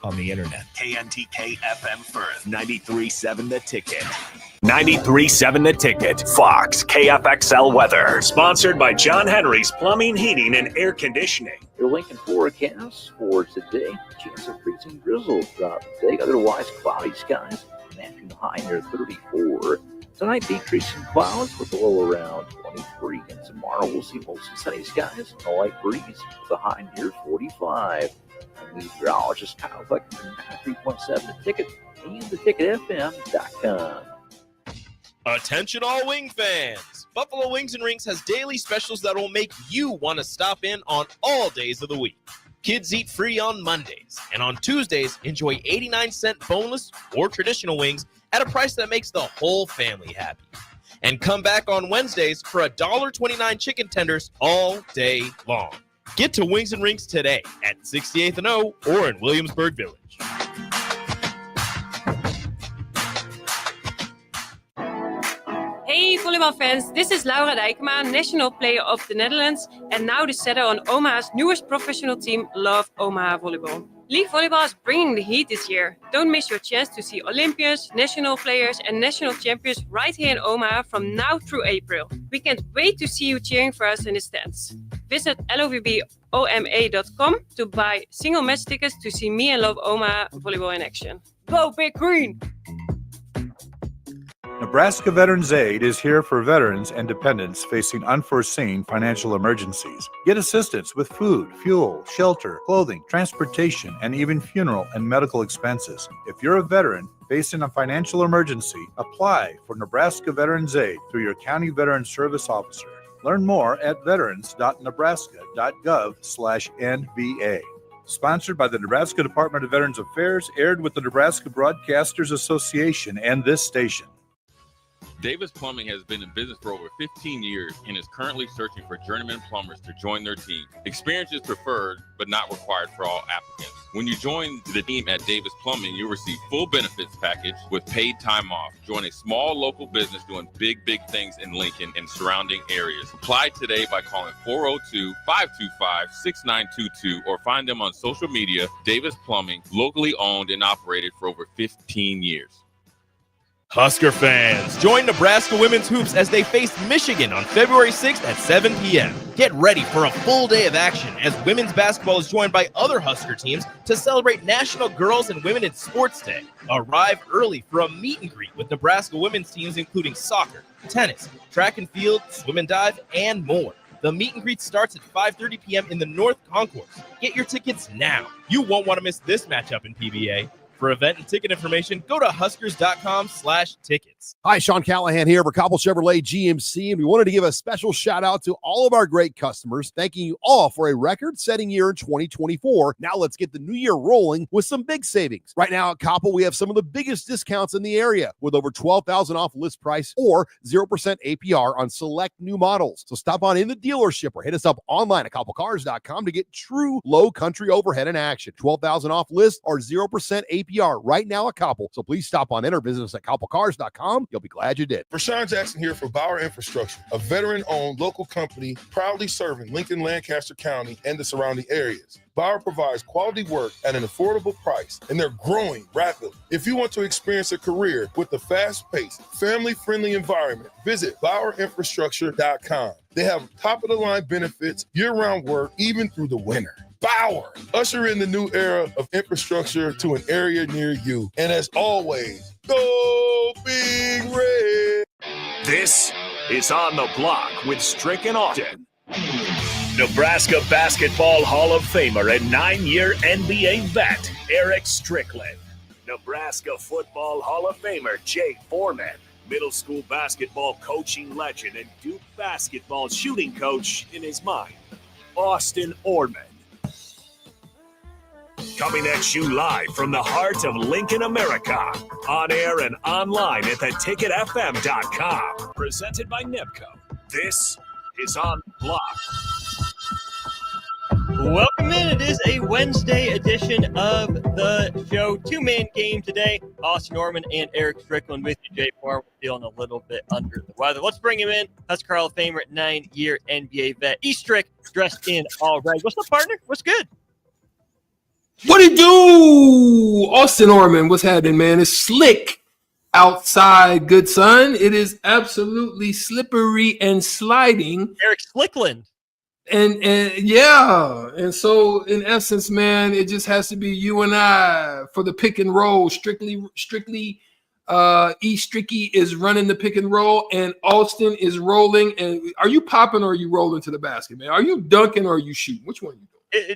on the internet. KNTK FM Firth, 93.7 The Ticket. 93.7 The Ticket, Fox, KFXL weather. Sponsored by John Henry's Plumbing, Heating, and Air Conditioning. Your Lincoln forecast for today. Chance of freezing drizzle throughout the day. Otherwise, cloudy skies. Matching high near 34. Tonight, decreasing clouds with a low around 23. And tomorrow, we'll see mostly sunny skies and a light breeze with a high near 45. And meteorologist Kyle Buck from 93.7 The Ticket and theticketfm.com. Attention all wing fans! Buffalo Wings and Rings has daily specials that will make you want to stop in on all days of the week. Kids eat free on Mondays, and on Tuesdays, enjoy 89-cent boneless or traditional wings at a price that makes the whole family happy. And come back on Wednesdays for $1.29 chicken tenders all day long. Get to Wings and Rings today at 68th and O or in Williamsburg Village. Hey volleyball fans, this is Laura Dijkema, national player of the Netherlands and now the setter on Omaha's newest professional team, Love Omaha Volleyball. League volleyball is bringing the heat this year. Don't miss your chance to see Olympians, national players and national champions right here in Omaha from now through April. We can't wait to see you cheering for us in the stands. Visit lovboma.com to buy single match tickets to see me and Love Omaha volleyball in action. Go Big Green! Nebraska Veterans Aid is here for veterans and dependents facing unforeseen financial emergencies. Get assistance with food, fuel, shelter, clothing, transportation, and even funeral and medical expenses. If you're a veteran facing a financial emergency, apply for Nebraska Veterans Aid through your county veteran service officer. Learn more at veterans.nebraska.gov/NVA. Sponsored by the Nebraska Department of Veterans Affairs, aired with the Nebraska Broadcasters Association and this station. Davis Plumbing has been in business for over 15 years and is currently searching for journeyman plumbers to join their team. Experience is preferred, but not required for all applicants. When you join the team at Davis Plumbing, you'll receive full benefits package with paid time off. Join a small local business doing big things in Lincoln and surrounding areas. Apply today by calling 402-525-6922 or find them on social media. Davis Plumbing, locally owned and operated for over 15 years. Husker fans, join Nebraska Women's Hoops as they face Michigan on February 6th at 7 p.m. Get ready for a full day of action as women's basketball is joined by other Husker teams to celebrate National Girls and Women in Sports Day. Arrive early for a meet and greet with Nebraska women's teams including soccer, tennis, track and field, swim and dive, and more. The meet and greet starts at 5:30 p.m. in the North Concourse. Get your tickets now. You won't want to miss this matchup in PBA. For event and ticket information, go to huskers.com/tickets. Hi, Sean Callahan here for Cobble Chevrolet GMC, and we wanted to give a special shout out to all of our great customers, thanking you all for a record-setting year in 2024. Now let's get the new year rolling with some big savings. Right now at Cobble, we have some of the biggest discounts in the area with over $12,000 off list price or 0% APR on select new models. So stop on in the dealership or hit us up online at cobblecars.com to get true low country overhead in action. $12,000 off list or 0% APR right now at Cobble. So please stop on in or visit us at cobblecars.com. You'll be glad you did. Rashawn Jackson here for Bauer Infrastructure, a veteran-owned local company proudly serving Lincoln, Lancaster County, and the surrounding areas. Bauer provides quality work at an affordable price, and they're growing rapidly. If you want to experience a career with a fast-paced, family-friendly environment, visit BauerInfrastructure.com. They have top-of-the-line benefits, year-round work, even through the winter. Bauer, usher in the new era of infrastructure to an area near you. And as always, go Big Red. This is On the Block with Strick and Austin. Nebraska Basketball Hall of Famer and 9-year NBA vet, Eric Strickland. Nebraska Football Hall of Famer, Jay Foreman. Middle school basketball coaching legend and Duke basketball shooting coach in his mind, Austin Orman. Coming at you live from the heart of Lincoln, America. On air and online at theticketfm.com. Presented by NEBCO. This is On the Block. Welcome in. It is a Wednesday edition of the show. Two-man game today. Austin Norman and Eric Strickland with you. Jay Farr feeling a little bit under the weather. Let's bring him in. Husker Hall of Famer, 9-year NBA vet. Austin Orman, what's happening, man? It's slick outside, good son. It is absolutely slippery and sliding. Eric Slickland. And yeah, and so in essence, man, it just has to be you and I for the pick and roll. Strictly E Stricky is running the pick and roll, and Austin is rolling. And are you popping or are you rolling to the basket, man? Are you dunking or are you shooting? Which one are you doing?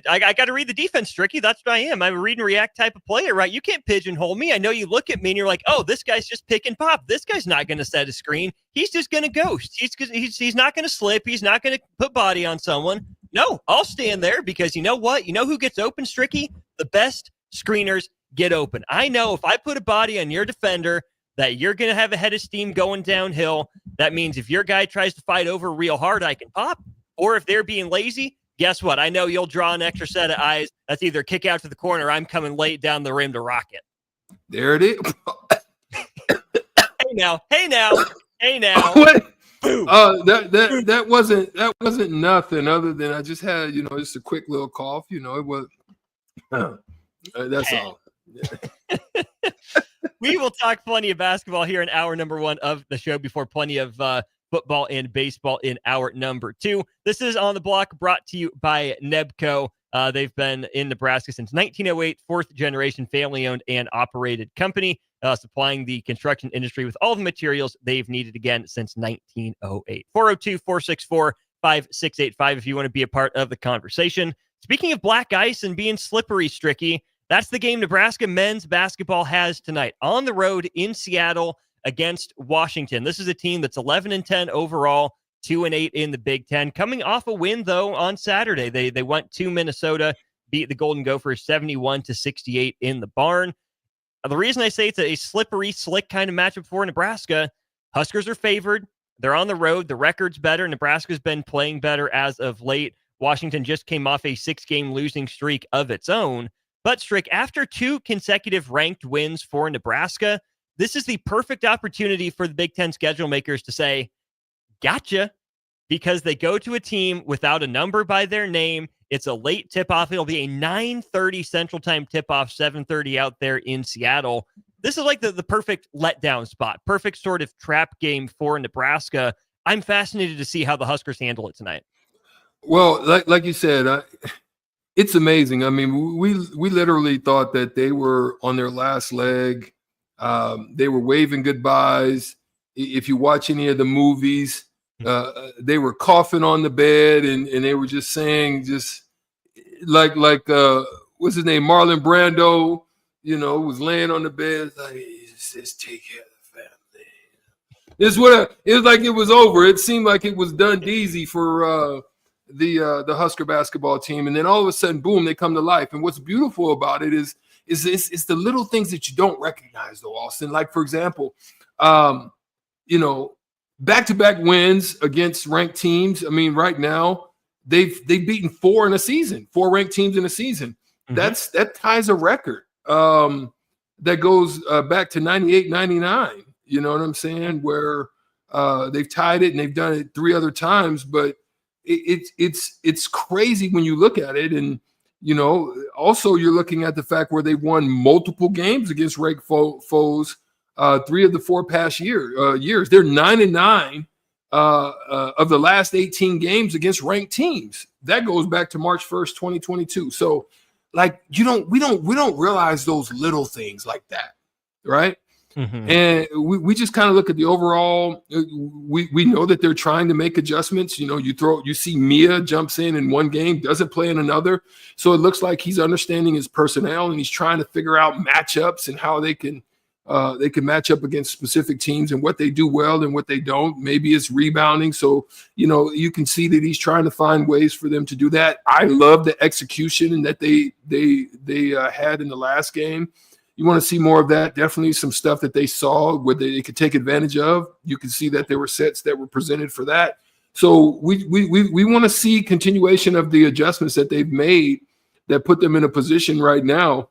I got to read the defense, Stricky. That's what I am. I'm a read and react type of player, right? You can't pigeonhole me. I know you look at me and you're like, oh, this guy's just pick and pop. This guy's not going to set a screen. He's just going to ghost. He's not going to slip. He's not going to put body on someone. No, I'll stand there because you know what? You know who gets open, Stricky? The best screeners get open. I know if I put a body on your defender that you're going to have a head of steam going downhill. That means if your guy tries to fight over real hard, I can pop. Or if they're being lazy, guess what? I know you'll draw an extra set of eyes. That's either kick out to the corner or I'm coming late down the rim to rock it. There it is. Hey now. That wasn't nothing other than I just had, just a quick little cough. It was that's all. We will talk plenty of basketball here in hour number 1 of the show before plenty of football and baseball in hour number 2. This is On the Block, brought to you by Nebco. They've been in Nebraska since 1908, fourth generation family-owned and operated company, supplying the construction industry with all the materials they've needed again since 1908. 402-464-5685 if you want to be a part of the conversation. Speaking of black ice and being slippery, Stricky, that's the game Nebraska men's basketball has tonight on the road in Seattle against Washington. This is a team that's 11-10 overall, 2-8 in the Big Ten. Coming off a win, though, on Saturday. They went to Minnesota, beat the Golden Gophers 71-68 in the barn. The reason I say it's a slippery, slick kind of matchup for Nebraska, Huskers are favored. They're on the road. The record's better. Nebraska's been playing better as of late. Washington just came off a 6-game losing streak of its own. But, Strick, after 2 consecutive ranked wins for Nebraska, this is the perfect opportunity for the Big Ten schedule makers to say, gotcha, because they go to a team without a number by their name. It's a late tip-off. It'll be a 9:30 Central Time tip-off, 7:30 out there in Seattle. This is like the perfect letdown spot, perfect sort of trap game for Nebraska. I'm fascinated to see how the Huskers handle it tonight. Well, like you said, it's amazing. I mean, we literally thought that they were on their last leg. They were waving goodbyes. If you watch any of the movies, they were coughing on the bed and they were just saying, just like what's his name? Marlon Brando, was laying on the bed. Like, just take care of the family. It was like it was over. It seemed like it was done easy for the Husker basketball team. And then all of a sudden, boom, they come to life. And what's beautiful about it is it's the little things that you don't recognize, though, Austin. Like, for example, back-to-back wins against ranked teams. I mean, right now, they've beaten 4 ranked teams in a season. Mm-hmm. That ties a record that goes back to 98, 99. You know what I'm saying? Where they've tied it and they've done it 3 other times, but it's crazy when you look at it. And also you're looking at the fact where they've won multiple games against ranked foes 3 of the 4 past years. They're 9-9 of the last 18 games against ranked teams. That goes back to March 1st, 2022. So like we don't realize those little things like that, right? Mm-hmm. And we just kind of look at the overall. We know that they're trying to make adjustments. You see Mia jumps in one game, doesn't play in another. So it looks like he's understanding his personnel and he's trying to figure out matchups and how they can match up against specific teams and what they do well and what they don't. Maybe it's rebounding. So, you can see that he's trying to find ways for them to do that. I love the execution that they had in the last game. You want to see more of that. Definitely some stuff that they saw where they could take advantage of. You can see that there were sets that were presented for that. So we want to see continuation of the adjustments that they've made that put them in a position right now.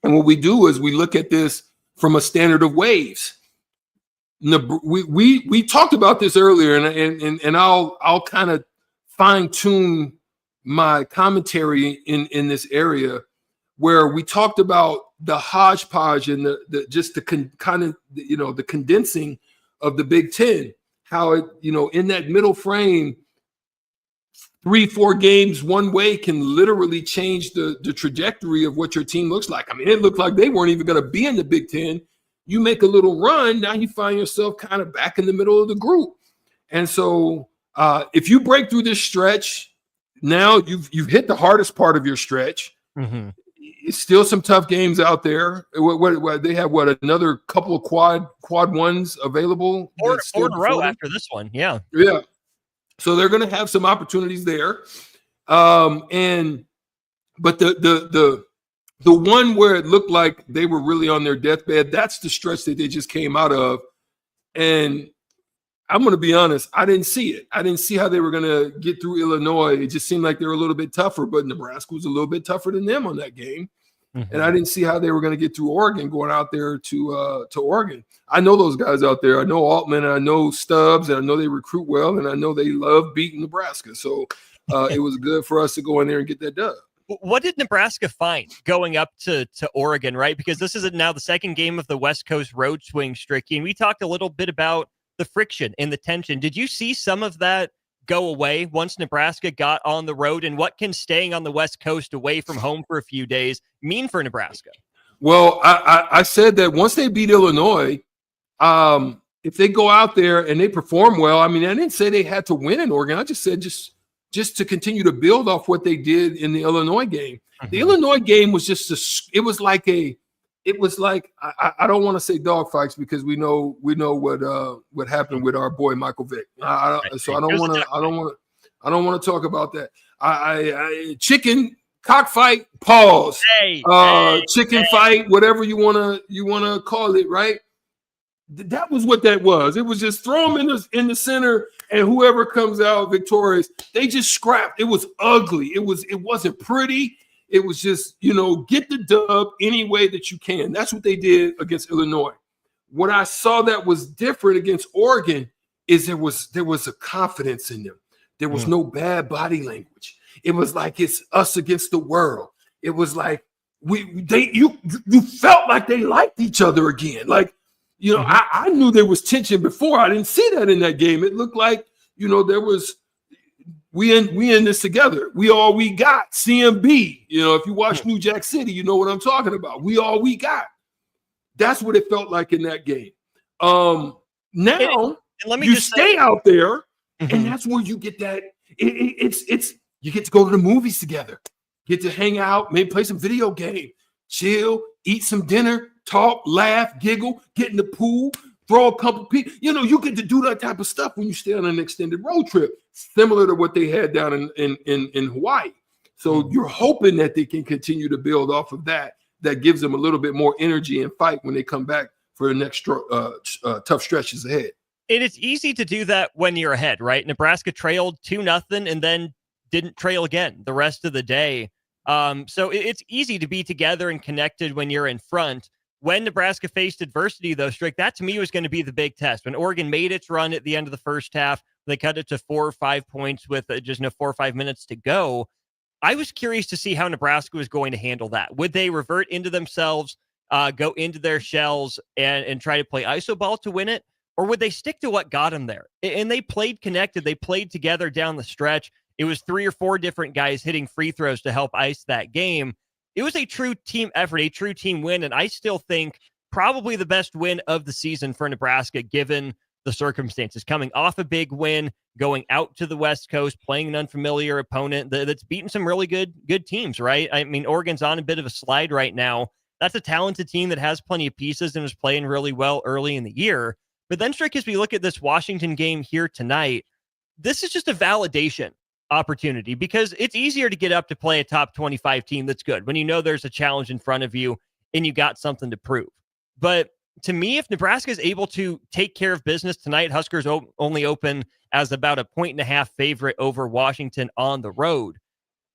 And what we do is we look at this from a standard of waves. We talked about this earlier, and I'll kind of fine tune my commentary in this area where we talked about the hodgepodge and the condensing of the Big Ten, how it, in that middle frame, 3-4 games one way can literally change the trajectory of what your team looks like. I mean, it looked like they weren't even going to be in the Big Ten. You make a little run, now you find yourself kind of back in the middle of the group. And so if you break through this stretch, now you've hit the hardest part of your stretch. Mm-hmm. It's still some tough games out there. What they have? Another couple of quad ones available? Four in a row after this one. Yeah. So they're going to have some opportunities there. But the one where it looked like they were really on their deathbed, that's the stretch that they just came out of. And I'm going to be honest, I didn't see it. I didn't see how they were going to get through Illinois. It just seemed like they were a little bit tougher, but Nebraska was a little bit tougher than them on that game. Mm-hmm. And I didn't see how they were going to get through Oregon, going out there to Oregon. I know those guys out there. I know Altman, and I know Stubbs, and I know they recruit well, and I know they love beating Nebraska. So it was good for us to go in there and get that done. What did Nebraska find going up to Oregon, right? Because this is now the second game of the West Coast road swing, Stricky, and we talked a little bit about the friction and the tension. Did you see some of that go away once Nebraska got on the road? And what can staying on the West Coast away from home for a few days mean for Nebraska? Well, I said that once they beat Illinois, if they go out there and they perform well, I mean, I didn't say they had to win in Oregon. I just said just to continue to build off what they did in the Illinois game. Mm-hmm. The Illinois game was I don't want to say dogfights because we know what happened with our boy Michael Vick. So I don't want to talk about that. I chicken cockfight, pause. Chicken fight, whatever you wanna call it, right? That was what that was. It was just throw them in the center, and whoever comes out victorious, they just scrapped. It was ugly. It wasn't pretty. It was just, get the dub any way that you can. That's what they did against Illinois. What I saw that was different against Oregon is there was a confidence in them. There was no bad body language. It was like it's us against the world. It was like you felt like they liked each other again. Like, I knew there was tension before. I didn't see that in that game. It looked like, there was we in this together. We all we got. CMB. If you watch New Jack City, you know what I'm talking about. We all we got. That's what it felt like in that game. Now and let me you just stay out there, and that's where you get that. It's you get to go to the movies together, get to hang out, maybe play some video game, chill, eat some dinner, talk, laugh, giggle, get in the pool, throw a couple people. You get to do that type of stuff when you stay on an extended road trip, similar to what they had down in Hawaii. So you're hoping that they can continue to build off of that. That gives them a little bit more energy and fight when they come back for the next tough stretches ahead. And it's easy to do that when you're ahead, right? Nebraska trailed 2-0 and then didn't trail again the rest of the day. So it's easy to be together and connected when you're in front. When Nebraska faced adversity, though, Strick, that to me was going to be the big test. When Oregon made its run at the end of the first half, they cut it to 4 or 5 points with just 4 or 5 minutes to go. I was curious to see how Nebraska was going to handle that. Would they revert into themselves, go into their shells, and try to play iso ball to win it? Or would they stick to what got them there? And they played connected. They played together down the stretch. It was 3 or 4 different guys hitting free throws to help ice that game. It was a true team effort, a true team win, and I still think probably the best win of the season for Nebraska, given the circumstances. Coming off a big win, going out to the West Coast, playing an unfamiliar opponent that's beaten some really good teams, right? I mean, Oregon's on a bit of a slide right now. That's a talented team that has plenty of pieces and was playing really well early in the year. But then, Strick, as we look at this Washington game here tonight, this is just a validation opportunity because it's easier to get up to play a top 25 team that's good when you know there's a challenge in front of you and you got something to prove. But to me, if Nebraska is able to take care of business tonight, Huskers only open as about a 1.5 favorite over Washington on the road.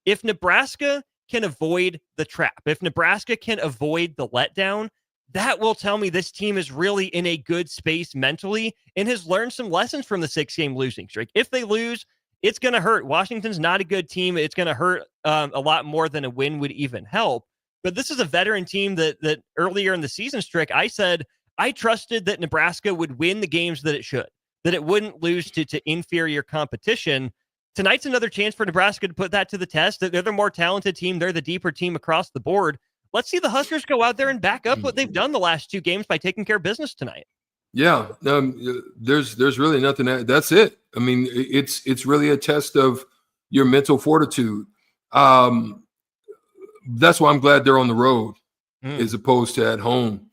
If Nebraska can avoid the trap, if Nebraska can avoid the letdown, that will tell me this team is really in a good space mentally and has learned some lessons from the 6-game losing streak. If they lose, it's going to hurt. Washington's not a good team. It's going to hurt a lot more than a win would even help. But this is a veteran team that earlier in the season, Strick, I said I trusted that Nebraska would win the games that it should, that it wouldn't lose to inferior competition. Tonight's another chance for Nebraska to put that to the test. That they're the more talented team. They're the deeper team across the board. Let's see the Huskers go out there and back up what they've done the last 2 games by taking care of business tonight. Yeah, there's really nothing. That's it. I mean, it's really a test of your mental fortitude. That's why I'm glad they're on the road as opposed to at home.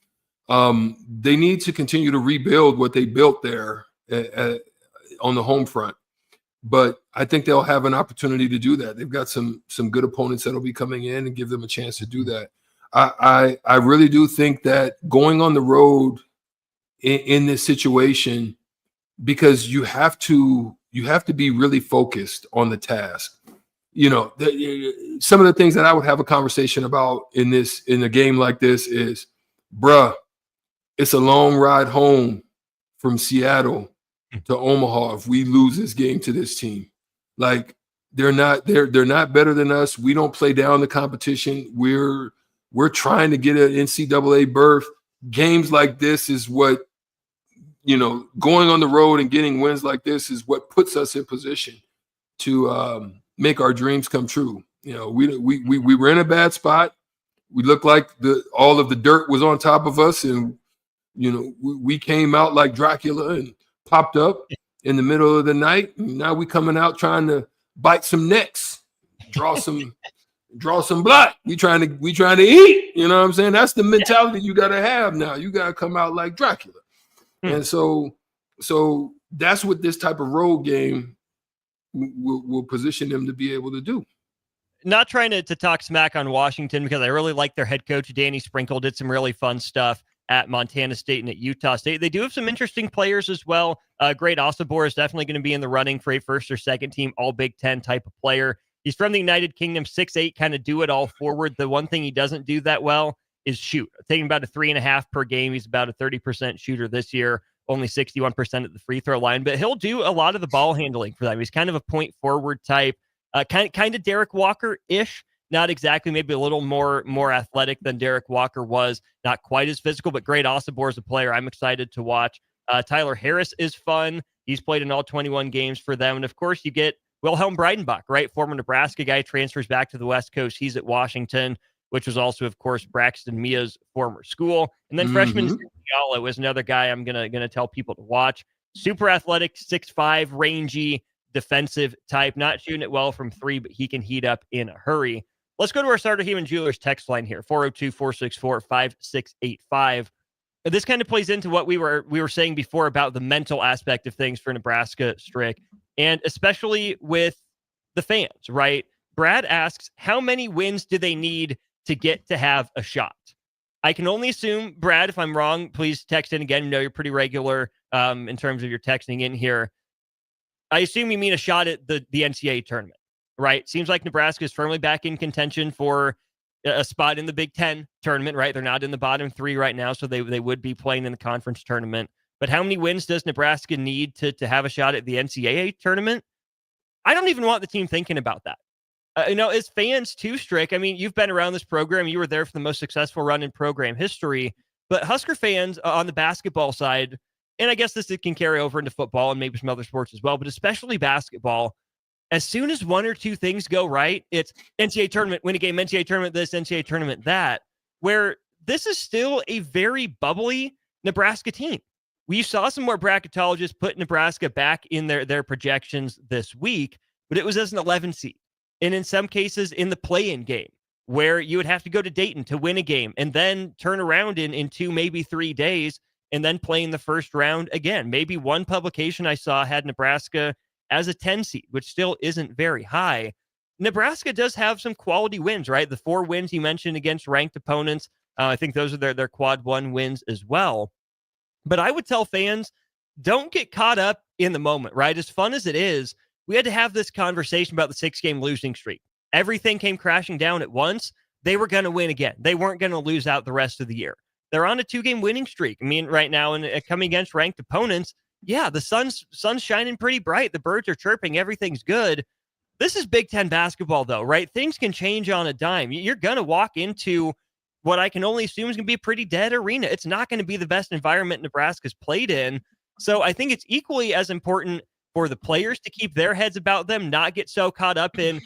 They need to continue to rebuild what they built there on the home front. But I think they'll have an opportunity to do that. They've got some good opponents that'll be coming in and give them a chance to do that. I really do think that going on the road in this situation, because you have to be really focused on the task. You know, some of the things that I would have a conversation about in a game like this is, bruh, it's a long ride home from Seattle to Omaha if we lose this game to this team. Like, they're not better than us. We don't play down the competition. We're trying to get an NCAA berth. Games like this is what, going on the road and getting wins like this is what puts us in position to make our dreams come true. We were in a bad spot. We looked like all of the dirt was on top of us, and we came out like Dracula and popped up in the middle of the night. And now we coming out trying to bite some necks, draw some blood. We trying to eat. You know what I'm saying? That's the mentality you got to have now. You got to come out like Dracula. And so that's what this type of road game will position them to be able to do. Not trying to talk smack on Washington, because I really like their head coach, Danny Sprinkle, did some really fun stuff at Montana State and at Utah State. They do have some interesting players as well. Great Osobor is definitely going to be in the running for a first or second team All Big Ten type of player. He's from the United Kingdom, 6'8", kind of do it all forward. The one thing he doesn't do that well is shoot. Taking about a 3.5 per game. He's about a 30% shooter this year, only 61% at the free throw line, but he'll do a lot of the ball handling for them. He's kind of a point forward type, kind of Derek Walker-ish. Not exactly, maybe a little more athletic than Derek Walker was. Not quite as physical, but great. Osobor is a player I'm excited to watch. Tyler Harris is fun. He's played in all 21 games for them. And, of course, you get Wilhelm Breidenbach, right? Former Nebraska guy, transfers back to the West Coast. He's at Washington, which was also, of course, Braxton Mia's former school. And then freshman Giallo is another guy I'm gonna tell people to watch. Super athletic, 6'5", rangy, defensive type. Not shooting it well from 3, but he can heat up in a hurry. Let's go to our Starter Heyman Jewelers text line here, 402-464-5685. This kind of plays into what we were saying before about the mental aspect of things for Nebraska, Strick, and especially with the fans, right? Brad asks, how many wins do they need to get to have a shot? I can only assume, Brad, if I'm wrong, please text in again. You're pretty regular in terms of your texting in here. I assume you mean a shot at the NCAA tournament, right? Seems like Nebraska is firmly back in contention for a spot in the Big Ten tournament, right? They're not in the bottom 3 right now, so they would be playing in the conference tournament. But how many wins does Nebraska need to have a shot at the NCAA tournament? I don't even want the team thinking about that. As fans too, Strick, I mean, you've been around this program. You were there for the most successful run in program history. But Husker fans on the basketball side, and I guess this can carry over into football and maybe some other sports as well, but especially basketball, as soon as 1 or 2 things go right, it's NCAA tournament, win a game, NCAA tournament this, NCAA tournament that, where this is still a very bubbly Nebraska team. We saw some more bracketologists put Nebraska back in their projections this week, but it was as an 11 seed. And in some cases in the play-in game, where you would have to go to Dayton to win a game and then turn around in 2, maybe 3 days and then play in the first round again. Maybe one publication I saw had Nebraska as a 10 seed, which still isn't very high. Nebraska does have some quality wins, right? The 4 wins you mentioned against ranked opponents. I think those are their quad 1 wins as well. But I would tell fans, don't get caught up in the moment, right? As fun as it is, we had to have this conversation about the 6-game losing streak. Everything came crashing down at once. They were going to win again. They weren't going to lose out the rest of the year. They're on a 2-game winning streak. I mean, right now, and coming against ranked opponents, yeah, the sun's shining pretty bright. The birds are chirping. Everything's good. This is Big Ten basketball, though, right? Things can change on a dime. You're going to walk into what I can only assume is going to be a pretty dead arena. It's not going to be the best environment Nebraska's played in. So I think it's equally as important for the players to keep their heads about them, not get so caught up in,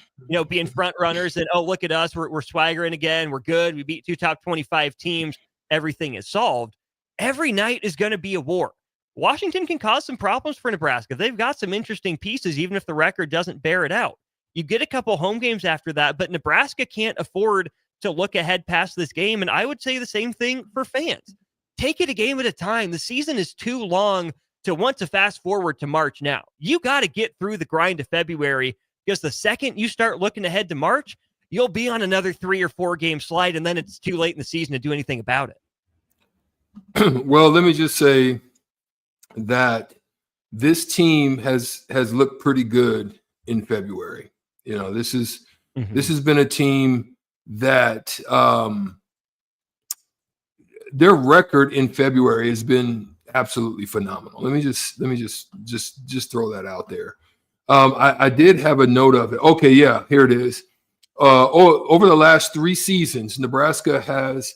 being front runners and, oh, look at us. We're swaggering again. We're good. We beat 2 top 25 teams. Everything is solved. Every night is going to be a war. Washington can cause some problems for Nebraska. They've got some interesting pieces, even if the record doesn't bear it out. You get a couple home games after that, but Nebraska can't afford to look ahead past this game. And I would say the same thing for fans. Take it a game at a time. The season is too long to want to fast forward to March now. You got to get through the grind of February, because the second you start looking ahead to March, you'll be on another 3 or 4 game slide, and then it's too late in the season to do anything about it. Well, let me just say that this team has looked pretty good in February. This has been a team that their record in February has been absolutely phenomenal. Let me just throw that out there. I did have a note of it. Okay, yeah, here it is. Over the last 3 seasons, Nebraska has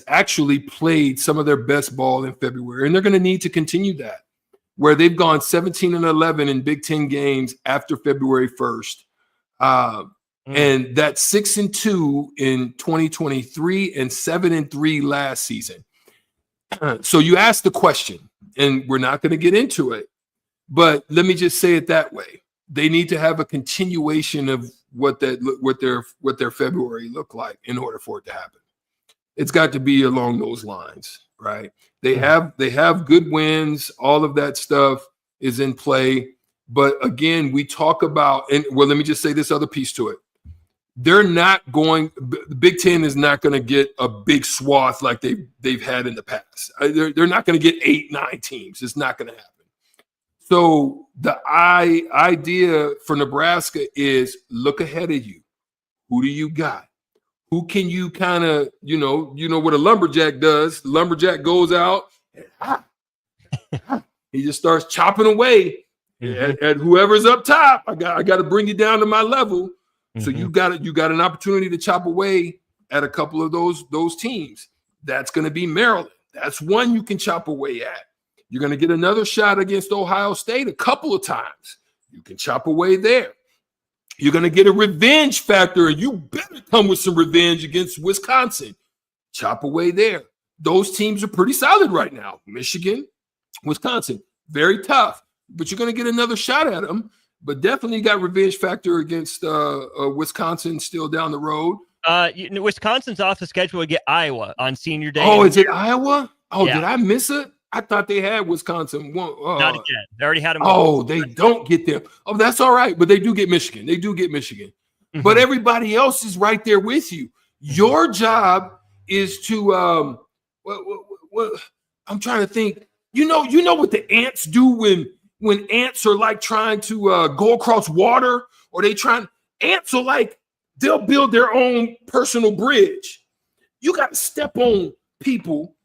actually played some of their best ball in February, and they're going to need to continue that, where they've gone 17-11 in Big Ten games after February 1st. And that's 6-2 in 2023 and 7-3 last season. So you asked the question, and we're not going to get into it, but let me just say it that way. They need to have a continuation of what their February looked like in order for it to happen. It's got to be along those lines, right? They have good wins. All of that stuff is in play. But again, we talk about, and well, let me just say this other piece to it. The Big Ten is not going to get a big swath like they've had in the past. They're not going to get 8-9 teams. It's not going to happen. So the idea for Nebraska is look ahead of you. Who do you got? Who can you kind of, what a lumberjack does? The lumberjack goes out and he just starts chopping away at whoever's up top. I got to bring you down to my level. So you got an opportunity to chop away at a couple of those teams. That's going to be Maryland. That's one you can chop away at. You're going to get another shot against Ohio State a couple of times. You can chop away there. You're going to get a revenge factor, and you better come with some revenge against Wisconsin. Chop away there. Those teams are pretty solid right now. Michigan, Wisconsin, very tough. But you're going to get another shot at them. But definitely got revenge factor against Wisconsin still down the road. Wisconsin's off the schedule to get Iowa on senior day. Oh, is it Iowa? Oh, yeah. Did I miss it? I thought they had Wisconsin. Not again. They already had them. Oh, they don't get them. Oh, that's all right. But they do get Michigan. But everybody else is right there with you. Your job is to I'm trying to think. You know what the ants do when ants are like trying to go across water, or ants are like, they'll build their own personal bridge. You got to step on people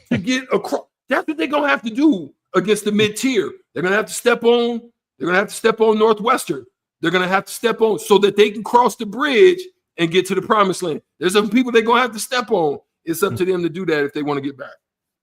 to get across. That's what they're going to have to do against the mid-tier. They're going to have to step on Northwestern. They're going to have to step on so that they can cross the bridge and get to the promised land. There's some people they're going to have to step on. It's up to them to do that if they want to get back.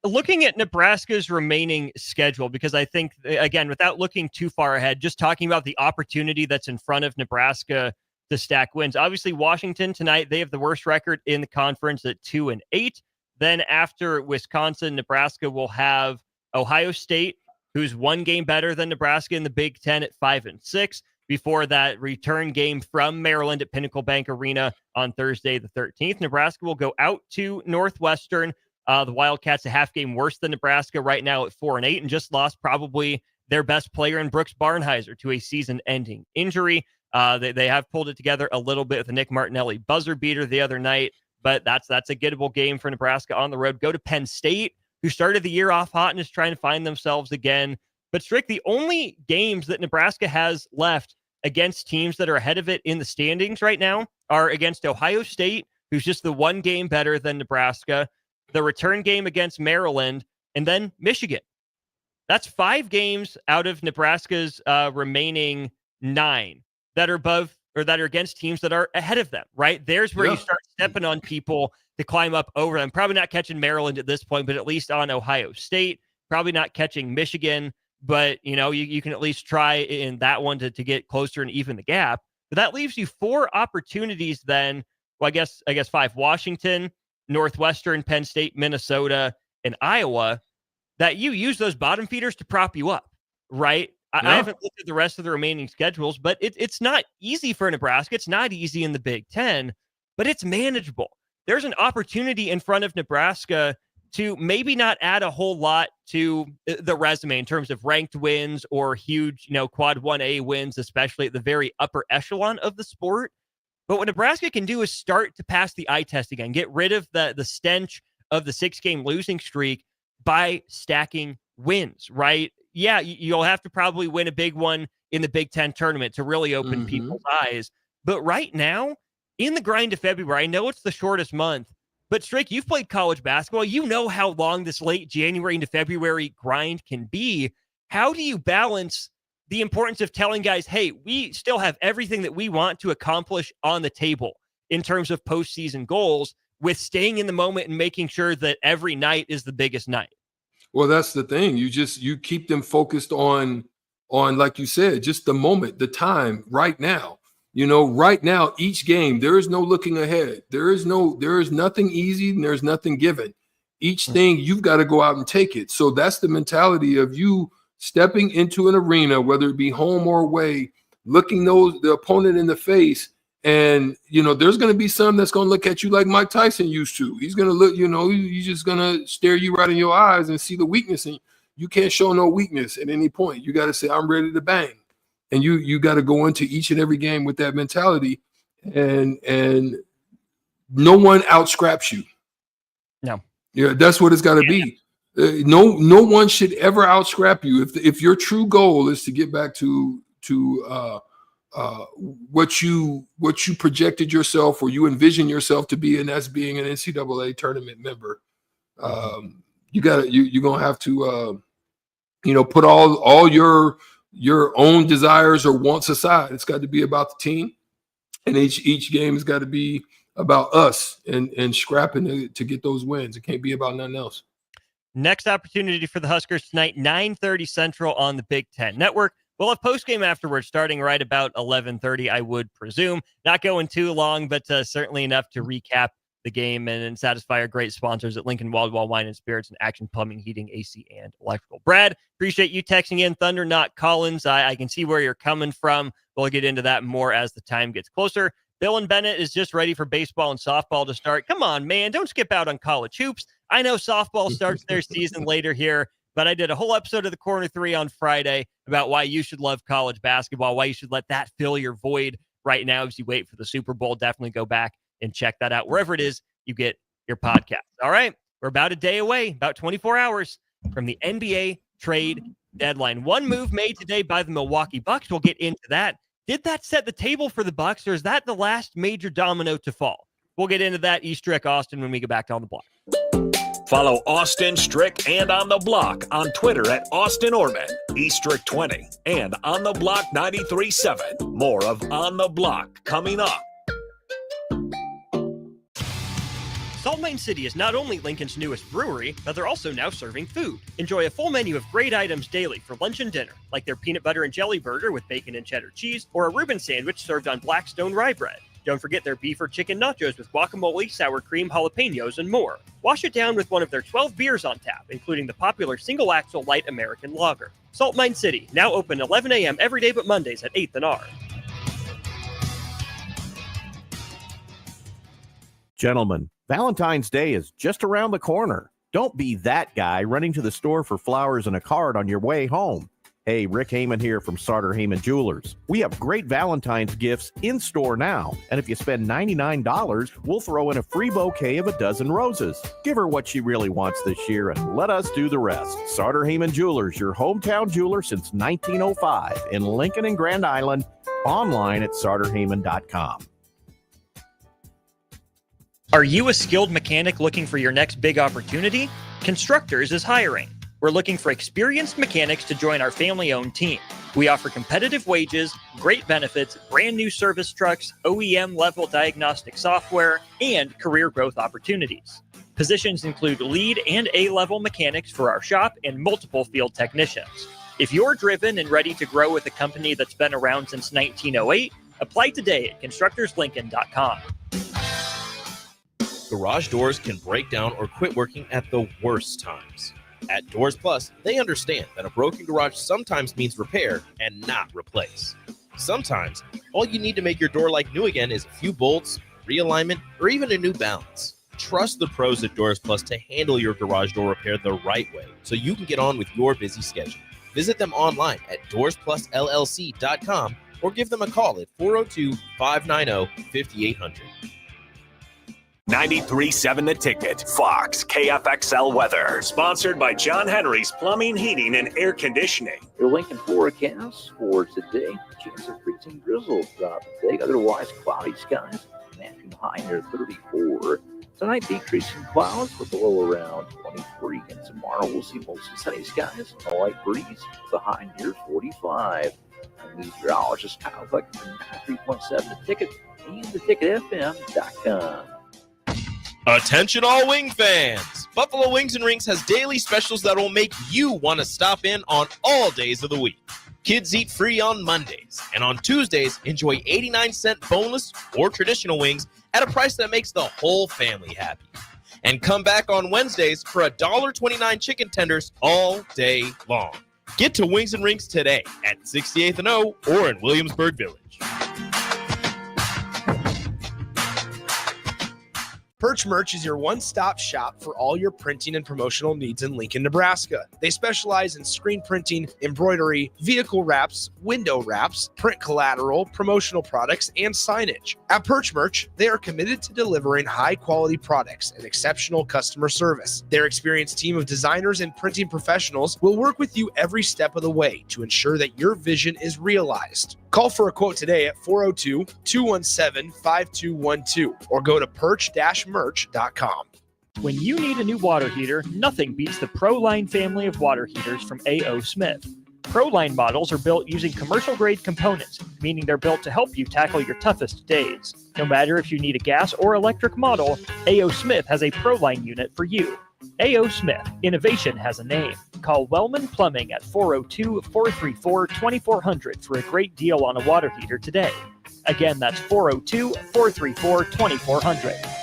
Looking at Nebraska's remaining schedule, because I think, again, without looking too far ahead, just talking about the opportunity that's in front of Nebraska to stack wins. Obviously, Washington tonight, they have the worst record in the conference at 2-8. Then after Wisconsin, Nebraska will have Ohio State, who's 1 game better than Nebraska in the Big Ten at 5-6. Before that return game from Maryland at Pinnacle Bank Arena on Thursday the 13th. Nebraska will go out to Northwestern. The Wildcats a half game worse than Nebraska right now at 4-8, and just lost probably their best player in Brooks Barnhizer to a season-ending injury. They have pulled it together a little bit with a Nick Martinelli buzzer beater the other night, but that's a gettable game for Nebraska on the road. Go to Penn State, who started the year off hot and is trying to find themselves again. But Strick, the only games that Nebraska has left against teams that are ahead of it in the standings right now are against Ohio State, who's just the 1 game better than Nebraska, the return game against Maryland, and then Michigan. That's 5 games out of Nebraska's remaining 9 that are above or that are against teams that are ahead of them, right? There's where you start stepping on people to climb up over them. Probably not catching Maryland at this point, but at least on Ohio State. Probably not catching Michigan, but you can at least try in that one to get closer and even the gap. But that leaves you 4 opportunities then. Well, I guess 5: Washington, Northwestern, Penn State, Minnesota, and Iowa, that you use those bottom feeders to prop you up, right? I haven't looked at the rest of the remaining schedules, but it's not easy for Nebraska. It's not easy in the Big Ten, but it's manageable. There's an opportunity in front of Nebraska to maybe not add a whole lot to the resume in terms of ranked wins or huge, quad 1A wins, especially at the very upper echelon of the sport. But what Nebraska can do is start to pass the eye test again, get rid of the stench of the 6-game losing streak by stacking wins, right? Yeah, you'll have to probably win a big one in the Big Ten tournament to really open people's eyes. But right now, in the grind of February, I know it's the shortest month, but Strick, you've played college basketball. You know how long this late January into February grind can be. How do you balance the importance of telling guys, hey, we still have everything that we want to accomplish on the table in terms of postseason goals, with staying in the moment and making sure that every night is the biggest night? Well, that's the thing. You keep them focused on, like you said, just the moment, the time, right now. Right now, each game, there is no looking ahead. There is nothing easy and there's nothing given. Each thing, you've got to go out and take it. So that's the mentality of you stepping into an arena, whether it be home or away, looking the opponent in the face. And, there's going to be some that's going to look at you like Mike Tyson used to. He's going to look, he's just going to stare you right in your eyes and see the weakness. And you can't show no weakness at any point. You got to say, I'm ready to bang. And you got to go into each and every game with that mentality. And no one out-scraps you. No. Yeah, that's what it's got to be. No one should ever out-scrap you. If your true goal is to get back to what you projected yourself or you envision yourself to be, and that's being an NCAA tournament member, you're gonna have to put all your own desires or wants aside. It's got to be about the team, and each game has got to be about us and scrapping to get those wins. It can't be about nothing else. Next opportunity for the Huskers tonight, 9:30 Central on the Big Ten Network. We'll have postgame afterwards, starting right about 11:30, I would presume. Not going too long, but certainly enough to recap the game and satisfy our great sponsors at Lincoln Wall Wine and Spirits and Action Plumbing, Heating, AC, and Electrical. Brad, appreciate you texting in. Thunder, not Collins. I can see where you're coming from. We'll get into that more as the time gets closer. Bill and Bennett is just ready for baseball and softball to start. Come on, man. Don't skip out on college hoops. I know softball starts their season later here, but I did a whole episode of the Corner 3 on Friday about why you should love college basketball, why you should let that fill your void right now as you wait for the Super Bowl. Definitely go back and check that out wherever it is you get your podcast. All right, we're about a day away, about 24 hours from the NBA trade deadline. One move made today by the Milwaukee Bucks. We'll get into that. Did that set the table for the Bucks, or is that the last major domino to fall? We'll get into that. Eastrick Austin when we get back to On the Block. Follow Austin Strick and On the Block on Twitter at Austin Orman, Eastrick20, and On the Block 93.7. More of On the Block coming up. Salt Mine City is not only Lincoln's newest brewery, but they're also now serving food. Enjoy a full menu of great items daily for lunch and dinner, like their peanut butter and jelly burger with bacon and cheddar cheese, or a Reuben sandwich served on Blackstone rye bread. Don't forget their beef or chicken nachos with guacamole, sour cream, jalapenos, and more. Wash it down with one of their 12 beers on tap, including the popular Single Axle Light American Lager. Salt Mine City, now open 11 a.m. every day but Mondays at 8th and R. Gentlemen, Valentine's Day is just around the corner. Don't be that guy running to the store for flowers and a card on your way home. Hey, Rick Heyman here from Sartor Heyman Jewelers. We have great Valentine's gifts in store now, and if you spend $99, we'll throw in a free bouquet of a dozen roses. Give her what she really wants this year, and let us do the rest. Sartor Heyman Jewelers, your hometown jeweler since 1905 in Lincoln and Grand Island, online at sartorheyman.com. Are you a skilled mechanic looking for your next big opportunity? Constructors is hiring. We're looking for experienced mechanics to join our family-owned team. We offer competitive wages, great benefits, brand new service trucks, OEM-level diagnostic software, and career growth opportunities. Positions include lead and A-level mechanics for our shop and multiple field technicians. If you're driven and ready to grow with a company that's been around since 1908, apply today at constructorslincoln.com. Garage doors can break down or quit working at the worst times. At Doors Plus, they understand that a broken garage sometimes means repair and not replace. Sometimes, all you need to make your door like new again is a few bolts, realignment, or even a new balance. Trust the pros at Doors Plus to handle your garage door repair the right way so you can get on with your busy schedule. Visit them online at doorsplusllc.com or give them a call at 402-590-5800. 93.7 The Ticket, Fox, KFXL weather. Sponsored by John Henry's Plumbing, Heating, and Air Conditioning. Your Lincoln forecast for today. Chance of freezing drizzle throughout the day. Otherwise, cloudy skies. Afternoon high near 34. Tonight, decreasing clouds with a low around 23. And tomorrow, we'll see mostly sunny skies and a light breeze with a high near 45. And meteorologist Kyle Buck from 93.7 The Ticket and theticketfm.com. Attention all wing fans! Buffalo Wings and Rings has daily specials that will make you want to stop in on all days of the week. Kids eat free on Mondays, and on Tuesdays, enjoy 89-cent boneless or traditional wings at a price that makes the whole family happy. And come back on Wednesdays for $1.29 chicken tenders all day long. Get to Wings and Rings today at 68th and O or in Williamsburg Village. Perch Merch is your one-stop shop for all your printing and promotional needs in Lincoln, Nebraska. They specialize in screen printing, embroidery, vehicle wraps, window wraps, print collateral, promotional products, and signage. At Perch Merch, they are committed to delivering high-quality products and exceptional customer service. Their experienced team of designers and printing professionals will work with you every step of the way to ensure that your vision is realized. Call for a quote today at 402-217-5212 or go to perch-merch.com. When you need a new water heater, nothing beats the ProLine family of water heaters from A.O. Smith. ProLine models are built using commercial-grade components, meaning they're built to help you tackle your toughest days. No matter if you need a gas or electric model, A.O. Smith has a ProLine unit for you. A.O. Smith, innovation has a name. Call Wellman Plumbing at 402-434-2400 for a great deal on a water heater today. Again, that's 402-434-2400.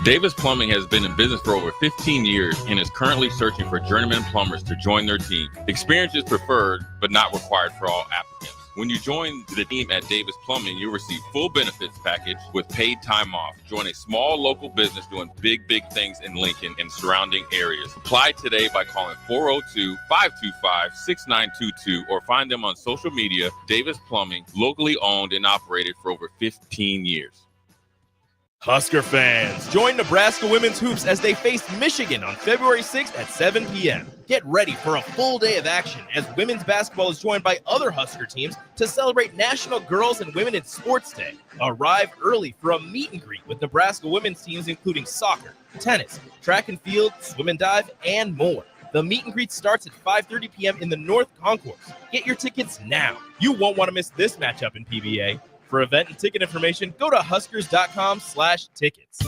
Davis Plumbing has been in business for over 15 years and is currently searching for journeyman plumbers to join their team. Experience is preferred, but not required for all applicants. When you join the team at Davis Plumbing, you'll receive full benefits package with paid time off. Join a small local business doing big things in Lincoln and surrounding areas. Apply today by calling 402-525-6922 or find them on social media. Davis Plumbing, locally owned and operated for over 15 years. Husker fans, join Nebraska Women's Hoops as they face Michigan on February 6th at 7 p.m. Get ready for a full day of action as women's basketball is joined by other Husker teams to celebrate National Girls and Women in Sports Day. Arrive early for a meet and greet with Nebraska women's teams including soccer, tennis, track and field, swim and dive, and more. The meet and greet starts at 5:30 p.m. in the North Concourse. Get your tickets now. You won't want to miss this matchup in PBA. For event and ticket information, go to huskers.com/tickets.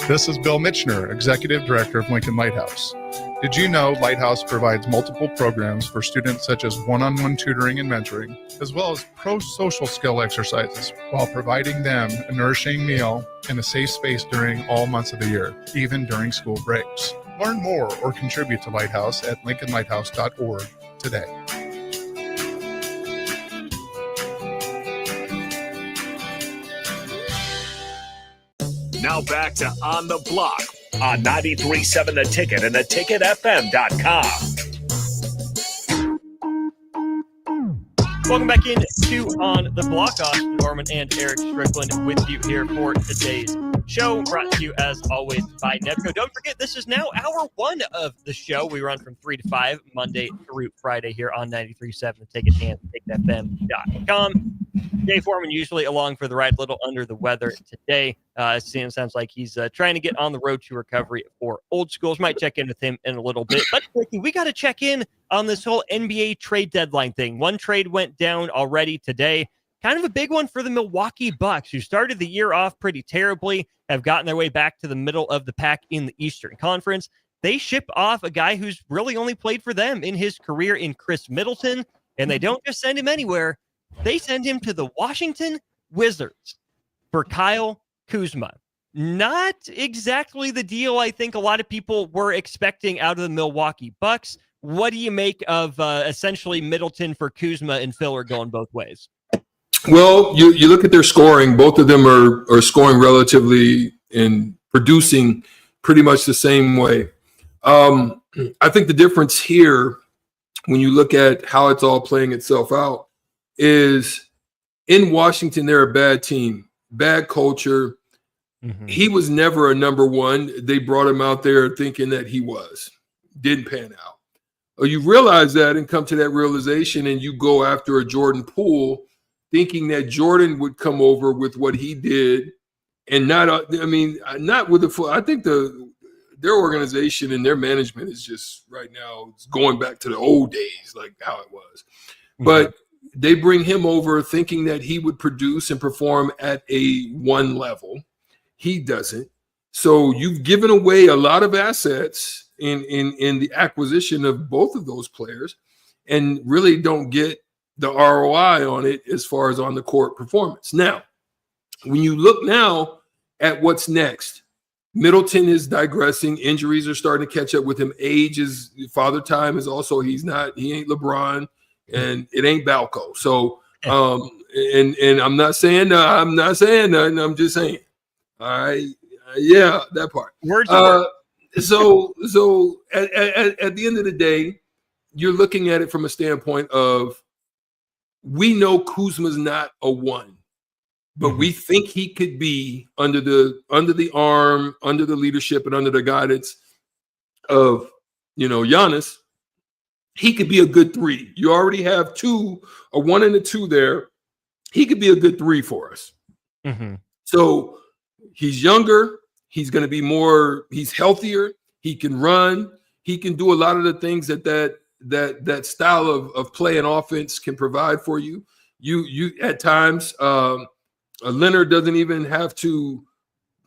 This is Bill Mitchner, Executive Director of Lincoln Lighthouse. Did you know Lighthouse provides multiple programs for students such as one-on-one tutoring and mentoring, as well as pro-social skill exercises, while providing them a nourishing meal and a safe space during all months of the year, even during school breaks? Learn more or contribute to Lighthouse at lincolnlighthouse.org today. Now back to On the Block on 93.7 The Ticket and theticketfm.com. Welcome back in to On the Block. Austin Norman and Eric Strickland with you here for today's show, brought to you as always by Nebco. Don't forget, this is now hour one of the show. We run from 3 to 5 Monday through Friday here on 93.7 The Ticket and theticketfm.com. Jay Foreman usually along for the ride, a little under the weather today. Sounds like he's trying to get on the road to recovery for Old Schools. Might check in with him in a little bit. But we got to check in on this whole NBA trade deadline thing. One trade went down already today. Kind of a big one for the Milwaukee Bucks, who started the year off pretty terribly, have gotten their way back to the middle of the pack in the Eastern Conference. They ship off a guy who's really only played for them in his career in Chris Middleton, and they don't just send him anywhere. They send him to the Washington Wizards for Kyle Kuzma. Not exactly the deal I think a lot of people were expecting out of the Milwaukee Bucks. What do you make of essentially Middleton for Kuzma and Filler going both ways? Well, you look at their scoring. Both of them are scoring relatively and producing pretty much the same way. I think the difference here, when you look at how it's all playing itself out, is in Washington, they're a bad team, bad culture. Mm-hmm. He was never a number one. They brought him out there thinking that he was. Didn't pan out. You realize that and come to that realization, and you go after a Jordan Poole thinking that Jordan would come over with what he did and not with the full. I think their organization and their management is just right now, it's going back to the old days, like how it was. Mm-hmm. But they bring him over thinking that he would produce and perform at a one level. He doesn't. So you've given away a lot of assets in the acquisition of both of those players and really don't get the ROI on it as far as on the court performance. Now, when you look now at what's next, Middleton is digressing. Injuries are starting to catch up with him. Age is father time is also, he ain't LeBron and it ain't Balco. So, and I'm not saying nothing. I'm just saying, all right. Yeah, that part. So at the end of the day, you're looking at it from a standpoint of, we know Kuzma's not a one, but we think he could be under the arm, under the leadership, and under the guidance of Giannis. He could be a good three. You already have a 1 and a 2 there. He could be a good 3 for us. Mm-hmm. So he's younger. He's going to be he's healthier. He can run. He can do a lot of the things that style of play and offense can provide for you. You at times, Leonard doesn't even have to,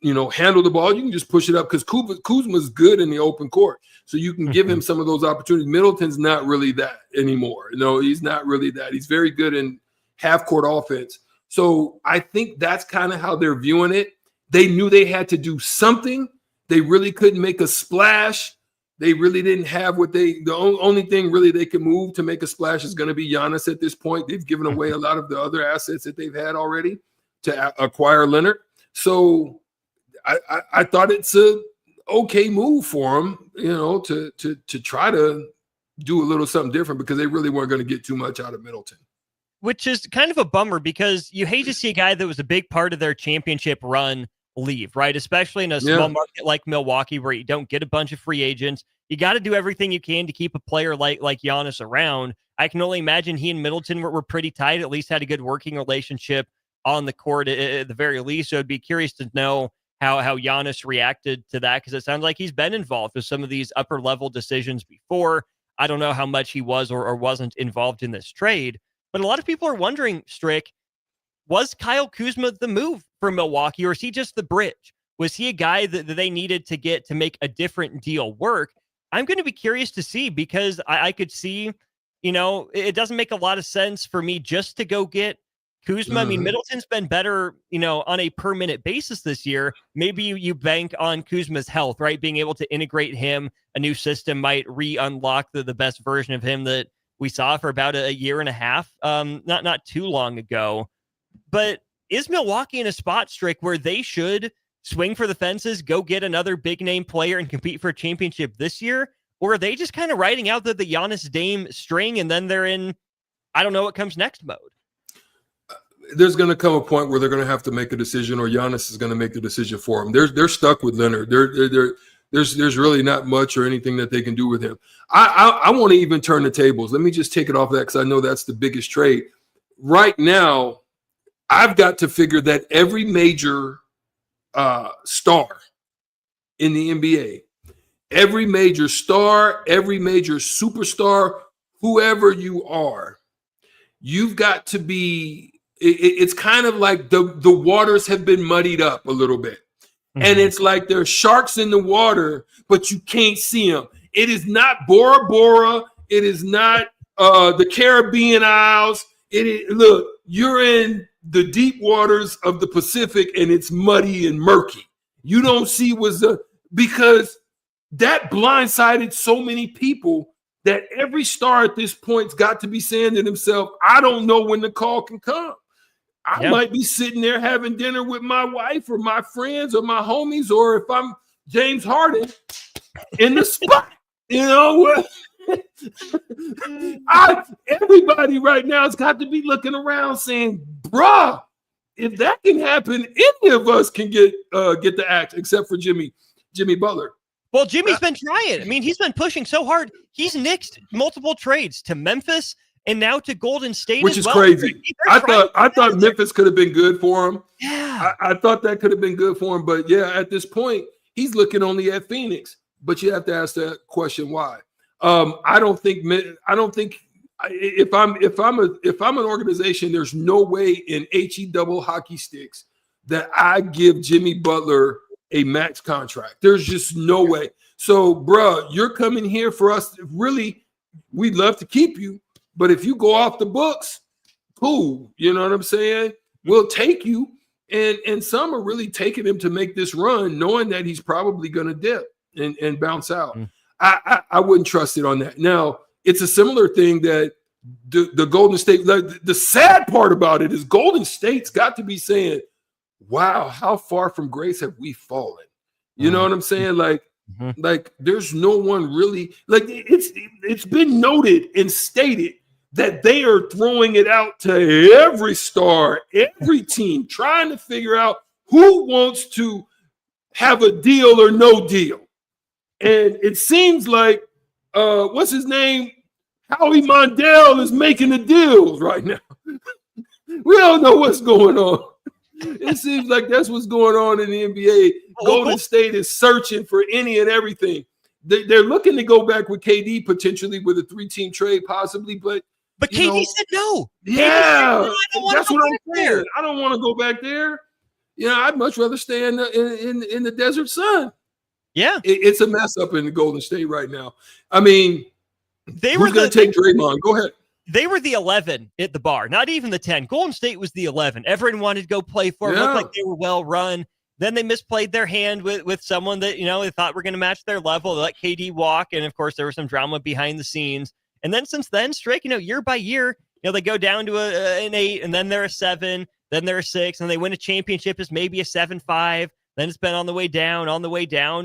handle the ball. You can just push it up because Kuzma's good in the open court. So you can give him some of those opportunities. Middleton's not really that anymore. No, he's not really that. He's very good in half-court offense. So I think that's kind of how they're viewing it. They knew they had to do something. They really couldn't make a splash. They really didn't have the only thing really they can move to make a splash is going to be Giannis at this point. They've given away a lot of the other assets that they've had already to acquire Leonard. So I thought it's a okay move for them, to try to do a little something different because they really weren't going to get too much out of Middleton. Which is kind of a bummer because you hate to see a guy that was a big part of their championship run leave, right? Especially in a small market like Milwaukee where you don't get a bunch of free agents. You got to do everything you can to keep a player like Giannis around. I can only imagine he and Middleton were pretty tight, at least had a good working relationship on the court at the very least. So I'd be curious to know how Giannis reacted to that because it sounds like he's been involved with some of these upper level decisions before. I don't know how much he was or wasn't involved in this trade, but a lot of people are wondering, Strick, was Kyle Kuzma the move for Milwaukee or is he just the bridge? Was he a guy that they needed to get to make a different deal work? I'm going to be curious to see because I could see, it doesn't make a lot of sense for me just to go get Kuzma. I mean, Middleton's been better, on a per minute basis this year. Maybe you bank on Kuzma's health, right? Being able to integrate him, a new system might re-unlock the best version of him that we saw for about a year and a half, not too long ago. But is Milwaukee in a spot, Strick, where they should swing for the fences, go get another big name player and compete for a championship this year? Or are they just kind of riding out the Giannis Dame string and then they're in, I don't know what comes next mode? There's going to come a point where they're going to have to make a decision, or Giannis is going to make the decision for them. They're stuck with Leonard. There's really not much or anything that they can do with him. I want to even turn the tables. Let me just take it off that because I know that's the biggest trade right now. I've got to figure that every major star in the NBA, every major star, every major superstar, whoever you are, you've got to be, it's kind of like the waters have been muddied up a little bit. And it's like there's sharks in the water, but you can't see them. It is not Bora Bora. It is not the Caribbean Isles. Look, you're in the deep waters of the Pacific, and it's muddy and murky. You don't see because that blindsided so many people that every star at this point's got to be saying to themselves, I don't know when the call can come. I might be sitting there having dinner with my wife or my friends or my homies, or if I'm James Harden in the spot, everybody right now has got to be looking around saying, bruh, if that can happen, any of us can get the act, except for Jimmy Butler. Well, Jimmy's been trying. I mean, he's been pushing so hard. He's nixed multiple trades to Memphis and now to Golden State, which is crazy. I thought Memphis could have been good for him. Yeah, I thought that could have been good for him. But yeah, at this point, he's looking only at Phoenix. But you have to ask that question why. I don't think if I'm an organization, there's no way in HE double hockey sticks that I give Jimmy Butler a max contract. There's just no way. So, bruh, you're coming here for us. Really, we'd love to keep you. But if you go off the books, cool. You know what I'm saying? We'll take you. And some are really taking him to make this run, knowing that he's probably going to dip and bounce out. I wouldn't trust it on that. Now, it's a similar thing that the Golden State, the sad part about it is Golden State's got to be saying, wow, how far from grace have we fallen? You know what I'm saying? Like there's no one really, like it's been noted and stated that they are throwing it out to every star, every team, trying to figure out who wants to have a deal or no deal. And it seems like, what's his name? Howie Mondale is making the deals right now. We don't know what's going on. It seems like that's what's going on in the NBA. Golden State is searching for any and everything. They're looking to go back with KD potentially with a 3-team trade possibly, but KD said no. Yeah, that's what I'm saying. I don't want to go back there. I'd much rather stay in the desert sun. Yeah, it's a mess up in the Golden State right now. I mean, who's going to take Draymond? Go ahead. They were the 11 at the bar, not even the 10. Golden State was the 11. Everyone wanted to go play for them. Looked like they were well run. Then they misplayed their hand with someone that they thought were going to match their level. They let KD walk, and of course there was some drama behind the scenes. And then since then, Strick, year by year, they go down to an 8, and then they're a 7, then they're a 6, and they win a championship as maybe a 7-5. Then it's been on the way down,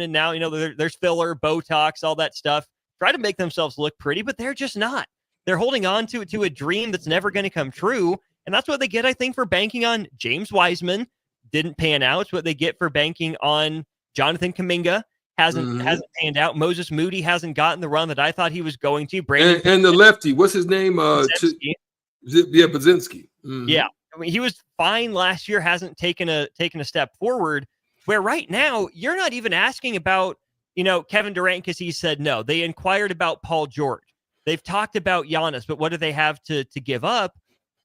and now there's filler, Botox, all that stuff. Try to make themselves look pretty, but they're just not. They're holding on to a dream that's never going to come true, and that's what they get, I think, for banking on James Wiseman. Didn't pan out. It's what they get for banking on Jonathan Kuminga. Hasn't panned out. Moses Moody hasn't gotten the run that I thought he was going to. Brandon and the lefty, what's his name? Budzinski. Mm-hmm. Yeah, I mean, he was fine last year. Hasn't taken a step forward. Where right now you're not even asking about Kevin Durant because he said no. They inquired about Paul George. They've talked about Giannis, but what do they have to give up?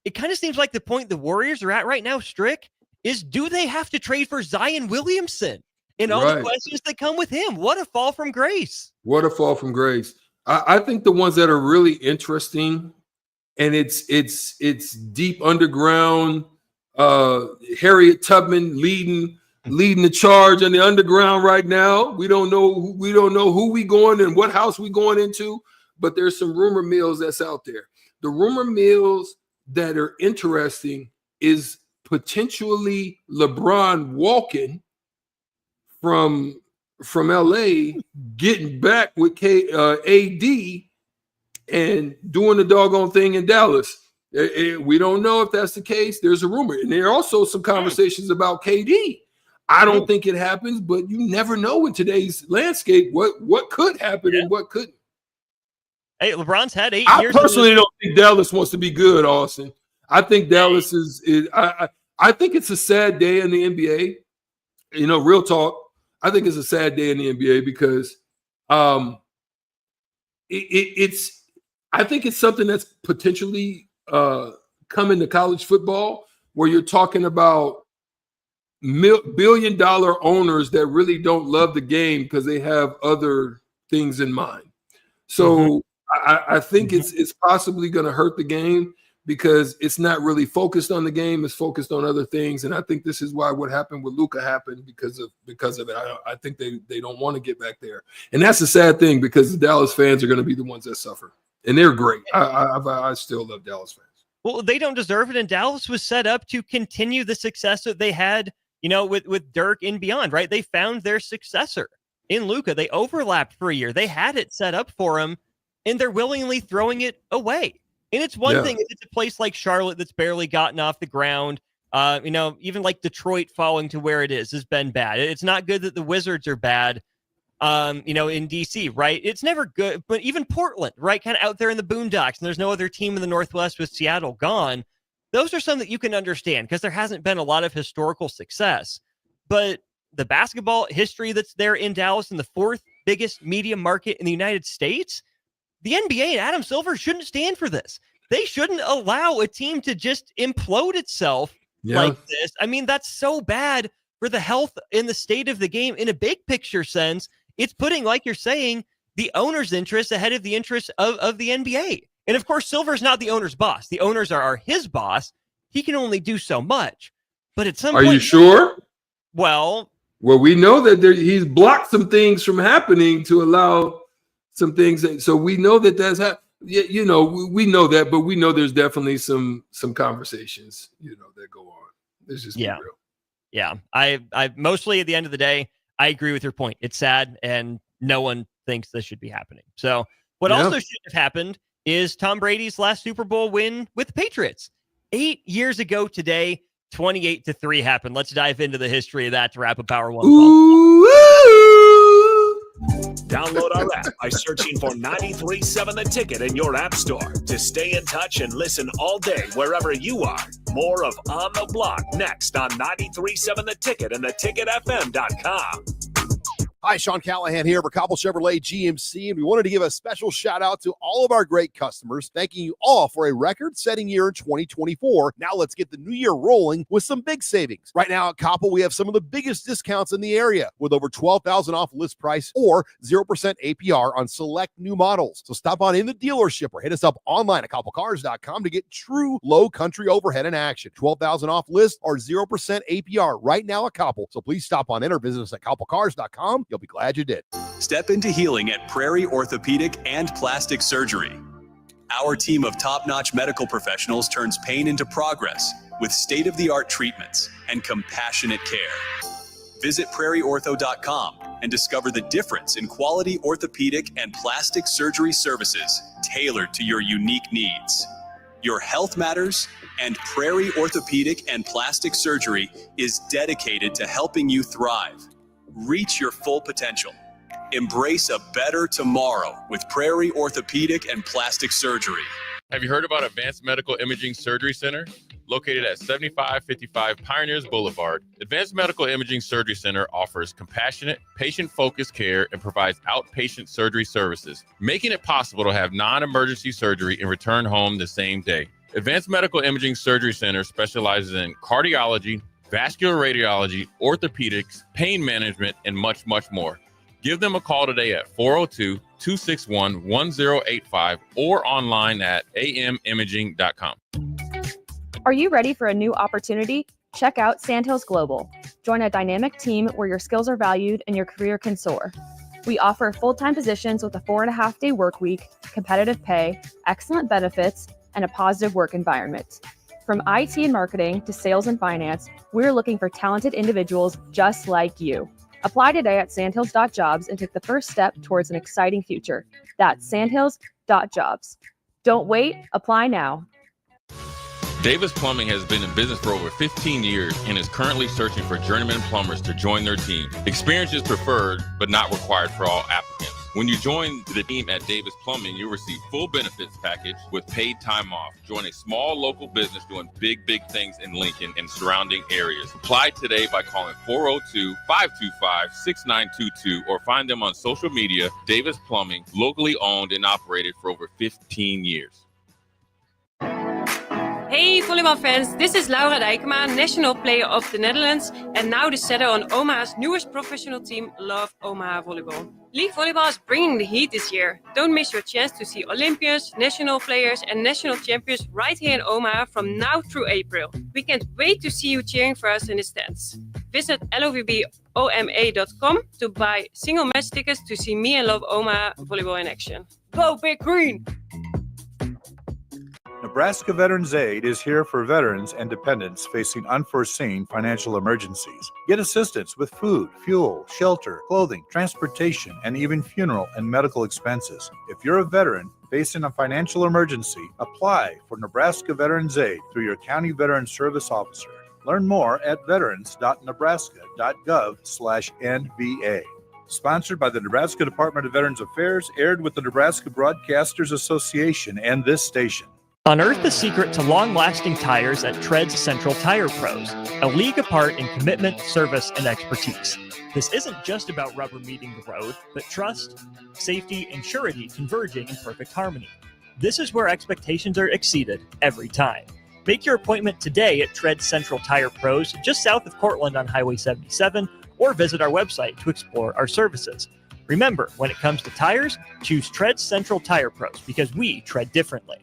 It kind of seems like the point the Warriors are at right now, Strick, is do they have to trade for Zion Williamson? And all the questions that come with him. What a fall from grace. What a fall from grace. I think the ones that are really interesting, and it's deep underground, Harriet Tubman leading the charge in the underground right now. We don't know who we going and what house we going into, but there's some rumor mills that's out there. The rumor mills that are interesting is potentially LeBron walking from LA, getting back with AD and doing the doggone thing in Dallas. We don't know if that's the case. There's a rumor. And there are also some conversations about KD. I don't think it happens, but you never know in today's landscape what could happen and what couldn't. Hey, LeBron's had 8 years. I personally don't think Dallas wants to be good, Austin. I think Dallas is I I think it's a sad day in the NBA. You know, real talk. I think it's a sad day in the NBA because it's. I think it's something that's potentially coming to college football, where you're talking about billion-dollar owners that really don't love the game because they have other things in mind. So I think it's possibly going to hurt the game because it's not really focused on the game; it's focused on other things. And I think this is why what happened with Luka happened because of it. I think they don't want to get back there, and that's a sad thing because the Dallas fans are going to be the ones that suffer, and they're great. I still love Dallas fans. Well, they don't deserve it, and Dallas was set up to continue the success that they had, with Dirk and beyond, right? They found their successor in Luka. They overlapped for a year. They had it set up for him, and they're willingly throwing it away. And it's one thing if it's a place like Charlotte that's barely gotten off the ground. Even like Detroit falling to where it is has been bad. It's not good that the Wizards are bad, in DC, right? It's never good. But even Portland, right? Kind of out there in the boondocks, and there's no other team in the Northwest with Seattle gone. Those are some that you can understand because there hasn't been a lot of historical success. But the basketball history that's there in Dallas in the fourth biggest media market in the United States, the NBA and Adam Silver shouldn't stand for this. They shouldn't allow a team to just implode itself like this. I mean, that's so bad for the health and the state of the game in a big picture sense. It's putting, like you're saying, the owner's interests ahead of the interests of the NBA. And of course, Silver's not the owner's boss. The owners are his boss. He can only do so much. But at some point, are you sure? Well, we know that he's blocked some things from happening to allow some things. So we know that that's happening. We know that, but we know there's definitely some conversations, that go on. Let's just be real. Yeah. I mostly at the end of the day, I agree with your point. It's sad, and no one thinks this should be happening. So what also should have happened is Tom Brady's last Super Bowl win with the Patriots. 8 years ago today, 28-3 happened. Let's dive into the history of that to wrap up Power One. Download our app by searching for 93.7 The Ticket in your app store to stay in touch and listen all day wherever you are. More of On the Block next on 93.7 The Ticket and theticketfm.com. Hi, Sean Callahan here for Cobble Chevrolet GMC, and we wanted to give a special shout out to all of our great customers, thanking you all for a record-setting year in 2024. Now let's get the new year rolling with some big savings. Right now at Cobble, we have some of the biggest discounts in the area with over $12,000 off list price or 0% APR on select new models. So stop on in the dealership or hit us up online at cobblecars.com to get true low country overhead in action. $12,000 off list or 0% APR right now at Cobble. So please stop on in or visit us at cobblecars.com. You'll be glad you did. Step into healing at Prairie Orthopedic and Plastic Surgery. Our team of top-notch medical professionals turns pain into progress with state-of-the-art treatments and compassionate care. Visit prairieortho.com and discover the difference in quality orthopedic and plastic surgery services tailored to your unique needs. Your health matters, and Prairie Orthopedic and Plastic Surgery is dedicated to helping you thrive. Reach your full potential. Embrace a better tomorrow with Prairie Orthopedic and Plastic Surgery. Have you heard about Advanced Medical Imaging Surgery Center? Located at 7555 Pioneers Boulevard, Advanced Medical Imaging Surgery Center offers compassionate, patient-focused care and provides outpatient surgery services, making it possible to have non-emergency surgery and return home the same day. Advanced Medical Imaging Surgery Center specializes in cardiology, vascular radiology, orthopedics, pain management, and much, much more. Give them a call today at 402-261-1085 or online at amimaging.com. Are you ready for a new opportunity? Check out Sandhills Global. Join a dynamic team where your skills are valued and your career can soar. We offer full-time positions with a 4.5-day work week, competitive pay, excellent benefits, and a positive work environment. From IT and marketing to sales and finance, we're looking for talented individuals just like you. Apply today at sandhills.jobs and take the first step towards an exciting future. That's sandhills.jobs. Don't wait, apply now. Davis Plumbing has been in business for over 15 years and is currently searching for journeyman plumbers to join their team. Experience is preferred, but not required for all applicants. When you join the team at Davis Plumbing, you'll receive full benefits package with paid time off. Join a small local business doing big things in Lincoln and surrounding areas. Apply today by calling 402-525-6922 or find them on social media. Davis Plumbing, locally owned and operated for over 15 years. Hey volleybal fans, this is Laura Dijkema, National Player of the Netherlands and now the setter on Omaha's newest professional team, Love Omaha Volleyball. League Volleyball is bringing the heat this year. Don't miss your chance to see Olympians, national players and national champions right here in Omaha from now through April. We can't wait to see you cheering for us in the stands. Visit lovboma.com to buy single match tickets to see me and Love Omaha Volleyball in action. Go Big Green! Nebraska Veterans Aid is here for veterans and dependents facing unforeseen financial emergencies. Get assistance with food, fuel, shelter, clothing, transportation, and even funeral and medical expenses. If you're a veteran facing a financial emergency, apply for Nebraska Veterans Aid through your county veteran service officer. Learn more at veterans.nebraska.gov/NVA. Sponsored by the Nebraska Department of Veterans Affairs, aired with the Nebraska Broadcasters Association and this station. Unearth the secret to long-lasting tires at Treads Central Tire Pros, a league apart in commitment, service, and expertise. This isn't just about rubber meeting the road, but trust, safety, and surety converging in perfect harmony. This is where expectations are exceeded every time. Make your appointment today at Treads Central Tire Pros, just south of Cortland on Highway 77, or visit our website to explore our services. Remember, when it comes to tires, choose Treads Central Tire Pros because we tread differently.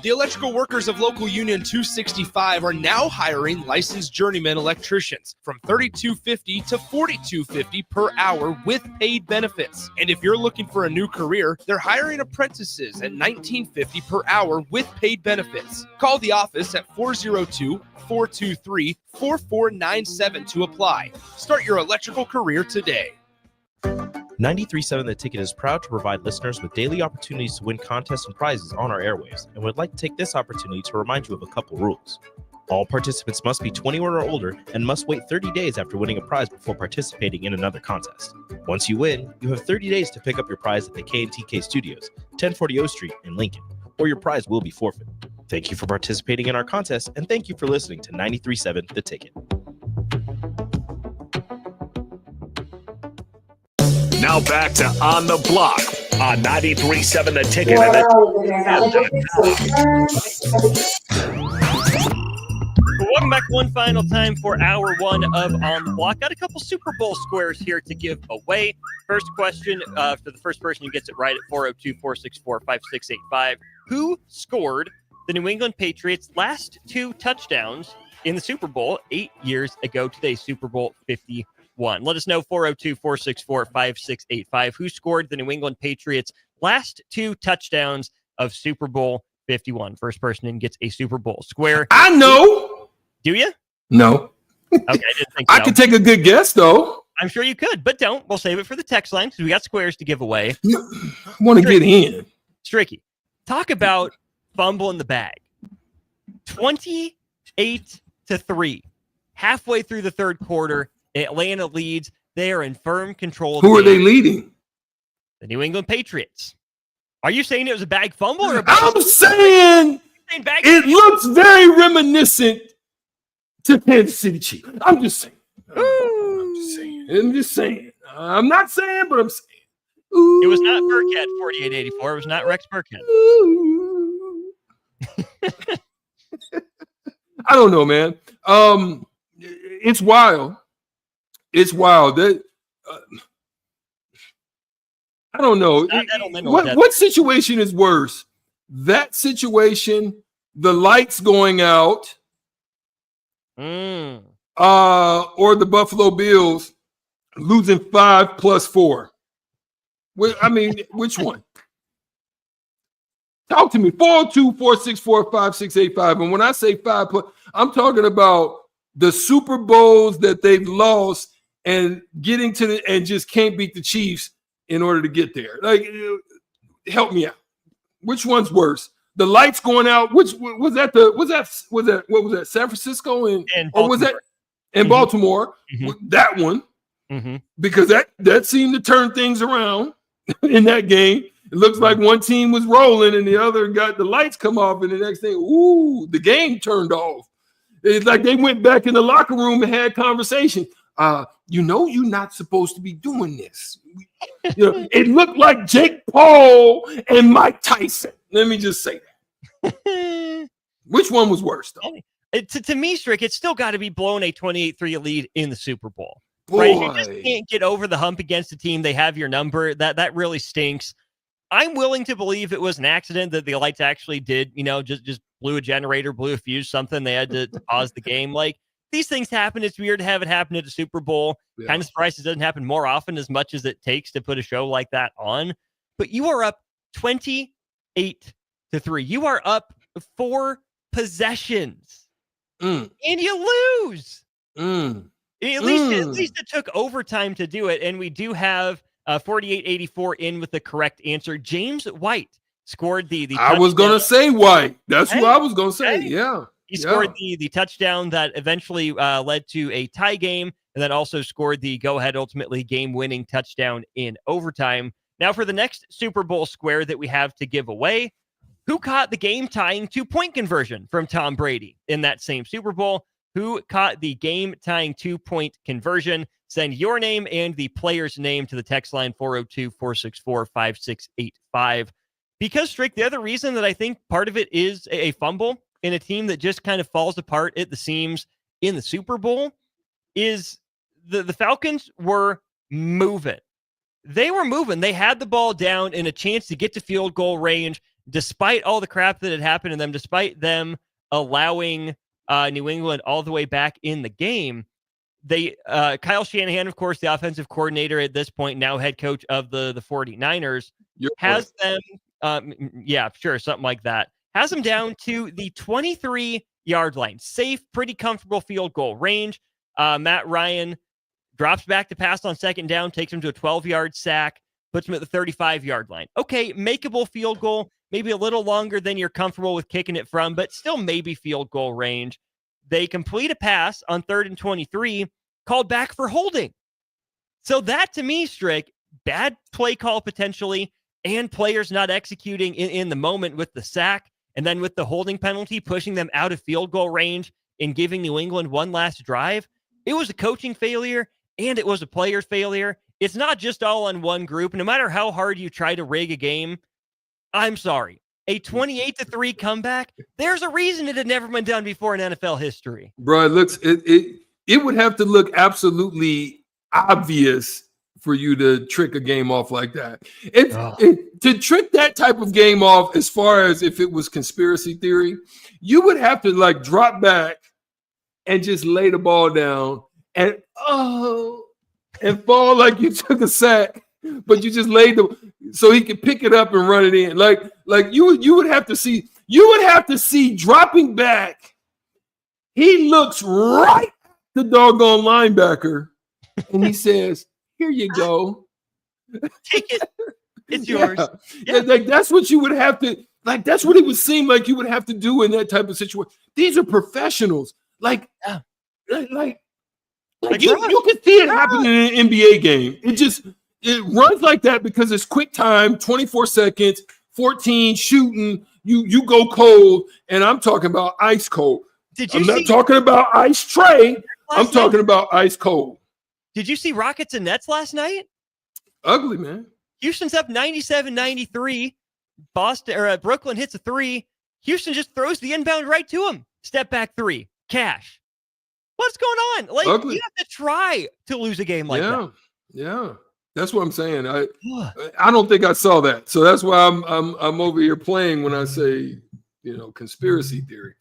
The electrical workers of Local Union 265 are now hiring licensed journeyman electricians from $32.50 to $42.50 per hour with paid benefits. And if you're looking for a new career, they're hiring apprentices at $19.50 per hour with paid benefits. Call the office at 402-423-4497 to apply. Start your electrical career today. 93.7 The Ticket is proud to provide listeners with daily opportunities to win contests and prizes on our airwaves, and would like to take this opportunity to remind you of a couple rules. All participants must be 21 or older and must wait 30 days after winning a prize before participating in another contest. Once you win, you have 30 days to pick up your prize at the K&TK Studios, 1040 O Street in Lincoln, or your prize will be forfeit. Thank you for participating in our contest, and thank you for listening to 93.7 The Ticket. Now back to On the Block on 93.7 The Ticket. Welcome back one final time for hour one of On the Block. Got a couple Super Bowl squares here to give away. First question for the first person who gets it right at 402-464-5685. Who scored the New England Patriots' last two touchdowns in the Super Bowl 8 years ago today, Super Bowl 51? Let us know, 402-464-5685. Who scored the New England Patriots' last two touchdowns of Super Bowl 51? First person in gets a Super Bowl square. I know. Do you? No. Okay, I didn't think so. I could take a good guess, though. I'm sure you could, but don't. We'll save it for the text line because we got squares to give away. I want to get in. Stricky, talk about fumble in the bag. 28-3. Halfway through the third quarter, Atlanta leads. They are in firm control. Who are they leading? The New England Patriots. Are you saying it was a bag fumble or a bag? I'm saying it looks very reminiscent to Kansas City Chiefs. I'm just saying. I'm just saying. I'm not saying, but I'm saying. Ooh. It was not Burkhead 4884. It was not Rex Burkhead. I don't know, man. It's wild. It's wild. That I don't know. What situation is worse? That situation, the lights going out, or the Buffalo Bills losing 5+4? I mean, which one? Talk to me. 402-464-5685. And when I say 5+, I'm talking about the Super Bowls that they've lost and getting to and just can't beat the Chiefs in order to get there. Like, help me out. Which one's worse? The lights going out. Which was that? What was that? San Francisco or was that in Baltimore? Mm-hmm. That one. because that seemed to turn things around in that game. It looks like one team was rolling and the other got the lights come off, and the next thing, the game turned off. It's like they went back in the locker room and had conversation. You're not supposed to be doing this. It looked like Jake Paul and Mike Tyson. Let me just say that. Which one was worse, though? To me, Strick, it's still got to be blowing a 28-3 lead in the Super Bowl. Boy. Right? You just can't get over the hump against a team. They have your number. That really stinks. I'm willing to believe it was an accident that the lights actually did, just blew a generator, blew a fuse, something. They had to pause the game. Like, these things happen. It's weird to have it happen at a Super Bowl. Yeah. Kind of surprised it doesn't happen more often as much as it takes to put a show like that on. But you are up 28-3. You are up 4 possessions. And you lose. At least it took overtime to do it. And we do have 48-84 in with the correct answer. James White scored the touchdown. I was going to say White. That's who I was going to say. Yeah. He scored the touchdown that eventually led to a tie game, and then also scored the go-ahead, ultimately game-winning touchdown in overtime. Now for the next Super Bowl square that we have to give away, who caught the game-tying 2-point conversion from Tom Brady in that same Super Bowl? Who caught the game-tying 2-point conversion? Send your name and the player's name to the text line 402-464-5685. Because, Strick, the other reason that I think part of it is a fumble in a team that just kind of falls apart at the seams in the Super Bowl is the Falcons were moving. They were moving. They had the ball down and a chance to get to field goal range despite all the crap that had happened to them, despite them allowing New England all the way back in the game. Kyle Shanahan, of course, the offensive coordinator at this point, now head coach of the 49ers, has them, something like that. Has them down to the 23-yard line. Safe, pretty comfortable field goal range. Matt Ryan drops back to pass on second down, takes him to a 12-yard sack, puts him at the 35-yard line. Okay, makeable field goal, maybe a little longer than you're comfortable with kicking it from, but still maybe field goal range. They complete a pass on 3rd and 23, called back for holding. So that, to me, Strick, bad play call potentially, and players not executing in the moment with the sack, and then with the holding penalty, pushing them out of field goal range and giving New England one last drive. It was a coaching failure, and it was a player failure. It's not just all on one group. No matter how hard you try to rig a game, I'm sorry. A 28-3 comeback, there's a reason it had never been done before in NFL history. Bro, it would have to look absolutely obvious for you to trick a game off like that. To trick that type of game off, as far as if it was conspiracy theory, you would have to like drop back and just lay the ball down and fall like you took a sack, but you just laid so he could pick it up and run it in. Like you would have to see dropping back. He looks right at the doggone linebacker and he says, "Here you go. Take it. It's yours." Yeah. Like that's what you would have to, like, that's what it would seem like you would have to do in that type of situation. These are professionals. You can see it happening in an NBA game. It runs like that because it's quick time, 24 seconds, 14 shooting, you go cold, and I'm talking about ice cold. I'm not talking about ice tray. I'm talking about ice cold. Did you see Rockets and Nets last night? Ugly, man. Houston's up 97-93. Brooklyn hits a 3. Houston just throws the inbound right to him. Step back 3. Cash. What's going on? Like, ugly. You have to try to lose a game like that. Yeah. That's what I'm saying. I don't think I saw that. So that's why I'm over here playing when I say, conspiracy theory.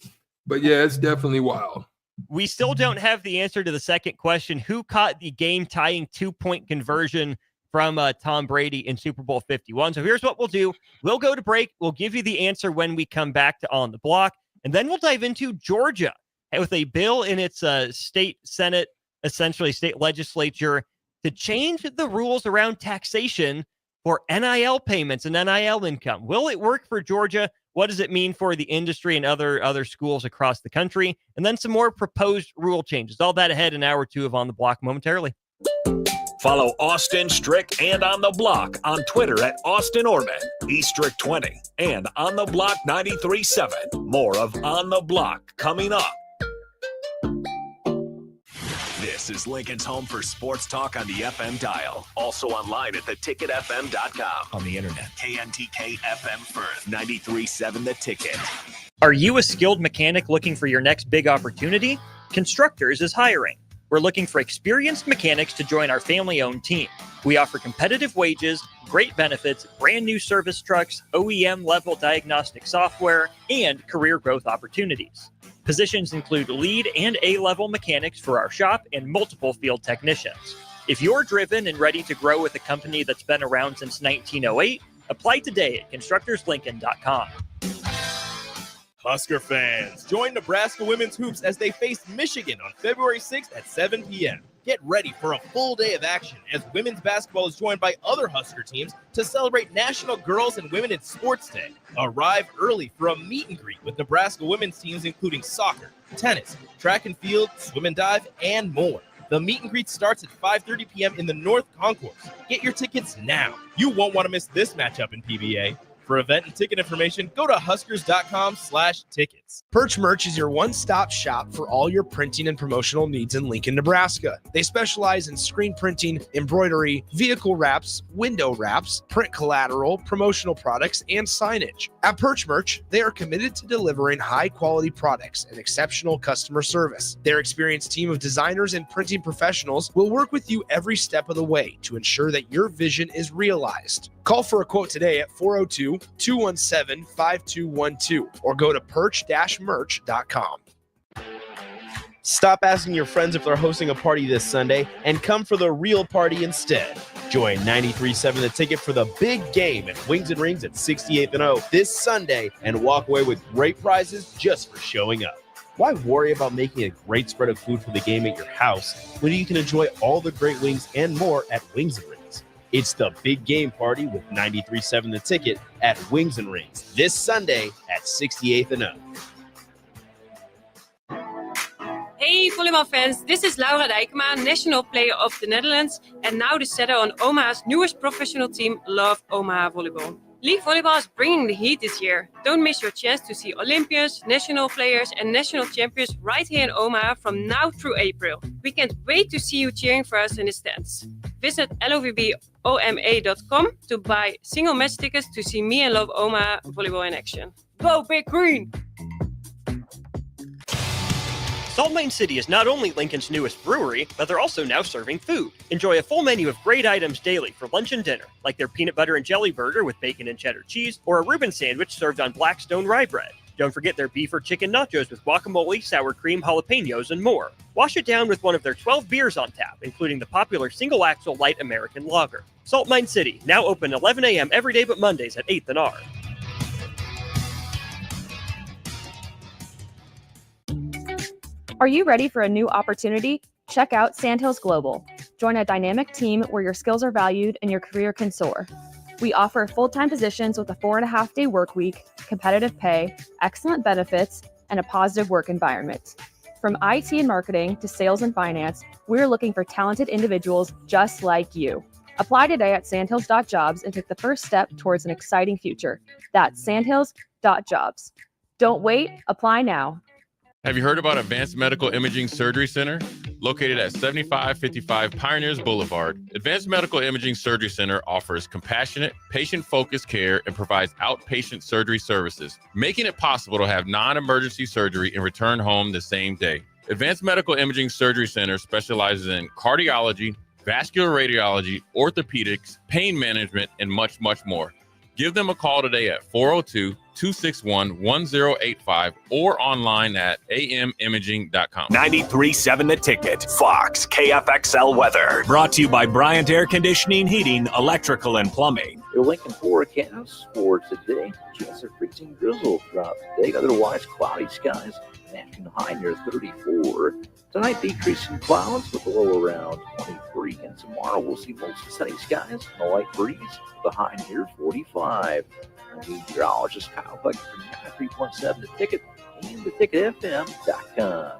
But yeah, it's definitely wild. We still don't have the answer to the second question. Who caught the game-tying 2-point conversion from Tom Brady in Super Bowl 51? So here's what we'll do. We'll go to break. We'll give you the answer when we come back to On the Block. And then we'll dive into Georgia with a bill in its state Senate, essentially state legislature, to change the rules around taxation for NIL payments and NIL income. Will it work for Georgia? What does it mean for the industry and other schools across the country? And then some more proposed rule changes. All that ahead in hour 2 of On the Block momentarily. Follow Austin, Strick, and On the Block on Twitter at Austin Orman, eStrick20, and On the Block 93.7. More of On the Block coming up. This is Lincoln's home for sports talk on the FM dial. Also online at theticketfm.com. On the internet. KNTK FM Firth, 93.7 The Ticket. Are you a skilled mechanic looking for your next big opportunity? Constructors is hiring. We're looking for experienced mechanics to join our family-owned team. We offer competitive wages, great benefits, brand new service trucks, OEM-level diagnostic software, and career growth opportunities. Positions include lead and A-level mechanics for our shop and multiple field technicians. If you're driven and ready to grow with a company that's been around since 1908, apply today at constructorslincoln.com. Husker fans, join Nebraska women's hoops as they face Michigan on February 6th at 7 p.m. Get ready for a full day of action as women's basketball is joined by other Husker teams to celebrate National Girls and Women in Sports Day. Arrive early for a meet and greet with Nebraska women's teams including soccer, tennis, track and field, swim and dive, and more. The meet and greet starts at 5:30 p.m. in the North Concourse. Get your tickets now. You won't want to miss this matchup in PBA. For event and ticket information, go to huskers.com/tickets. Perch Merch is your one-stop shop for all your printing and promotional needs in Lincoln, Nebraska. They specialize in screen printing, embroidery, vehicle wraps, window wraps, print collateral, promotional products, and signage. At Perch Merch, they are committed to delivering high-quality products and exceptional customer service. Their experienced team of designers and printing professionals will work with you every step of the way to ensure that your vision is realized. Call for a quote today at 402-217-5212 or go to perch-merch.com. Stop asking your friends if they're hosting a party this Sunday and come for the real party instead. Join 93.7 The Ticket for the big game at Wings and Rings at 68th and O this Sunday and walk away with great prizes just for showing up. Why worry about making a great spread of food for the game at your house when you can enjoy all the great wings and more at Wings and Rings? It's the big game party with 93.7 The Ticket at Wings and Rings this Sunday at 68th and O. Hey volleyball fans, this is Laura Dijkema, National Player of the Netherlands and now the setter on Omaha's newest professional team, Love Omaha Volleyball. League volleyball is bringing the heat this year. Don't miss your chance to see Olympians, national players and national champions right here in Omaha from now through April. We can't wait to see you cheering for us in the stands. Visit lovboma.com to buy single match tickets to see me and Love Omaha volleyball in action. Go Big Green! Salt Mine City is not only Lincoln's newest brewery, but they're also now serving food. Enjoy a full menu of great items daily for lunch and dinner, like their peanut butter and jelly burger with bacon and cheddar cheese, or a Reuben sandwich served on Blackstone rye bread. Don't forget their beef or chicken nachos with guacamole, sour cream, jalapenos, and more. Wash it down with one of their 12 beers on tap, including the popular Single Axle Light American Lager. Salt Mine City, now open 11 a.m. every day but Mondays at 8th and R. Are you ready for a new opportunity? Check out Sandhills Global. Join a dynamic team where your skills are valued and your career can soar. We offer full-time positions with a 4.5-day work week, competitive pay, excellent benefits, and a positive work environment. From IT and marketing to sales and finance, we're looking for talented individuals just like you. Apply today at sandhills.jobs and take the first step towards an exciting future. That's sandhills.jobs. Don't wait, apply now. Have you heard about Advanced Medical Imaging Surgery Center? Located at 7555 Pioneers Boulevard, Advanced Medical Imaging Surgery Center offers compassionate, patient-focused care and provides outpatient surgery services, making it possible to have non-emergency surgery and return home the same day. Advanced Medical Imaging Surgery Center specializes in cardiology, vascular radiology, orthopedics, pain management, and much, much more. Give them a call today at 402-261-1085 or online at amimaging.com. 93.7 The Ticket, Fox, KFXL weather. Brought to you by Bryant Air Conditioning, Heating, Electrical, and Plumbing. Your Lincoln forecast for today. Chance of freezing drizzle throughout the day. Otherwise, cloudy skies. Afternoon high near 34. Tonight, decreasing clouds with a low around 23. And tomorrow, we'll see mostly sunny skies and a light breeze with a high near 45. I'm meteorologist Kyle Buck from 93.7 The Ticket and theticketfm.com.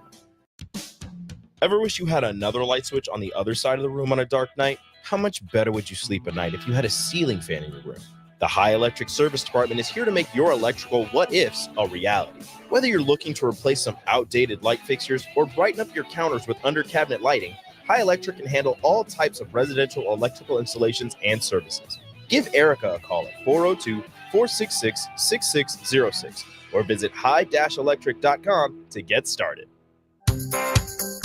Ever wish you had another light switch on the other side of the room on a dark night? How much better would you sleep at night if you had a ceiling fan in your room? The High Electric Service Department is here to make your electrical what-ifs a reality. Whether you're looking to replace some outdated light fixtures or brighten up your counters with under-cabinet lighting, High Electric can handle all types of residential electrical installations and services. Give Erica a call at 402-466-6606 or visit high-electric.com to get started.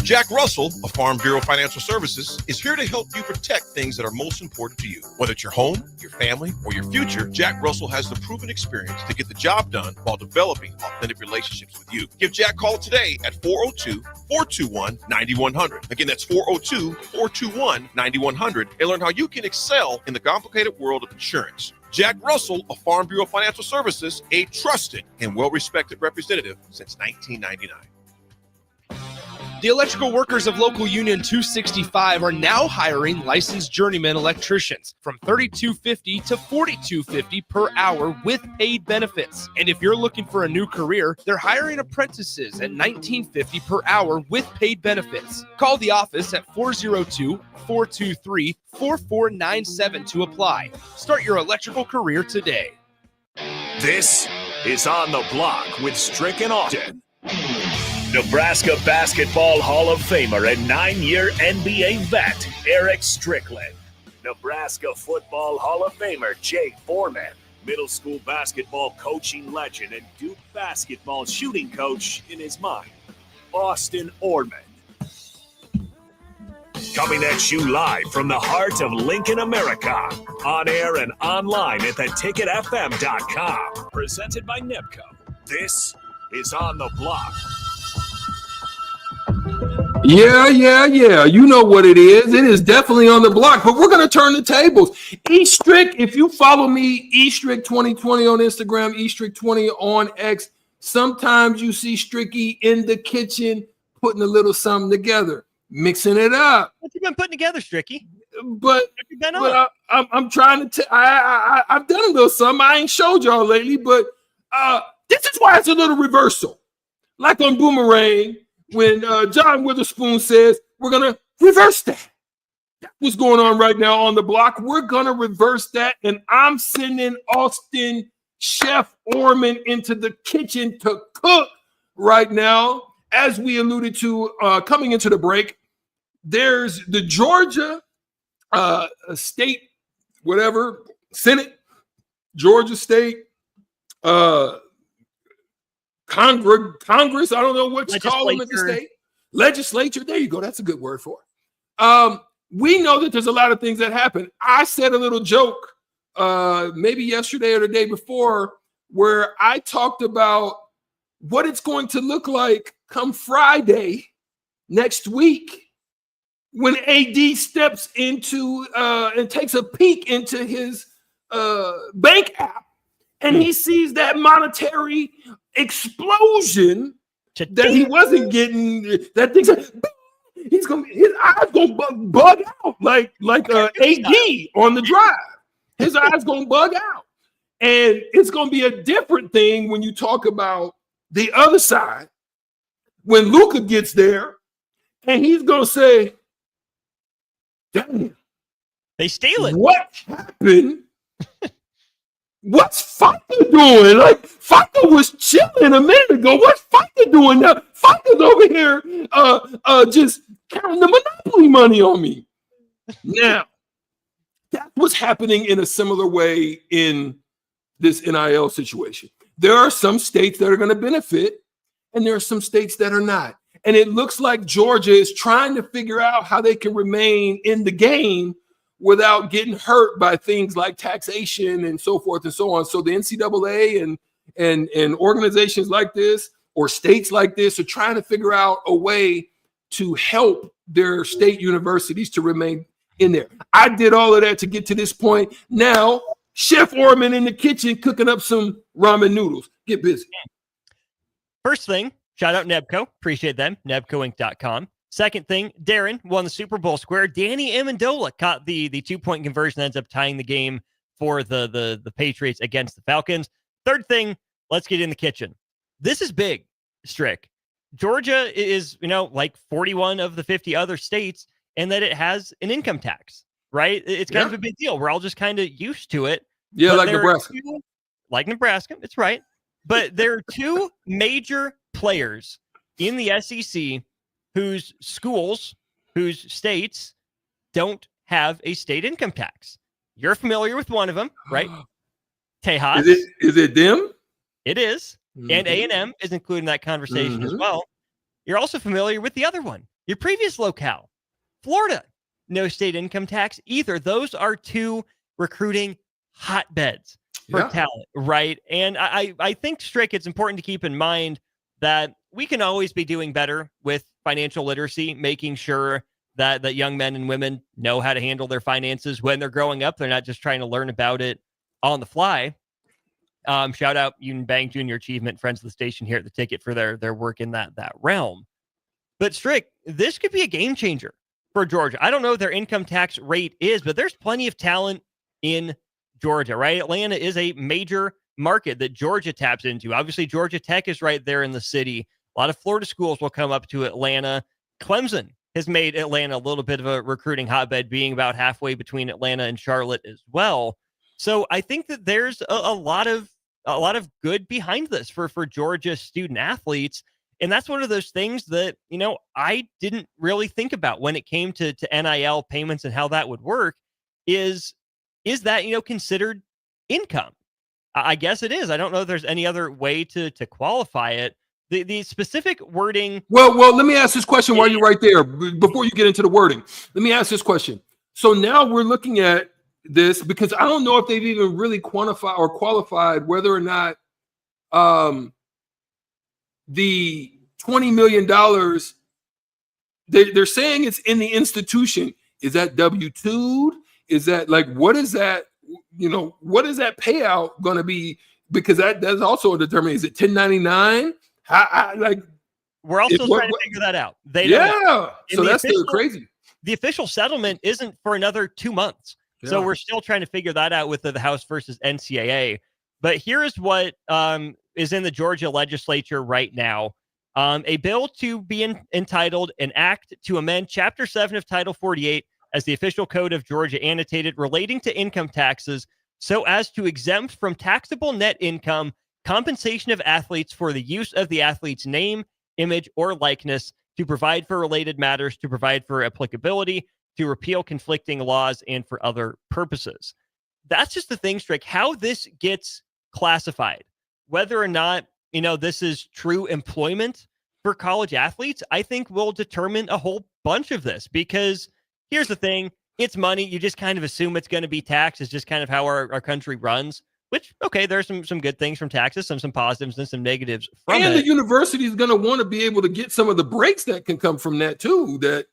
Jack Russell of Farm Bureau Financial Services is here to help you protect things that are most important to you. Whether it's your home, your family, or your future, Jack Russell has the proven experience to get the job done while developing authentic relationships with you. Give Jack a call today at 402-421-9100. Again, that's 402-421-9100 and learn how you can excel in the complicated world of insurance. Jack Russell of Farm Bureau Financial Services, a trusted and well-respected representative since 1999. The electrical workers of Local Union 265 are now hiring licensed journeyman electricians from $32.50 to $42.50 per hour with paid benefits. And if you're looking for a new career, they're hiring apprentices at $19.50 per hour with paid benefits. Call the office at 402-423-4497 to apply. Start your electrical career today. This is On the Block with Strick and Austin. Nebraska Basketball Hall of Famer and 9-year NBA vet, Eric Strickland. Nebraska Football Hall of Famer, Jay Foreman. Middle school basketball coaching legend and Duke basketball shooting coach in his mind, Austin Orman. Coming at you live from the heart of Lincoln, America. On air and online at theticketfm.com. Presented by Nebco. This is On the Block. Yeah. You know what it is. It is definitely on the block, but we're going to turn the tables. Estrick, if you follow me, Estrick2020 on Instagram, Estrick20 on X, sometimes you see Stricky in the kitchen putting a little something together, mixing it up. What you been putting together, Stricky? I'm trying to I've done a little something. I ain't showed y'all lately, but this is why it's a little reversal. Like on Boomerang, when John Witherspoon says, we're going to reverse that. That's what's going on right now on the block. We're going to reverse that, and I'm sending Austin Chef Orman into the kitchen to cook right now. As we alluded to coming into the break, there's the Georgia State, whatever, Senate, Georgia State, Congress, I don't know what you call them at the state. Legislature, there you go. That's a good word for it. We know that there's a lot of things that happen. I said a little joke maybe yesterday or the day before where I talked about what it's going to look like come Friday next week when AD steps into and takes a peek into his bank app and he sees that monetary explosion that he wasn't getting. That thing's his eyes gonna bug out like AD on the drive. His eyes gonna bug out, and it's gonna be a different thing when you talk about the other side. When Luka gets there, and he's gonna say, "Damn, they steal it. What happened?" What's Faka doing? Like, Faka was chilling a minute ago. What's Faka doing now? Faka's over here just counting the Monopoly money on me. Now, that's what's happening in a similar way in this NIL situation. There are some states that are going to benefit, and there are some states that are not. And it looks like Georgia is trying to figure out how they can remain in the game without getting hurt by things like taxation and so forth and so on. So the NCAA and organizations like this or states like this are trying to figure out a way to help their state universities to remain in there. I did all of that to get to this point. Now, Chef Orman in the kitchen cooking up some ramen noodles. Get busy. First thing, shout out Nebco. Appreciate them. NebcoInc.com. Second thing, Darren won the Super Bowl square. Danny Amendola caught the 2-point conversion, ends up tying the game for the Patriots against the Falcons. Third thing, let's get in the kitchen. This is big, Strick. Georgia is, like 41 of the 50 other states, and that it has an income tax. right? It's kind of a big deal. We're all just kind of used to it. Yeah, But like there are Nebraska. like Nebraska, it's right. But there are two major players in the SEC whose schools, whose states don't have a state income tax. You're familiar with one of them, right? Tejas. Is it them? It is. And A&M is included in that conversation as well. You're also familiar with the other one, your previous locale, Florida. No state income tax either. Those are two recruiting hotbeds for talent, right? And I think, Strick, it's important to keep in mind that we can always be doing better with financial literacy, making sure that young men and women know how to handle their finances when they're growing up. They're not just trying to learn about it on the fly. Shout out Union Bank Junior Achievement, friends of the station here at the Ticket, for their work in that realm. But Strick, this could be a game changer for Georgia. I don't know what their income tax rate is, but there's plenty of talent in Georgia, right? Atlanta is a major market that Georgia taps into. Obviously, Georgia Tech is right there in the city. A lot of Florida schools will come up to Atlanta. Clemson has made Atlanta a little bit of a recruiting hotbed, being about halfway between Atlanta and Charlotte as well. So I think that there's a lot of good behind this for Georgia student athletes. And that's one of those things that, I didn't really think about when it came to NIL payments and how that would work. Is that, considered income? I guess it is. I don't know if there's any other way to qualify it. The specific wording. Well, let me ask this question while you're right there. Before you get into the wording, let me ask this question. So now we're looking at this because I don't know if they've even really quantified or qualified whether or not the $20 million, they're saying it's in the institution. Is that W-2'd? Is that what is that? What is that payout going to be? Because that's also a determination. Is it 1099? We're also trying to figure that out. So that's still crazy. The official settlement isn't for another 2 months. Yeah. So we're still trying to figure that out with the House versus NCAA. But here is what is in the Georgia legislature right now. A bill to be entitled an act to amend Chapter 7 of Title 48 as the official code of Georgia annotated relating to income taxes so as to exempt from taxable net income compensation of athletes for the use of the athlete's name, image, or likeness, to provide for related matters, to provide for applicability, to repeal conflicting laws, and for other purposes. That's just the thing, Strick, how this gets classified. Whether or not, this is true employment for college athletes, I think will determine a whole bunch of this. Because here's the thing, it's money. You just kind of assume it's going to be taxed. It's just kind of how our country runs. Which, okay, there's some good things from taxes, some positives and some negatives from it. And the university is going to want to be able to get some of the breaks that can come from that too. That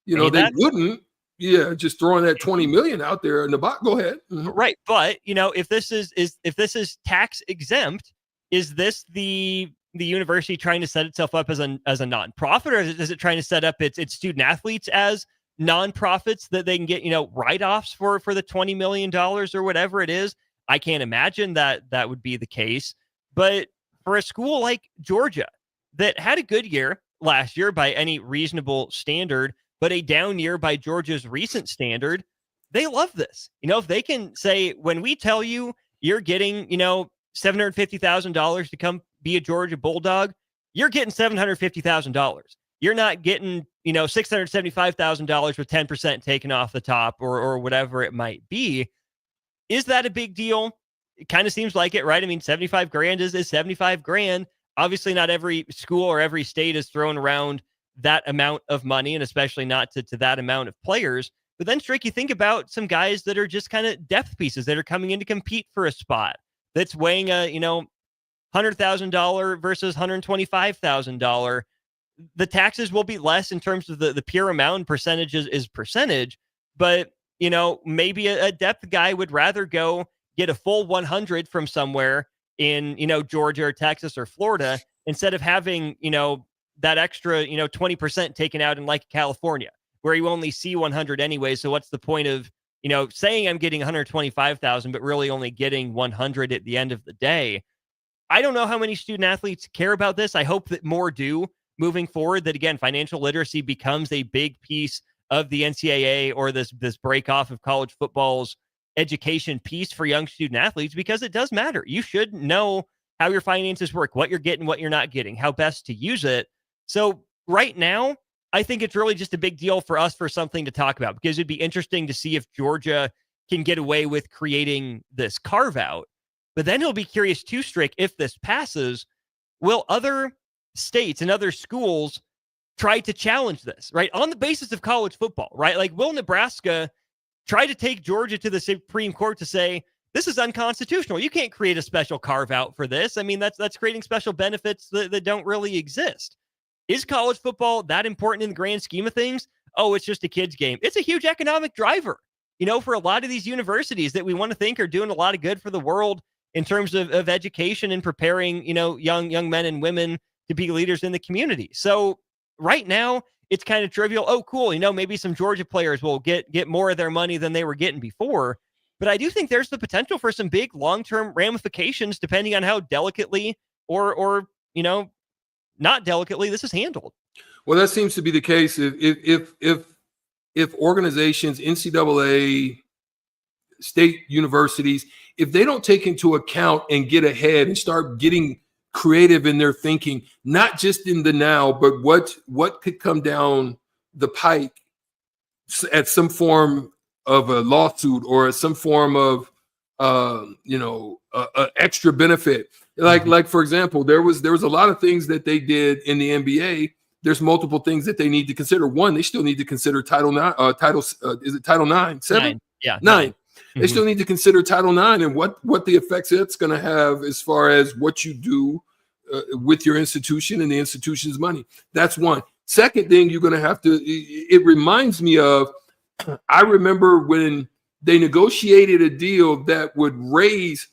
they wouldn't. Yeah, just throwing that $20 million out there in the box. Go ahead. Mm-hmm. Right, but if this is tax exempt, is this the university trying to set itself up as a nonprofit, or is it trying to set up its student athletes as nonprofits that they can get write-offs for the $20 million or whatever it is? I can't imagine that would be the case. But for a school like Georgia that had a good year last year by any reasonable standard, but a down year by Georgia's recent standard, they love this. If they can say, when we tell you you're getting, $750,000 to come be a Georgia Bulldog, you're getting $750,000. You're not getting, $675,000 with 10% taken off the top or whatever it might be. Is that a big deal? It kind of seems like it, right? I mean, 75 grand is 75 grand. Obviously, not every school or every state is throwing around that amount of money, and especially not to that amount of players. But then, Strick, you think about some guys that are just kind of depth pieces that are coming in to compete for a spot that's weighing a, $100,000 versus $125,000. The taxes will be less in terms of the pure amount. Percentages is percentage, but maybe a depth guy would rather go get a full 100 from somewhere in, Georgia or Texas or Florida instead of having, that extra, 20% taken out in California, where you only see 100 anyway. So what's the point of, saying I'm getting 125,000, but really only getting 100 at the end of the day? I don't know how many student athletes care about this. I hope that more do moving forward, that again, financial literacy becomes a big piece of the NCAA or this break off of college football's education piece for young student athletes, because it does matter. You should know how your finances work, what you're getting, what you're not getting, how best to use it. So right now, I think it's really just a big deal for us for something to talk about, because it'd be interesting to see if Georgia can get away with creating this carve out. But then he'll be curious too, Strick, if this passes, will other states and other schools try to challenge this, right? On the basis of college football, right? Like, will Nebraska try to take Georgia to the Supreme Court to say, this is unconstitutional? You can't create a special carve out for this. I mean, that's creating special benefits that don't really exist. Is college football that important in the grand scheme of things? Oh, it's just a kid's game. It's a huge economic driver, for a lot of these universities that we want to think are doing a lot of good for the world in terms of education and preparing, young men and women to be leaders in the community. So right now, it's kind of trivial. Oh, cool. Maybe some Georgia players will get more of their money than they were getting before. But I do think there's the potential for some big long-term ramifications depending on how delicately or not delicately this is handled. Well, that seems to be the case. If organizations, NCAA, state universities, if they don't take into account and get ahead and start getting creative in their thinking, not just in the now, but what could come down the pike at some form of a lawsuit or some form of extra benefit. Like for example, there was a lot of things that they did in the NBA. There's multiple things that they need to consider. One, they still need to consider Title IX. Is it Title IX? 7? 9. Yeah, 9. They still need to consider Title IX and what the effects it's going to have as far as what you do with your institution and the institution's money. That's one. Second thing you're going to have to, it reminds me of, I remember when they negotiated a deal that would raise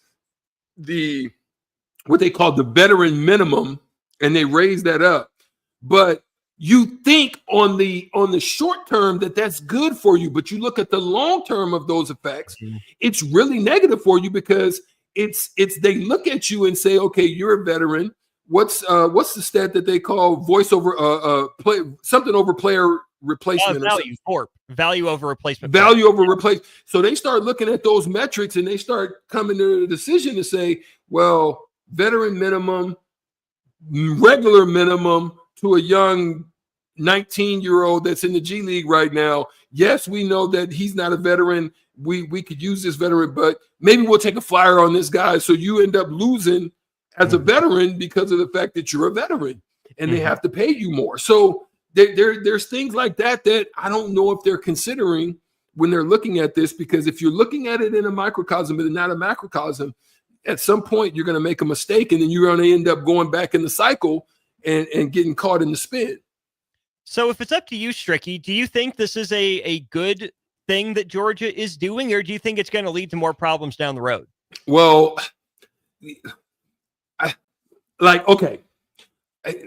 what they called the veteran minimum, and they raised that up. But you think on the short term that's good for you, but you look at the long term of those effects, it's really negative for you, because it's they look at you and say, okay, you're a veteran. What's the stat that they call voice over play something over player replacement? Value over replacement. Value over replace. So they start looking at those metrics and they start coming to the decision to say, well, veteran minimum, regular minimum to a young 19-year-old that's in the G League right now. Yes, we know that he's not a veteran. We could use this veteran, but maybe we'll take a flyer on this guy. So you end up losing as a veteran because of the fact that you're a veteran, and they have to pay you more. So there's things like that I don't know if they're considering when they're looking at this, because if you're looking at it in a microcosm and not a macrocosm, at some point you're going to make a mistake, and then you're going to end up going back in the cycle and getting caught in the spin. So if it's up to you, Stricky, do you think this is a good thing that Georgia is doing, or do you think it's going to lead to more problems down the road? Well, okay.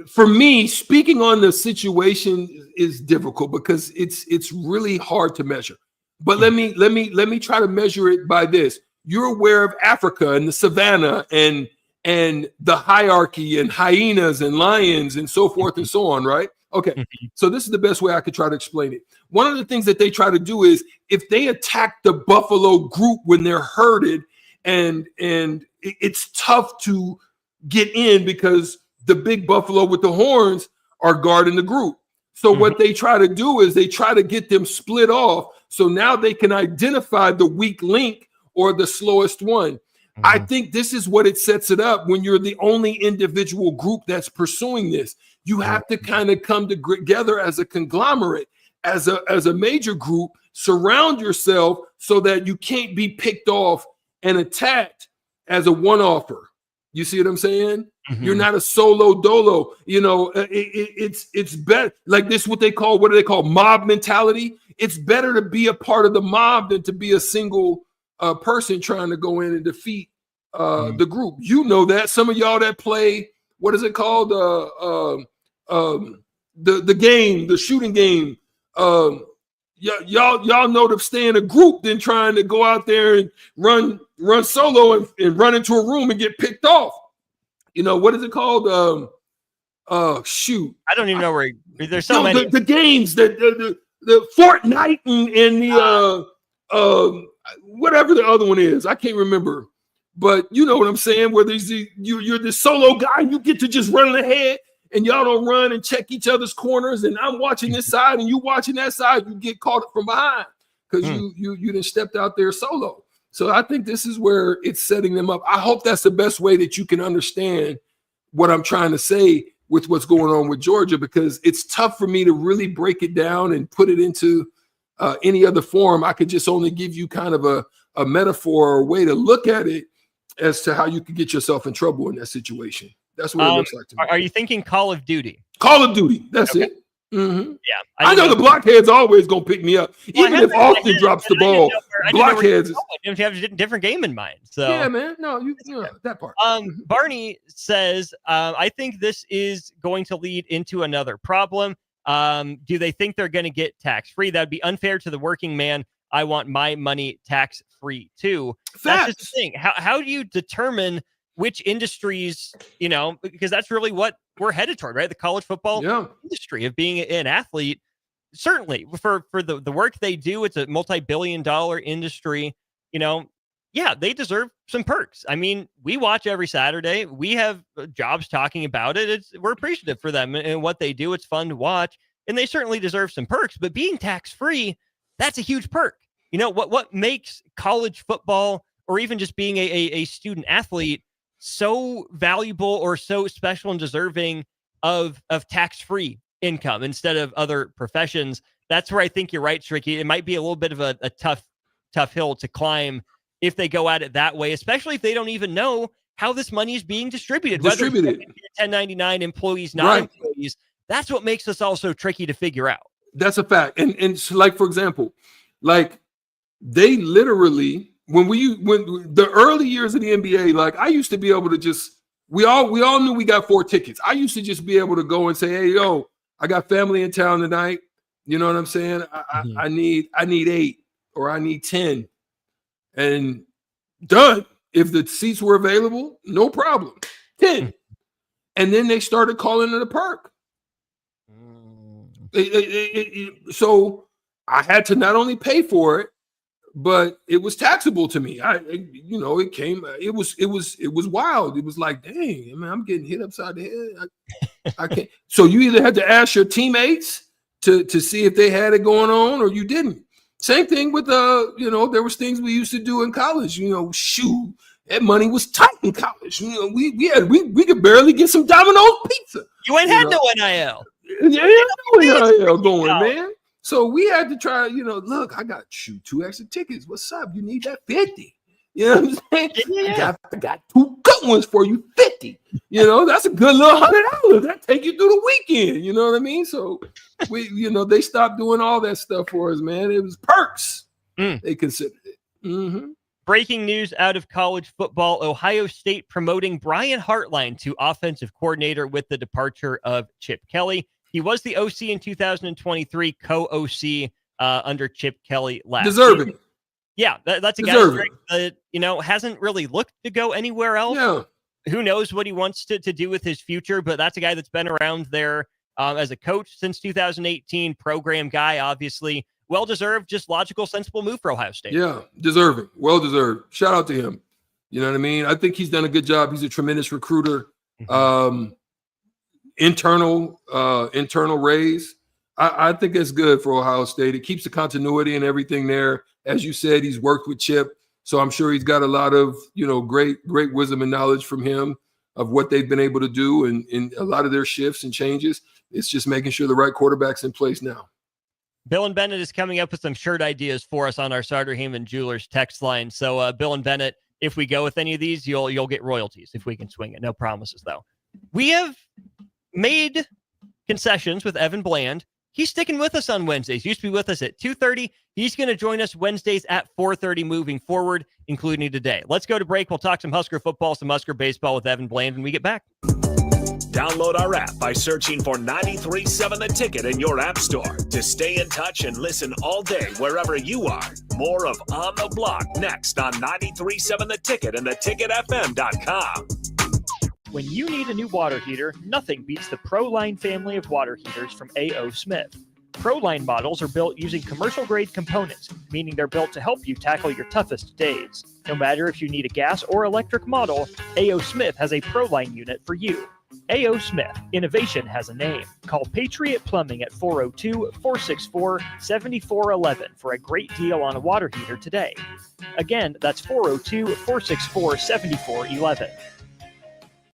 For me, speaking on the situation is difficult because it's really hard to measure. But let me try to measure it by this. You're aware of Africa and the savannah and the hierarchy and hyenas and lions and so forth and so on, right? Okay. So this is the best way I could try to explain it. One of the things that they try to do is if they attack the buffalo group when they're herded, and it's tough to get in because the big buffalo with the horns are guarding the group. So what they try to do is they try to get them split off. So now they can identify the weak link or the slowest one. I think this is what it sets it up when you're the only individual group that's pursuing this. You have to kind of come together as a conglomerate, as a major group, surround yourself so that you can't be picked off and attacked as a one-offer. You see what I'm saying? You're not a solo dolo. It's better. Like this, what do they call mob mentality? It's better to be a part of the mob than to be a single person trying to go in and defeat the group. You know that. Some of y'all that play, what is it called? The game, the shooting game. Y'all know to stay in a group than trying to go out there and run solo and run into a room and get picked off. What is it called? Shoot. I don't even know where there's so many. The games that the Fortnite and the whatever the other one is. I can't remember. But you know what I'm saying? Where you're the solo guy, you get to just run ahead, and y'all don't run and check each other's corners. And I'm watching this side, and you watching that side. You get caught from behind because you done stepped out there solo. So I think this is where it's setting them up. I hope that's the best way that you can understand what I'm trying to say with what's going on with Georgia, because it's tough for me to really break it down and put it into any other form. I could just only give you kind of a metaphor or a way to look at it as to how you could get yourself in trouble in that situation. That's what it looks like to me. Are you thinking Call of Duty? Call of Duty. That's it. Mm-hmm. Yeah. I know the blockhead's always going to pick me up. Even if Austin drops the ball, blockheads. You have a different game in mind. So yeah, man. No, you know, that part. Barney says, I think this is going to lead into another problem. Do they think they're going to get tax-free? That'd be unfair to the working man. I want my money tax-free too. That's just the thing. How do you determine which industries, because that's really what we're headed toward, right? The college football industry of being an athlete. Certainly for the work they do, it's a multi-billion-dollar industry. They deserve some perks. I mean, we watch every Saturday. We have jobs talking about it. We're appreciative for them and what they do. It's fun to watch, and they certainly deserve some perks. But being tax-free, that's a huge perk. What makes college football, or even just being a student athlete, so valuable or so special and deserving of tax-free income instead of other professions? That's where I think you're right, Tricky. It might be a little bit of a tough hill to climb if they go at it that way, especially if they don't even know how this money is being distributed. Whether it's 1099 employees, non-employees. That's what makes this all so tricky to figure out. That's a fact. And so, like, for example, like they literally, when the early years of the NBA, like I used to be able to just, we all knew we got 4 tickets. I used to just be able to go and say, hey, yo, I got family in town tonight. You know what I'm saying? I need 8 or I need 10. And done. If the seats were available, no problem. 10. And then they started calling it a perk. So I had to not only pay for it, but it was taxable to me. It was wild. It was like, dang, man, I'm getting hit upside the head. I can't. So you either had to ask your teammates to see if they had it going on, or you didn't. Same thing with there was things we used to do in college. Shoot, that money was tight in college. We could barely get some Domino's pizza. You ain't had no NIL. Yeah, no NIL going, man. So we had to try. Look, I got 2 extra tickets. What's up? You need that 50? You know what I'm saying? Yeah. I got 2 good ones for you, 50. That's a good little $100. That take you through the weekend. You know what I mean? So they stopped doing all that stuff for us, man. It was perks. They considered it. Mm-hmm. Breaking news out of college football: Ohio State promoting Brian Hartline to offensive coordinator with the departure of Chip Kelly. He was the OC in 2023, co-OC under Chip Kelly last. Deserving. Yeah, that's a guy that hasn't really looked to go anywhere else. Yeah. Who knows what he wants to do with his future, but that's a guy that's been around there as a coach since 2018, program guy, obviously. Well-deserved, just logical, sensible move for Ohio State. Yeah, deserving. Well-deserved. Shout out to him. You know what I mean? I think he's done a good job. He's a tremendous recruiter. Internal raise. I think that's good for Ohio State. It keeps the continuity and everything there. As you said, he's worked with Chip, so I'm sure he's got a lot of great wisdom and knowledge from him of what they've been able to do and a lot of their shifts and changes. It's just making sure the right quarterback's in place now. Bill and Bennett is coming up with some shirt ideas for us on our Sartor Heyman Jewelers text line. So Bill and Bennett, if we go with any of these, you'll get royalties if we can swing it. No promises though. We have made concessions with Evan Bland. He's sticking with us on Wednesdays. Used to be with us at 2:30. He's going to join us Wednesdays at 4:30 moving forward, including today. Let's go to break. We'll talk some Husker football, some Husker baseball with Evan Bland when we get back. Download our app by searching for 93.7 The Ticket in your app store to stay in touch and listen all day wherever you are. More of On the Block next on 93.7 The Ticket and theticketfm.com. When you need a new water heater, nothing beats the ProLine family of water heaters from A.O. Smith. Proline models are built using commercial-grade components, meaning they're built to help you tackle your toughest days. No matter if you need a gas or electric model, A.O. Smith has a Proline unit for you. A.O. Smith, innovation has a name. Call Patriot Plumbing at 402-464-7411 for a great deal on a water heater today. Again, that's 402-464-7411.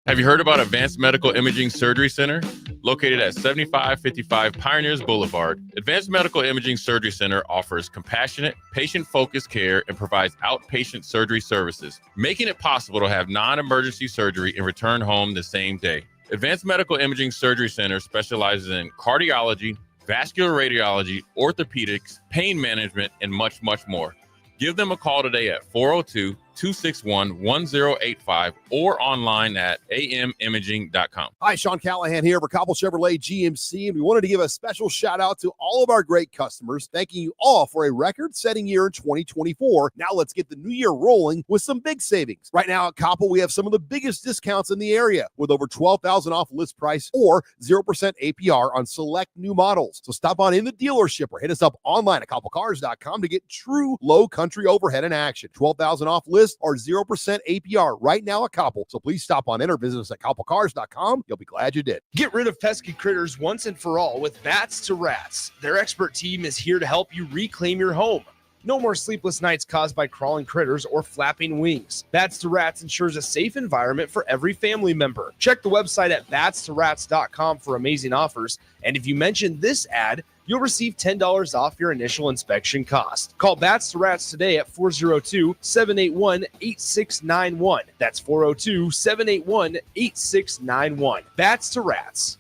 Have you heard about Advanced Medical Imaging Surgery Center? Located at 7555 Pioneers Boulevard, Advanced Medical Imaging Surgery Center offers compassionate, patient-focused care and provides outpatient surgery services, making it possible to have non-emergency surgery and return home the same day. Advanced Medical Imaging Surgery Center specializes in cardiology, vascular radiology, orthopedics, pain management, and much, much more. Give them a call today at 402-261-1085 or online at amimaging.com. Hi, Sean Callahan here for Cobble Chevrolet GMC, and we wanted to give a special shout out to all of our great customers, thanking you all for a record-setting year in 2024. Now let's get the new year rolling with some big savings. Right now at Cobble, we have some of the biggest discounts in the area with over $12,000 off list price or 0% APR on select new models. So stop on in the dealership or hit us up online at cobblecars.com to get true low country overhead in action. $12,000 off list or 0% APR right now at Cobble. So please stop on in or visit us at cobblecars.com. You'll be glad you did. Get rid of pesky critters once and for all with Bats to Rats. Their expert team is here to help you reclaim your home. No more sleepless nights caused by crawling critters or flapping wings. Bats to Rats ensures a safe environment for every family member. Check the website at batstoRats.com for amazing offers. And if you mention this ad, you'll receive $10 off your initial inspection cost. Call Bats to Rats today at 402-781-8691. That's 402-781-8691. Bats to Rats.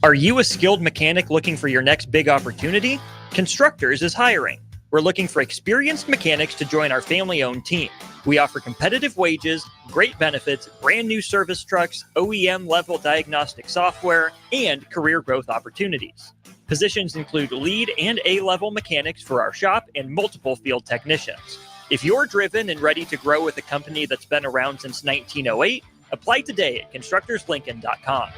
Are you a skilled mechanic looking for your next big opportunity? Constructors is hiring. We're looking for experienced mechanics to join our family-owned team. We offer competitive wages, great benefits, brand new service trucks, OEM-level diagnostic software, and career growth opportunities. Positions include lead and A-level mechanics for our shop and multiple field technicians. If you're driven and ready to grow with a company that's been around since 1908, apply today at constructorslincoln.com.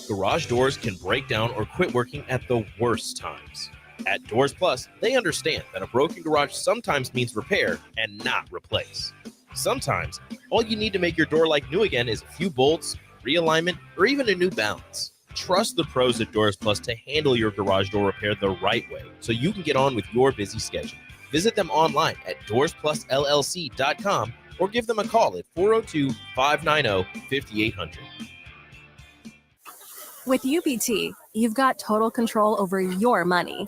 Garage doors can break down or quit working at the worst times. At Doors Plus, they understand that a broken garage sometimes means repair and not replace. Sometimes, all you need to make your door like new again is a few bolts, realignment, or even a new balance. Trust the pros at Doors Plus to handle your garage door repair the right way so you can get on with your busy schedule. Visit them online at doorsplusllc.com or give them a call at 402-590-5800. With UBT, you've got total control over your money.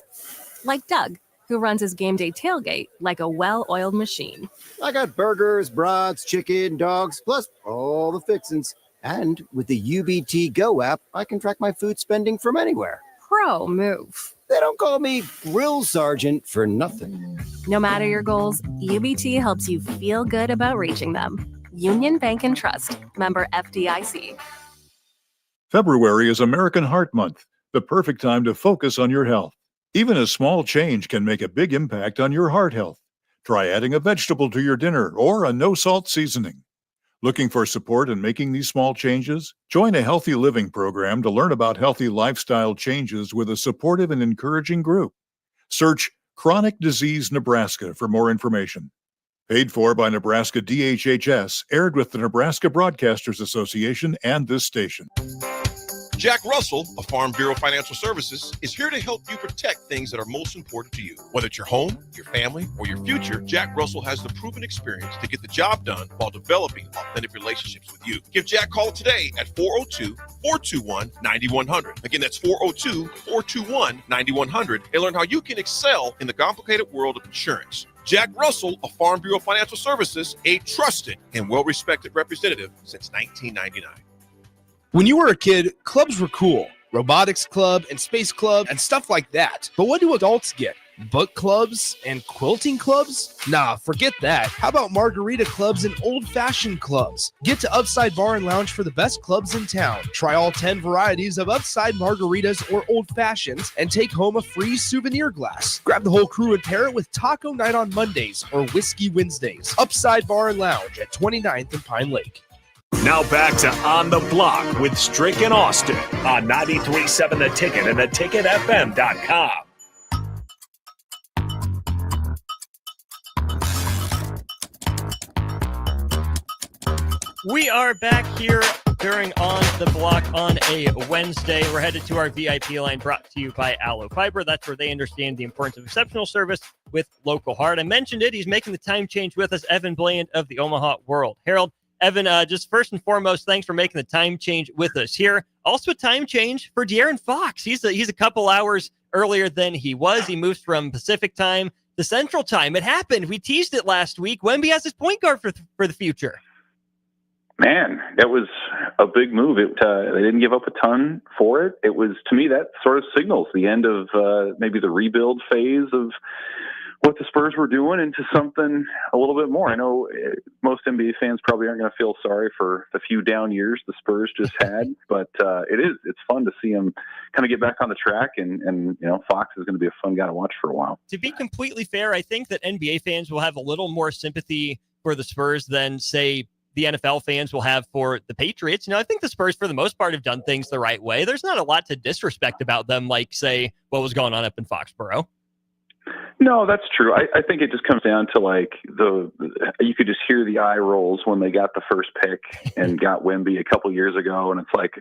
Like Doug, who runs his game day tailgate like a well-oiled machine. I got burgers, brats, chicken, dogs, plus all the fixins. And with the UBT Go app, I can track my food spending from anywhere. Pro move. They don't call me Grill Sergeant for nothing. No matter your goals, UBT helps you feel good about reaching them. Union Bank and Trust. Member FDIC. February is American Heart Month, the perfect time to focus on your health. Even a small change can make a big impact on your heart health. Try adding a vegetable to your dinner or a no-salt seasoning. Looking for support in making these small changes? Join a healthy living program to learn about healthy lifestyle changes with a supportive and encouraging group. Search Chronic Disease Nebraska for more information. Paid for by Nebraska DHHS, aired with the Nebraska Broadcasters Association and this station. Jack Russell of Farm Bureau Financial Services is here to help you protect things that are most important to you. Whether it's your home, your family, or your future, Jack Russell has the proven experience to get the job done while developing authentic relationships with you. Give Jack a call today at 402-421-9100. Again, that's 402-421-9100 and learn how you can excel in the complicated world of insurance. Jack Russell of Farm Bureau Financial Services, a trusted and well-respected representative since 1999. When you were a kid, clubs were cool. Robotics club and space club and stuff like that. But what do adults get? Book clubs and quilting clubs? Nah, forget that. How about margarita clubs and old-fashioned clubs? Get to Upside Bar and Lounge for the best clubs in town. Try all 10 varieties of Upside margaritas or old fashions and take home a free souvenir glass. Grab the whole crew and pair it with taco night on Mondays or whiskey Wednesdays. Upside Bar and Lounge at 29th and Pine Lake. Now back to On the Block with Strick and Austin on 93.7 The Ticket and theticketfm.com. We are back here during On the Block on a Wednesday. We're headed to our VIP line brought to you by Allo Fiber. That's where they understand the importance of exceptional service with local heart. I mentioned it. He's making the time change with us, Evan Bland of the Omaha World Herald. Evan, just first and foremost, thanks for making the time change with us here. Also a time change for De'Aaron Fox. He's a couple hours earlier than he was. He moves from Pacific time to Central time. It happened. We teased it last week. Wemby has his point guard for the future. Man, that was a big move. They didn't give up a ton for it. It was, to me, that sort of signals the end of maybe the rebuild phase of what the Spurs were doing into something a little bit more. I know most NBA fans probably aren't going to feel sorry for the few down years the Spurs just had, but it's fun to see them kind of get back on the track, and Fox is going to be a fun guy to watch for a while. To be completely fair, I think that NBA fans will have a little more sympathy for the Spurs than, say, the NFL fans will have for the Patriots. I think the Spurs, for the most part, have done things the right way. There's not a lot to disrespect about them, like, say, what was going on up in Foxborough. No, that's true. I think it just comes down to, like, you could just hear the eye rolls when they got the first pick and got Wemby a couple years ago. And it's like,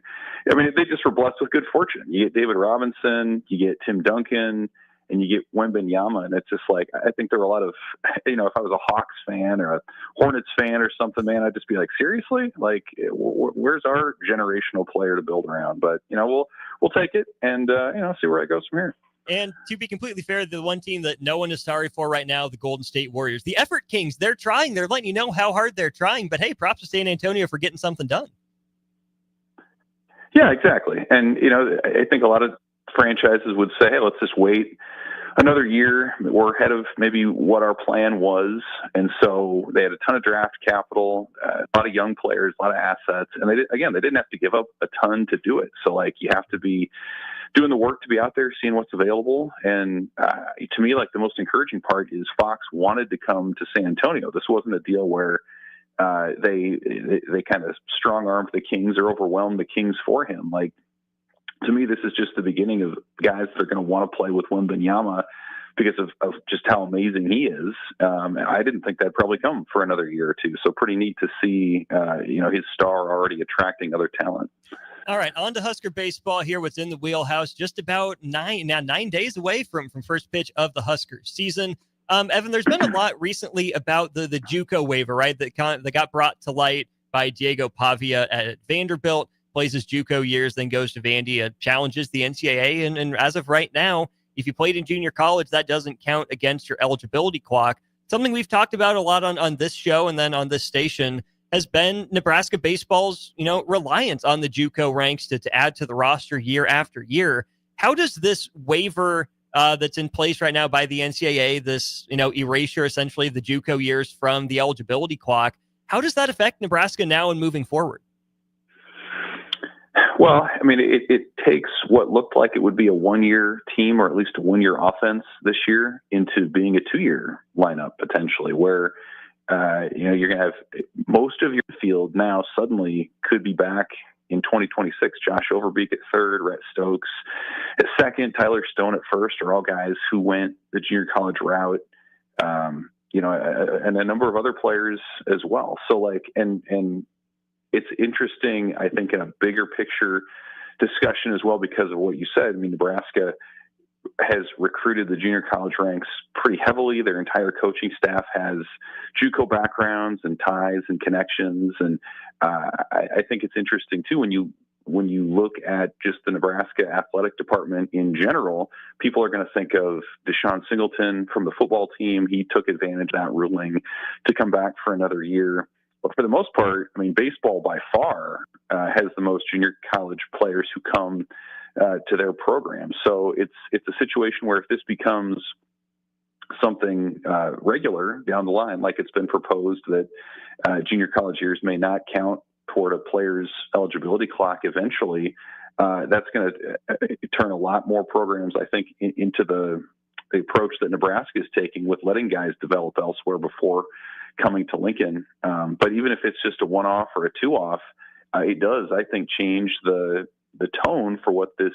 I mean, they just were blessed with good fortune. You get David Robinson, you get Tim Duncan, and you get Wembanyama, and it's just like, I think there were a lot of, if I was a Hawks fan or a Hornets fan or something, man, I'd just be like, seriously? Like, where's our generational player to build around? But, we'll take it and, see where it goes from here. And to be completely fair, the one team that no one is sorry for right now, the Golden State Warriors, the Effort Kings, they're trying. They're letting you know how hard they're trying. But, hey, props to San Antonio for getting something done. Yeah, exactly. And, I think a lot of franchises would say, hey, let's just wait another year. We're ahead of maybe what our plan was. And so they had a ton of draft capital, a lot of young players, a lot of assets. And they didn't have to give up a ton to do it. So, like, you have to be doing the work to be out there, seeing what's available. And to me, like, the most encouraging part is Fox wanted to come to San Antonio. This wasn't a deal where they kind of strong-armed the Kings or overwhelmed the Kings for him. Like, to me, this is just the beginning of guys that are going to want to play with Wembanyama because of just how amazing he is. And I didn't think that'd probably come for another year or two. So pretty neat to see, his star already attracting other talent. All right, on to Husker baseball here. What's in the wheelhouse? Just about 9 days away from first pitch of the Huskers season. Evan, there's been a lot recently about the JUCO waiver, right? That got brought to light by Diego Pavia at Vanderbilt. Plays his JUCO years, then goes to Vandy, challenges the NCAA. And as of right now, if you played in junior college, that doesn't count against your eligibility clock. Something we've talked about a lot on this show and then on this station has been Nebraska baseball's, reliance on the JUCO ranks to add to the roster year after year. How does this waiver that's in place right now by the NCAA, this, erasure essentially of the JUCO years from the eligibility clock, how does that affect Nebraska now and moving forward? Well, I mean, it takes what looked like it would be a one-year team or at least a one-year offense this year into being a two-year lineup potentially, where you're going to have most of your field now suddenly could be back in 2026. Josh Overbeek at third, Rhett Stokes at second, Tyler Stone at first are all guys who went the junior college route, and a number of other players as well. So, like, and it's interesting, I think, in a bigger picture discussion as well because of what you said. I mean, Nebraska has recruited the junior college ranks pretty heavily. Their entire coaching staff has JUCO backgrounds and ties and connections. And I think it's interesting, too, when you look at just the Nebraska athletic department in general, people are going to think of Deshaun Singleton from the football team. He took advantage of that ruling to come back for another year. But for the most part, I mean, baseball by far has the most junior college players who come to their program. So it's a situation where if this becomes something regular down the line, like it's been proposed that junior college years may not count toward a player's eligibility clock eventually, that's going to turn a lot more programs, I think, into the approach that Nebraska is taking with letting guys develop elsewhere before coming to Lincoln. But even if it's just a one-off or a two-off, it does, I think, change the tone for what this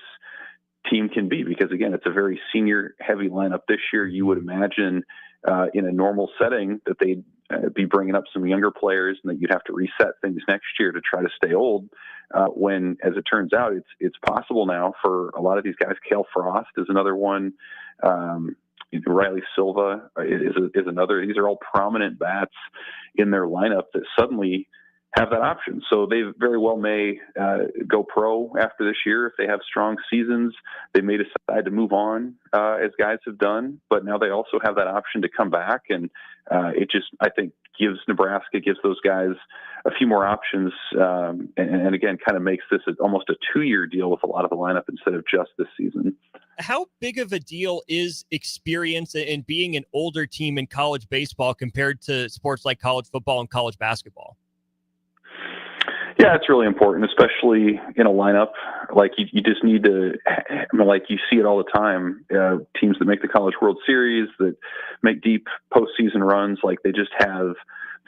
team can be, because again, it's a very senior heavy lineup this year. You would imagine in a normal setting that they'd be bringing up some younger players and that you'd have to reset things next year to try to stay old. When, as it turns out, it's possible now for a lot of these guys. Cale Frost is another one. Riley Silva is another. These are all prominent bats in their lineup that suddenly have that option. So they very well may go pro after this year if they have strong seasons. They may decide to move on, as guys have done, but now they also have that option to come back. And it just, I think, gives those guys a few more options. And again, kind of makes this almost a 2-year deal with a lot of the lineup instead of just this season. How big of a deal is experience in being an older team in college baseball compared to sports like college football and college basketball? Yeah, it's really important, especially in a lineup. Like you just need to, I mean, like you see it all the time. Teams that make the College World Series, that make deep postseason runs, like they just have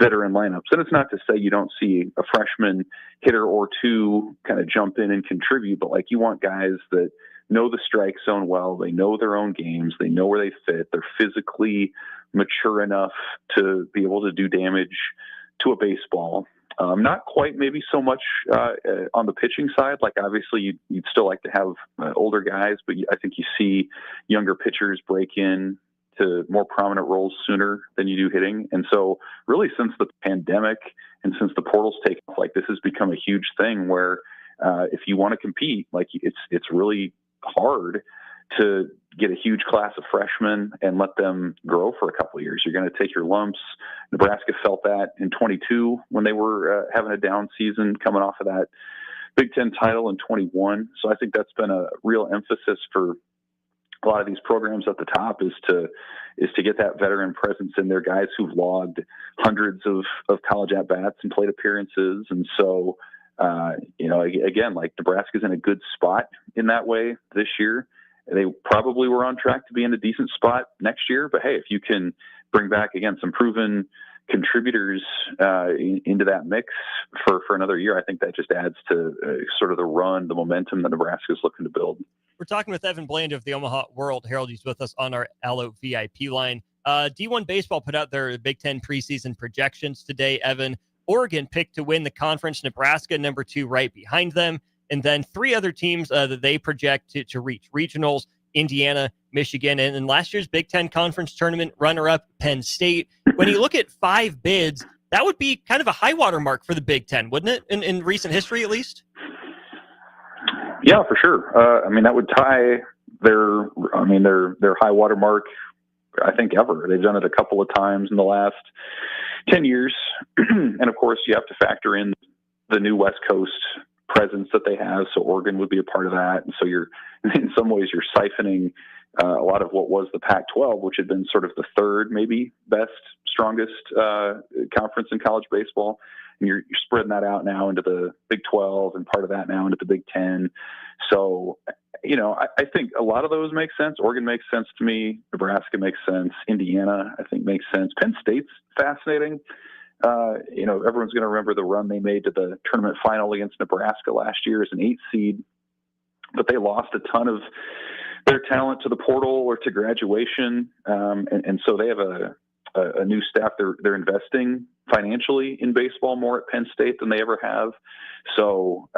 veteran lineups. And it's not to say you don't see a freshman hitter or two kind of jump in and contribute, but like you want guys that know the strike zone well, they know their own games, they know where they fit, they're physically mature enough to be able to do damage to a baseball. Not quite maybe so much on the pitching side. Like obviously you'd still like to have older guys, but I think you see younger pitchers break in to more prominent roles sooner than you do hitting. And so really since the pandemic and since the portal's taken off, like this has become a huge thing where if you want to compete, like it's really hard to get a huge class of freshmen and let them grow for a couple of years. You're going to take your lumps. Nebraska felt that in 22 when they were having a down season coming off of that Big Ten title in 21. So I think that's been a real emphasis for a lot of these programs at the top is to get that veteran presence in there, guys who've logged hundreds of college at-bats and plate appearances. And so, again, like Nebraska's in a good spot in that way this year. They probably were on track to be in a decent spot next year. But, hey, if you can bring back, again, some proven contributors into that mix for another year, I think that just adds to sort of the momentum that Nebraska is looking to build. We're talking with Evan Bland of the Omaha World Herald. He's with us on our Allo VIP line. D1 Baseball put out their Big Ten preseason projections today, Evan. Oregon picked to win the conference, Nebraska number 2 right behind them. And then 3 other teams that they project to reach regionals, Indiana, Michigan, and last year's Big Ten Conference Tournament runner-up, Penn State. When you look at 5 bids, that would be kind of a high water mark for the Big Ten, wouldn't it, in recent history at least? Yeah, for sure. That would tie their high water mark, I think, ever. They've done it a couple of times in the last 10 years. And, of course, you have to factor in the new West Coast presence that they have. So Oregon would be a part of that. And so in some ways, you're siphoning a lot of what was the Pac-12, which had been sort of the third, maybe best, strongest conference in college baseball. And you're spreading that out now into the Big 12 and part of that now into the Big 10. So, I think a lot of those make sense. Oregon makes sense to me. Nebraska makes sense. Indiana, I think, makes sense. Penn State's fascinating. Everyone's going to remember the run they made to the tournament final against Nebraska last year as an 8 seed, but they lost a ton of their talent to the portal or to graduation. And so they have a new staff. They're investing financially in baseball more at Penn State than they ever have. So,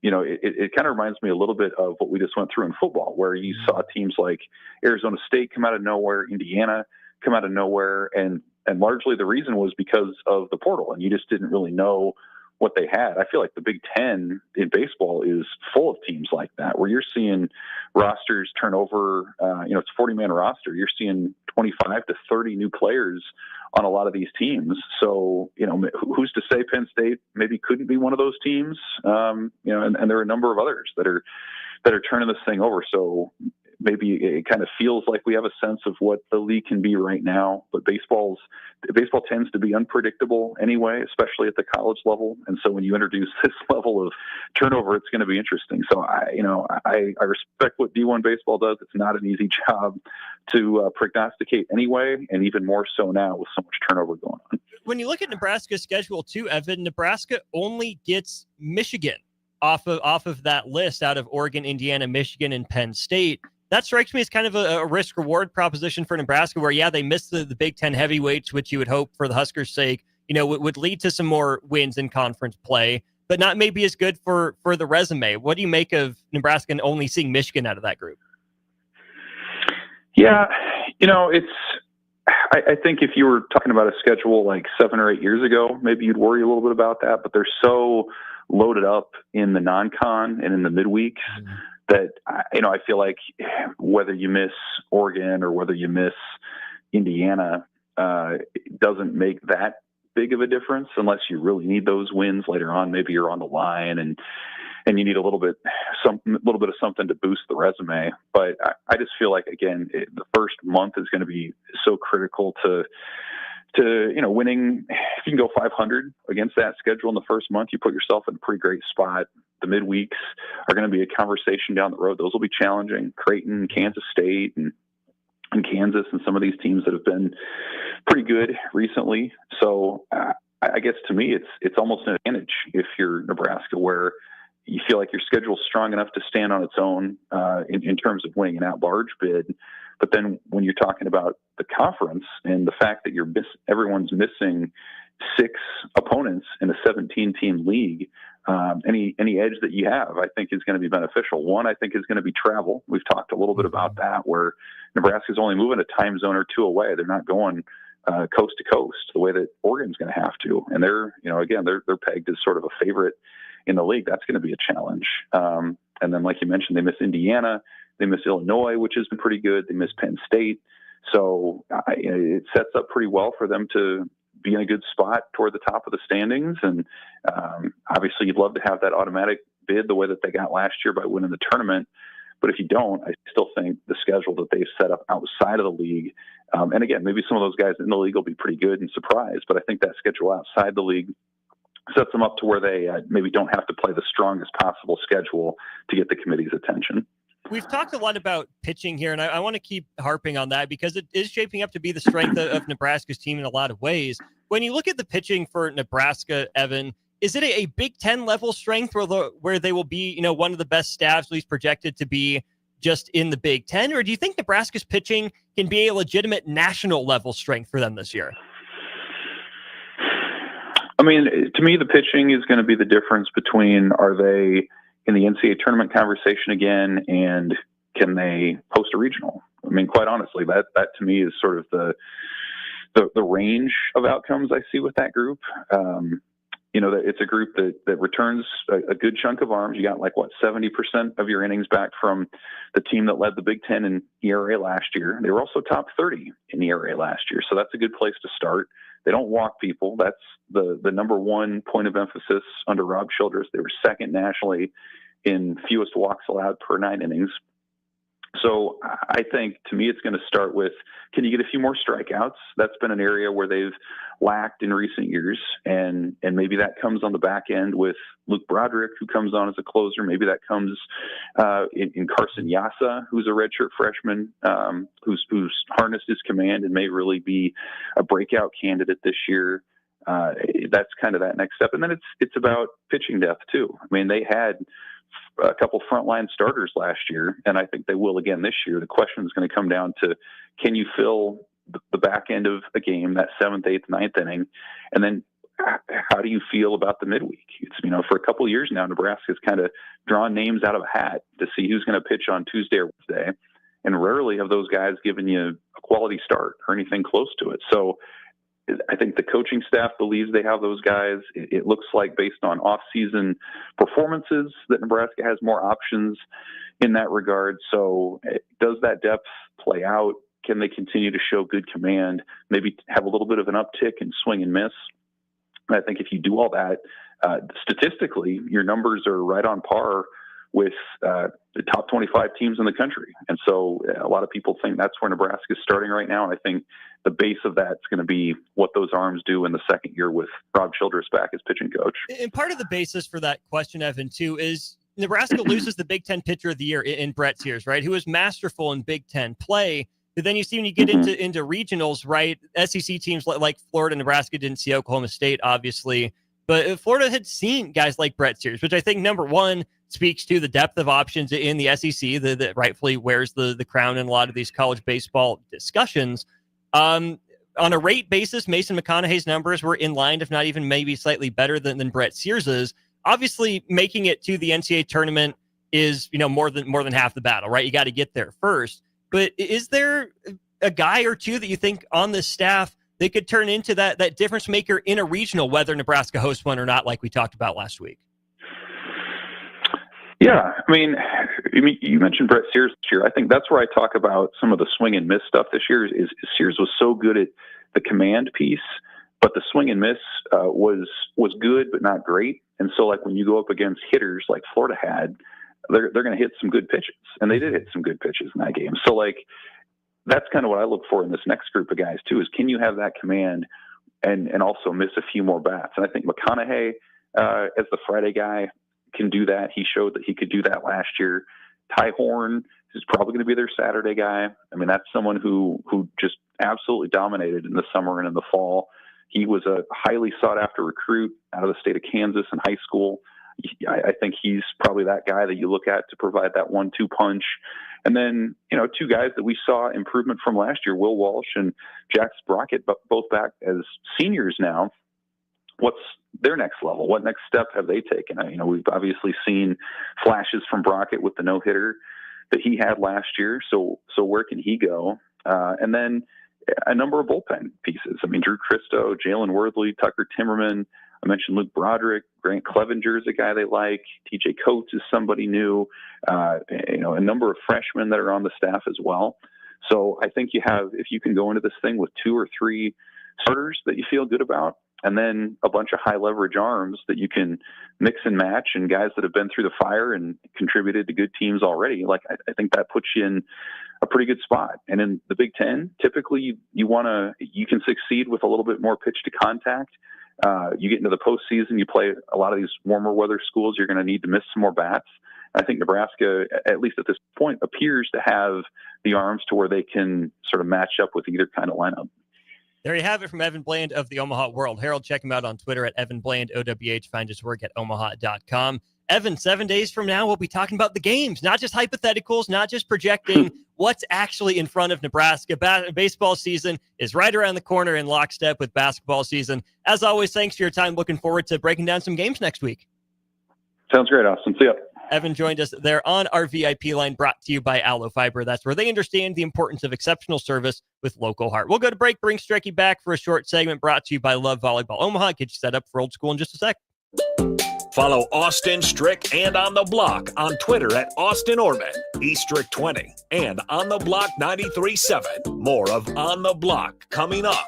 it kind of reminds me a little bit of what we just went through in football, where you saw teams like Arizona State come out of nowhere, Indiana come out of nowhere, and largely the reason was because of the portal, and you just didn't really know what they had. I feel like the Big Ten in baseball is full of teams like that, where you're seeing rosters turn over, it's a 40-man roster. You're seeing 25 to 30 new players on a lot of these teams. So, who's to say Penn State maybe couldn't be one of those teams? And there are a number of others that are turning this thing over. So maybe it kind of feels like we have a sense of what the league can be right now, but baseball tends to be unpredictable anyway, especially at the college level. And so when you introduce this level of turnover, it's going to be interesting. So I respect what D1 baseball does. It's not an easy job to prognosticate anyway, and even more so now with so much turnover going on. When you look at Nebraska's schedule too, Evan, Nebraska only gets Michigan off of that list out of Oregon, Indiana, Michigan, and Penn State. That strikes me as kind of a risk-reward proposition for Nebraska where, yeah, they missed the Big Ten heavyweights, which you would hope for the Huskers' sake, would lead to some more wins in conference play, but not maybe as good for the resume. What do you make of Nebraska only seeing Michigan out of that group? Yeah, I think if you were talking about a schedule like 7 or 8 years ago, maybe you'd worry a little bit about that, but they're so loaded up in the non-con and in the midweeks that, I feel like whether you miss Oregon or whether you miss Indiana, it doesn't make that big of a difference unless you really need those wins later on. Maybe you're on the line and you need a little bit of something to boost the resume. But I just feel like, again, the first month is going to be so critical to winning. If you can go 500 against that schedule in the first month, you put yourself in a pretty great spot. The midweeks are going to be a conversation down the road. Those will be challenging. Creighton, Kansas State, and Kansas, and some of these teams that have been pretty good recently. So I guess to me, it's almost an advantage if you're Nebraska, where you feel like your schedule's strong enough to stand on its own in terms of winning an at-large bid. But then when you're talking about the conference and the fact that everyone's missing 6 opponents in a 17-team league, any edge that you have, I think, is going to be beneficial. One, I think, is going to be travel. We've talked a little bit about that, where Nebraska's only moving a time zone or 2 away. They're not going coast to coast the way that Oregon's going to have to. And they're pegged as sort of a favorite in the league. That's going to be a challenge. And then, like you mentioned, they miss Indiana, they miss Illinois, which has been pretty good. They miss Penn State. So it sets up pretty well for them to be in a good spot toward the top of the standings. And obviously you'd love to have that automatic bid the way that they got last year by winning the tournament. But if you don't, I still think the schedule that they've set up outside of the league, and again, maybe some of those guys in the league will be pretty good and surprised, but I think that schedule outside the league sets them up to where they maybe don't have to play the strongest possible schedule to get the committee's attention. We've talked a lot about pitching here, and I want to keep harping on that because it is shaping up to be the strength of Nebraska's team in a lot of ways. When you look at the pitching for Nebraska, Evan, is it a Big Ten level strength where they will be, one of the best staffs, at least projected to be just in the Big Ten? Or do you think Nebraska's pitching can be a legitimate national level strength for them this year? I mean, to me, the pitching is going to be the difference between, are they in the NCAA tournament conversation again, and can they host a regional? I mean, quite honestly, that to me is sort of the range of outcomes I see with that group. That it's a group that returns a good chunk of arms. You got 70% of your innings back from the team that led the Big Ten in ERA last year. They were also top 30 in ERA last year. So that's a good place to start. They don't walk people. That's the number one point of emphasis under Rob Childress. They were second nationally in fewest walks allowed per 9 innings. So I think, to me, it's going to start with, can you get a few more strikeouts? That's been an area where they've lacked in recent years, and maybe that comes on the back end with Luke Broderick, who comes on as a closer. Maybe that comes in Carson Yasa, who's a redshirt freshman, who's harnessed his command and may really be a breakout candidate this year. That's kind of that next step. And then it's about pitching depth too. I mean, they had a couple frontline starters last year, and I think they will again this year. The question is going to come down to, can you fill the back end of a game, that 7th, 8th, 9th inning? And then how do you feel about the midweek? It's, for a couple of years now, Nebraska's kind of drawn names out of a hat to see who's going to pitch on Tuesday or Wednesday. And rarely have those guys given you a quality start or anything close to it. So I think the coaching staff believes they have those guys. It looks like, based on off-season performances, that Nebraska has more options in that regard. So does that depth play out? Can they continue to show good command, maybe have a little bit of an uptick in swing and miss? And I think if you do all that, statistically, your numbers are right on par with the top 25 teams in the country. And so a lot of people think that's where Nebraska is starting right now. And I think the base of that's going to be what those arms do in the second year with Rob Childress back as pitching coach. And part of the basis for that question, Evan, too, is Nebraska loses the Big Ten pitcher of the year in Brett Sears, right? Who was masterful in Big Ten play. But then you see when you get into regionals, right? SEC teams like Florida, Nebraska didn't see Oklahoma State, obviously. But Florida had seen guys like Brett Sears, which I think, number one, speaks to the depth of options in the SEC that rightfully wears the crown in a lot of these college baseball discussions. On a rate basis, Mason McConaughey's numbers were in line, if not even maybe slightly better than Brett Sears's. Obviously, making it to the NCAA tournament is, more than half the battle, right? You got to get there first. But is there a guy or two that you think on this staff they could turn into that difference maker in a regional, whether Nebraska hosts one or not, like we talked about last week? Yeah, I mean, you mentioned Brett Sears this year. I think that's where I talk about some of the swing and miss stuff this year. Is Sears was so good at the command piece, but the swing and miss was good but not great. And so, like, when you go up against hitters like Florida had, they're going to hit some good pitches, and they did hit some good pitches in that game. So, like, that's kind of what I look for in this next group of guys too. Is can you have that command and also miss a few more bats? And I think McConaughey, as the Friday guy, can do that. He showed that he could do that last year. Ty Horn is probably going to be their Saturday guy. I mean, that's someone who just absolutely dominated in the summer and in the fall. He was a highly sought after recruit out of the state of Kansas in high school. I think he's probably that guy that you look at to provide that 1-2 punch. And then, two guys that we saw improvement from last year, Will Walsh and Jack Sprocket, both back as seniors now. What's their next level? What next step have they taken? We've obviously seen flashes from Brockett with the no-hitter that he had last year. So where can he go? And then a number of bullpen pieces. I mean, Drew Christo, Jalen Worthley, Tucker Timmerman. I mentioned Luke Broderick. Grant Clevenger is a guy they like. TJ Coates is somebody new. A number of freshmen that are on the staff as well. So I think if you can go into this thing with 2 or 3 starters that you feel good about, and then a bunch of high leverage arms that you can mix and match, and guys that have been through the fire and contributed to good teams already, like I think that puts you in a pretty good spot. And in the Big Ten, typically you can succeed with a little bit more pitch to contact. You get into the postseason, you play a lot of these warmer weather schools, you're going to need to miss some more bats. I think Nebraska, at least at this point, appears to have the arms to where they can sort of match up with either kind of lineup. There you have it from Evan Bland of the Omaha World Herald. Check him out on Twitter at Evan Bland, OWH. Find his work at omaha.com. Evan, 7 days from now, we'll be talking about the games, not just hypotheticals, not just projecting what's actually in front of Nebraska. Baseball season is right around the corner in lockstep with basketball season. As always, thanks for your time. Looking forward to breaking down some games next week. Sounds great, Austin. See ya. Evan joined us there on our VIP line, brought to you by Aloe Fiber. That's where they understand the importance of exceptional service with local heart. We'll go to break, bring Strecky back for a short segment brought to you by Love Volleyball Omaha. Get you set up for old school in just a sec. Follow Austin Strick and On the Block on Twitter at Austin Orman, eStrick20, and On the Block 93.7. More of On the Block coming up.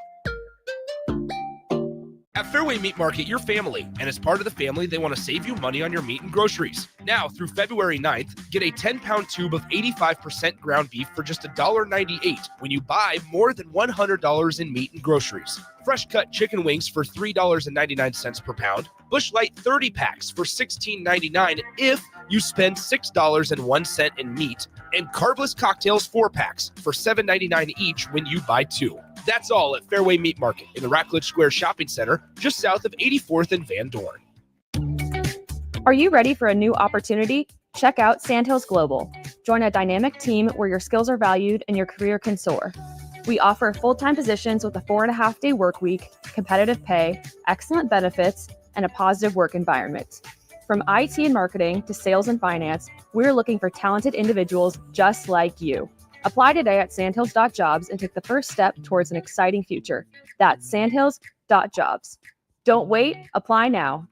At Fairway Meat Market, you're family, and as part of the family, they want to save you money on your meat and groceries. Now, through February 9th, get a 10-pound tube of 85% ground beef for just $1.98 when you buy more than $100 in meat and groceries. Fresh-cut chicken wings for $3.99 per pound. Busch Light 30 packs for $16.99 if you spend $6.01 in meat. And carbless cocktails 4 packs for $7.99 each when you buy 2. That's all at Fairway Meat Market in the Rockledge Square Shopping Center, just south of 84th and Van Dorn. Are you ready for a new opportunity? Check out Sandhills Global. Join a dynamic team where your skills are valued and your career can soar. We offer full-time positions with a 4.5-day work week, competitive pay, excellent benefits, and a positive work environment. From IT and marketing to sales and finance, we're looking for talented individuals just like you. Apply today at sandhills.jobs and take the first step towards an exciting future. That's sandhills.jobs. Don't wait, apply now.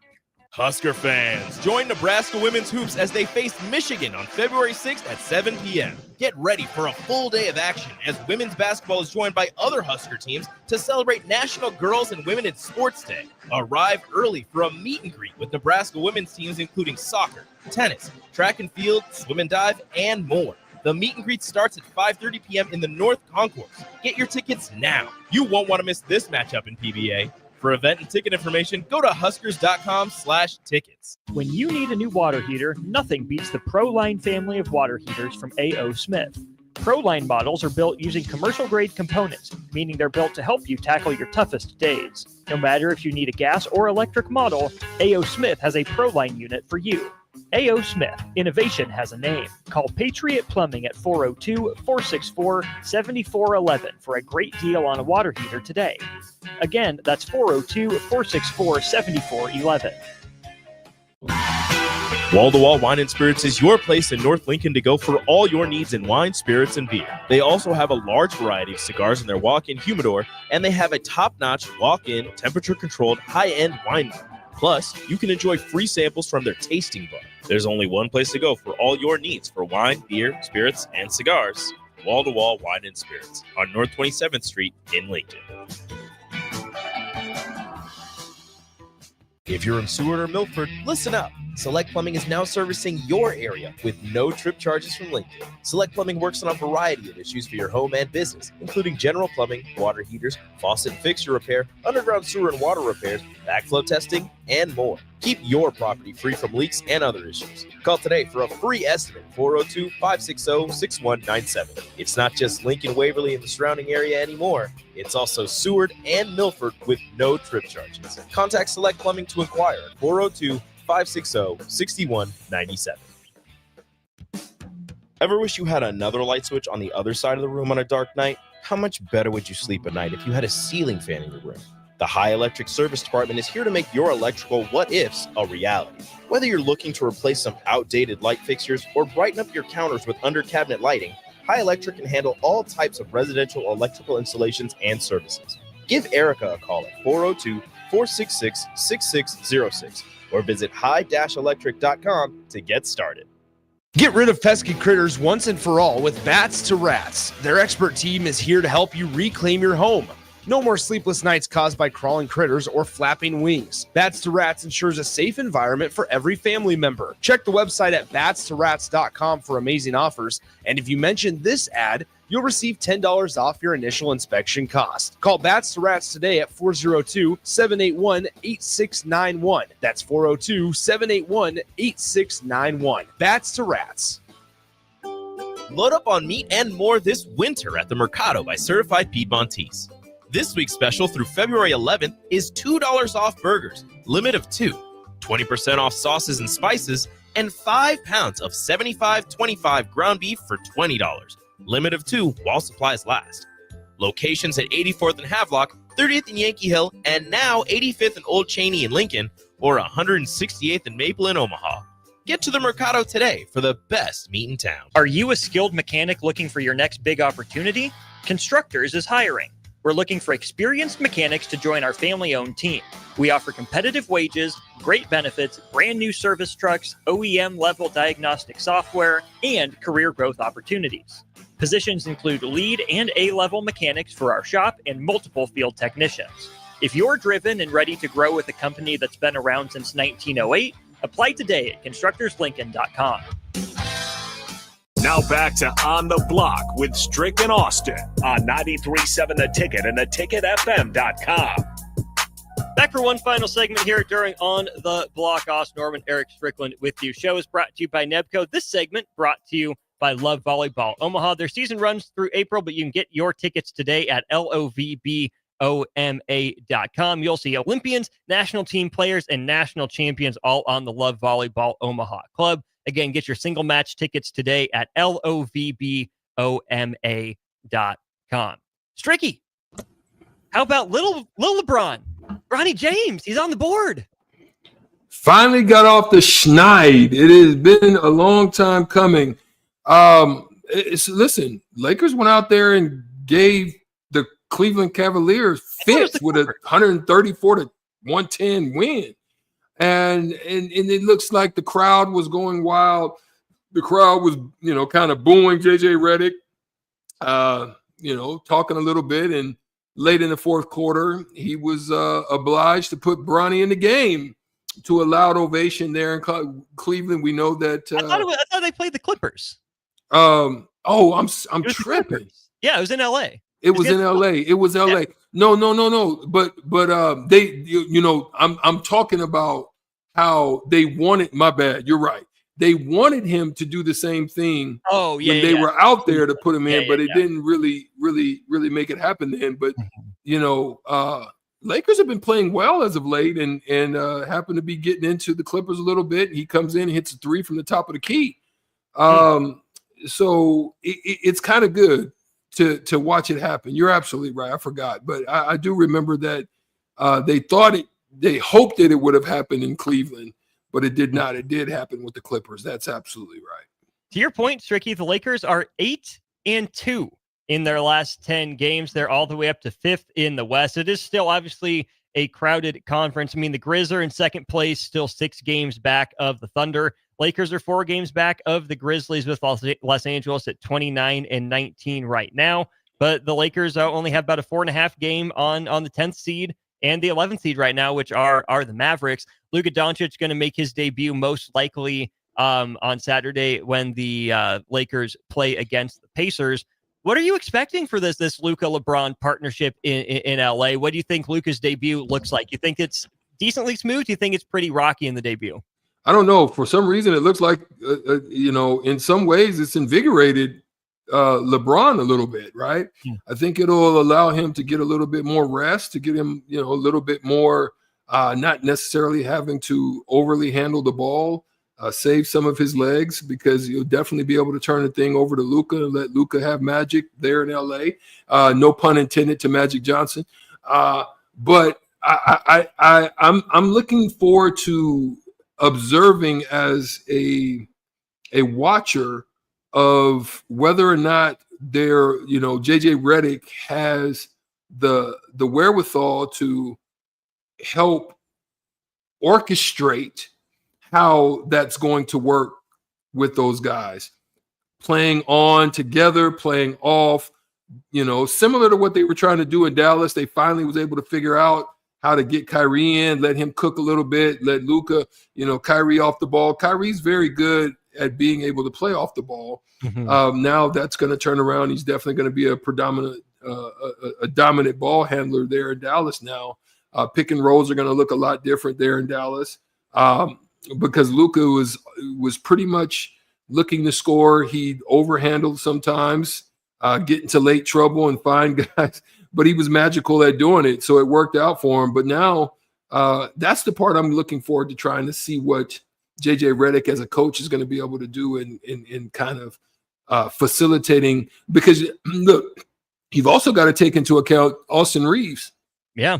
Husker fans, join Nebraska Women's Hoops as they face Michigan on February 6th at 7 p.m. Get ready for a full day of action as women's basketball is joined by other Husker teams to celebrate National Girls and Women in Sports Day. Arrive early for a meet and greet with Nebraska women's teams including soccer, tennis, track and field, swim and dive, and more. The meet and greet starts at 5:30 p.m. in the North Concourse. Get your tickets now. You won't want to miss this matchup in PBA. For event and ticket information, go to huskers.com/tickets. When you need a new water heater, nothing beats the ProLine family of water heaters from A.O. Smith. Proline models are built using commercial-grade components, meaning they're built to help you tackle your toughest days. No matter if you need a gas or electric model, A.O. Smith has a Proline unit for you. A.O. Smith, innovation has a name. Call Patriot Plumbing at 402-464-7411 for a great deal on a water heater today. Again, that's 402-464-7411. Wall to Wall Wine and Spirits is your place in North Lincoln to go for all your needs in wine, spirits, and beer. They also have a large variety of cigars in their walk-in humidor, and they have a top-notch walk-in, temperature-controlled, high-end wine bar. Plus, you can enjoy free samples from their tasting bar. There's only one place to go for all your needs for wine, beer, spirits, and cigars. Wall to Wall Wine and Spirits on North 27th Street in Lincoln. If you're in Seward or Milford, listen up. Select Plumbing is now servicing your area with no trip charges from Lincoln. Select Plumbing works on a variety of issues for your home and business, including general plumbing, water heaters, faucet and fixture repair, underground sewer and water repairs, backflow testing, and more. Keep your property free from leaks and other issues. Call today for a free estimate, 402-560-6197. It's not just Lincoln, Waverly, and the surrounding area anymore. It's also Seward and Milford with no trip charges. Contact Select Plumbing to inquire at 402-560-6197. Ever wish you had another light switch on the other side of the room on a dark night? How much better would you sleep at night if you had a ceiling fan in your room? The High Electric Service Department is here to make your electrical what-ifs a reality. Whether you're looking to replace some outdated light fixtures or brighten up your counters with under-cabinet lighting, High Electric can handle all types of residential electrical installations and services. Give Erica a call at 402-466-6606 or visit high-electric.com to get started. Get rid of pesky critters once and for all with Bats to Rats. Their expert team is here to help you reclaim your home. No more sleepless nights caused by crawling critters or flapping wings. Bats to Rats ensures a safe environment for every family member. Check the website at batstoRats.com for amazing offers. And if you mention this ad, you'll receive $10 off your initial inspection cost. Call Bats to Rats today at 402-781-8691. That's 402-781-8691. Bats to Rats. Load up on meat and more this winter at the Mercado by Certified Piedmontese. This week's special through February 11th is $2 off burgers, limit of 2, 20% off sauces and spices, and 5 pounds of 75/25 ground beef for $20. Limit of 2 while supplies last. Locations at 84th and Havelock, 30th and Yankee Hill, and now 85th and Old Cheney in Lincoln, or 168th and Maple in Omaha. Get to the Mercado today for the best meat in town. Are you a skilled mechanic looking for your next big opportunity? Constructors is hiring. We're looking for experienced mechanics to join our family-owned team. We offer competitive wages, great benefits, brand new service trucks, OEM-level diagnostic software, and career growth opportunities. Positions include lead and A-level mechanics for our shop and multiple field technicians. If you're driven and ready to grow with a company that's been around since 1908, apply today at constructorslincoln.com. Now back to On the Block with Strick and Austin on 93.7 The Ticket and theticketfm.com. Back for one final segment here during On the Block. Austin Norman, Eric Strickland with you. Show is brought to you by Nebco. This segment brought to you by Love Volleyball Omaha. Their season runs through April, but you can get your tickets today at lovboma.com. You'll see Olympians, national team players, and national champions all on the Love Volleyball Omaha Club. Again, get your single match tickets today at lovboma.com. Stricky, how about little LeBron? Bronny James, he's on the board. Finally got off the schneid. It has been a long time coming. Listen, Lakers went out there and gave the Cleveland Cavaliers fits with a 134-110 win. And it looks like the crowd was going wild. The crowd was, kind of booing JJ Redick, talking a little bit. And late in the fourth quarter, he was obliged to put Bronny in the game to a loud ovation there in Cleveland. We know that. I thought they played the Clippers. I'm tripping. Yeah, it was in L.A. It was in L.A. It was L.A. Yeah. No. But they, I'm talking about how they wanted. My bad. You're right. they wanted him to do the same thing when they were out there to put him in, but it yeah. didn't really make it happen then. But Lakers have been playing well as of late, and happen to be getting into the Clippers a little bit. He comes in and hits a three from the top of the key. So it's kind of good to watch it happen. You're absolutely right. I forgot, but I do remember that they hoped that it would have happened in Cleveland, but it did not. It did happen with the Clippers. That's absolutely right. To your point, Stricky, the Lakers are 8-2 in their last 10 games. They're all the way up to 5th in the West. It is still obviously a crowded conference. I mean, the Grizz are in second place, still 6 games back of the Thunder. Lakers are 4 games back of the Grizzlies, with Los Angeles at 29-19 right now. But the Lakers only have about a 4.5 game on the 10th seed and the 11th seed right now, which are the Mavericks. Luka Doncic going to make his debut most likely on Saturday when the Lakers play against the Pacers. What are you expecting for this Luka LeBron partnership in LA? What do you think Luka's debut looks like? You think it's decently smooth? Do you think it's pretty rocky in the debut? I don't know. For some reason, it looks like in some ways it's invigorated LeBron a little bit, right? I think it'll allow him to get a little bit more rest, to get him, a little bit more, not necessarily having to overly handle the ball, save some of his legs, because you'll definitely be able to turn the thing over to Luka and let Luka have magic there in LA. No pun intended to Magic Johnson. But I'm looking forward to observing as a watcher of whether or not JJ Redick has the wherewithal to help orchestrate how that's going to work with those guys playing on together, playing off, similar to what they were trying to do in Dallas. They finally was able to figure out how to get Kyrie in, let him cook a little bit, let Luka, Kyrie off the ball. Kyrie's very good at being able to play off the ball. Now that's going to turn around. He's definitely going to be a dominant ball handler there in Dallas now. Pick and rolls are going to look a lot different there in Dallas because Luka was pretty much looking to score. He overhandled sometimes, get into late trouble and find guys, but he was magical at doing it. So it worked out for him. But now that's the part I'm looking forward to trying to see what JJ Redick as a coach is going to be able to do in kind of facilitating, because look, you've also got to take into account Austin Reeves. Yeah.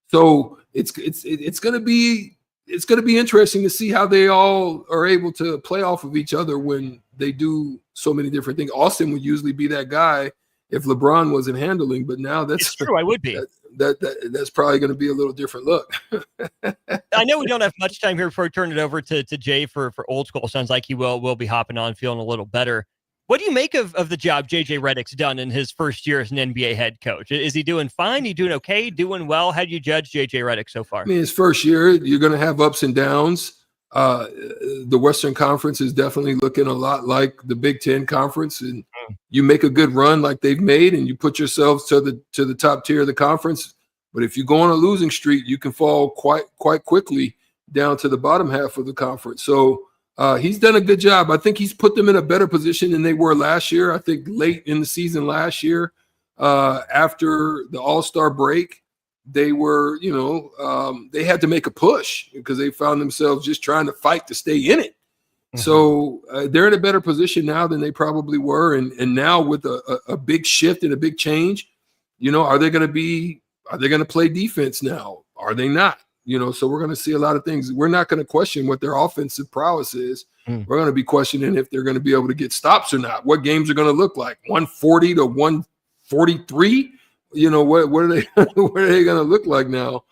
So it's going to be interesting to see how they all are able to play off of each other when they do so many different things. Austin would usually be that guy if LeBron wasn't handling, but now that's true. I would be. That's probably going to be a little different look. I know we don't have much time here before we turn it over to Jay for old school. Sounds like he will be hopping on, feeling a little better. What do you make of the job JJ Redick's done in his first year as an NBA head coach? Is he doing fine? He doing okay? Doing well? How do you judge JJ Redick so far? I mean, his first year, you're going to have ups and downs. The Western Conference is definitely looking a lot like the Big Ten Conference, and you make a good run like they've made, and you put yourselves to the top tier of the conference. But if you go on a losing streak, you can fall quite quickly down to the bottom half of the conference. So he's done a good job. I think he's put them in a better position than they were last year. I think late in the season last year, after the All-Star break, they were, they had to make a push because they found themselves just trying to fight to stay in it. So they're in a better position now than they probably were. And now with a big shift and a big change, are they going to play defense now? Are they not? So we're going to see a lot of things. We're not going to question what their offensive prowess is. We're going to be questioning if they're going to be able to get stops or not. What games are going to look like? 140 to 143? What are they going to look like now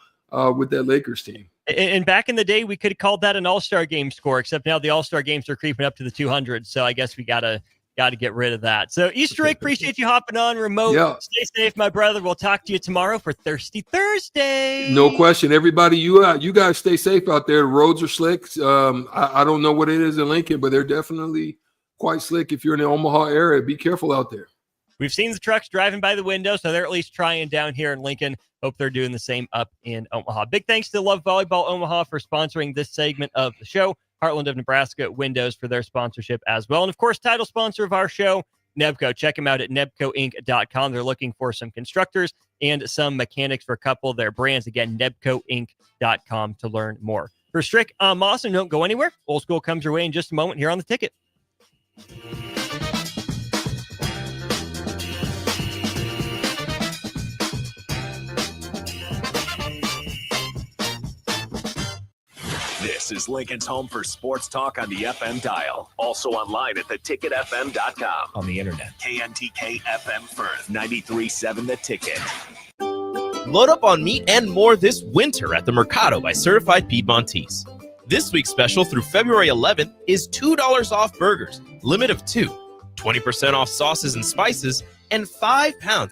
with that Lakers team? And back in the day, we could have called that an all-star game score, except now the all-star games are creeping up to the 200. So I guess we got to get rid of that. So Easter egg, appreciate you hopping on remote. Yeah. Stay safe, my brother. We'll talk to you tomorrow for Thirsty Thursday. No question. Everybody, you guys stay safe out there. The roads are slick. I don't know what it is in Lincoln, but they're definitely quite slick. If you're in the Omaha area, be careful out there. We've seen the trucks driving by the window, so they're at least trying down here in Lincoln. Hope they're doing the same up in Omaha. Big thanks to Love Volleyball Omaha for sponsoring this segment of the show. Heartland of Nebraska Windows for their sponsorship as well. And, of course, title sponsor of our show, Nebco. Check them out at nebcoinc.com. They're looking for some constructors and some mechanics for a couple of their brands. Again, nebcoinc.com to learn more. For Strick, I'm Austin. Don't go anywhere. Old School comes your way in just a moment here on The Ticket. This is Lincoln's home for sports talk on the FM dial. Also online at theticketfm.com. On the internet. KNTK FM Firth, 93.7 The Ticket. Load up on meat and more this winter at the Mercado by Certified Piedmontese. This week's special through February 11th is $2 off burgers, limit of 2, 20% off sauces and spices, and 5 pounds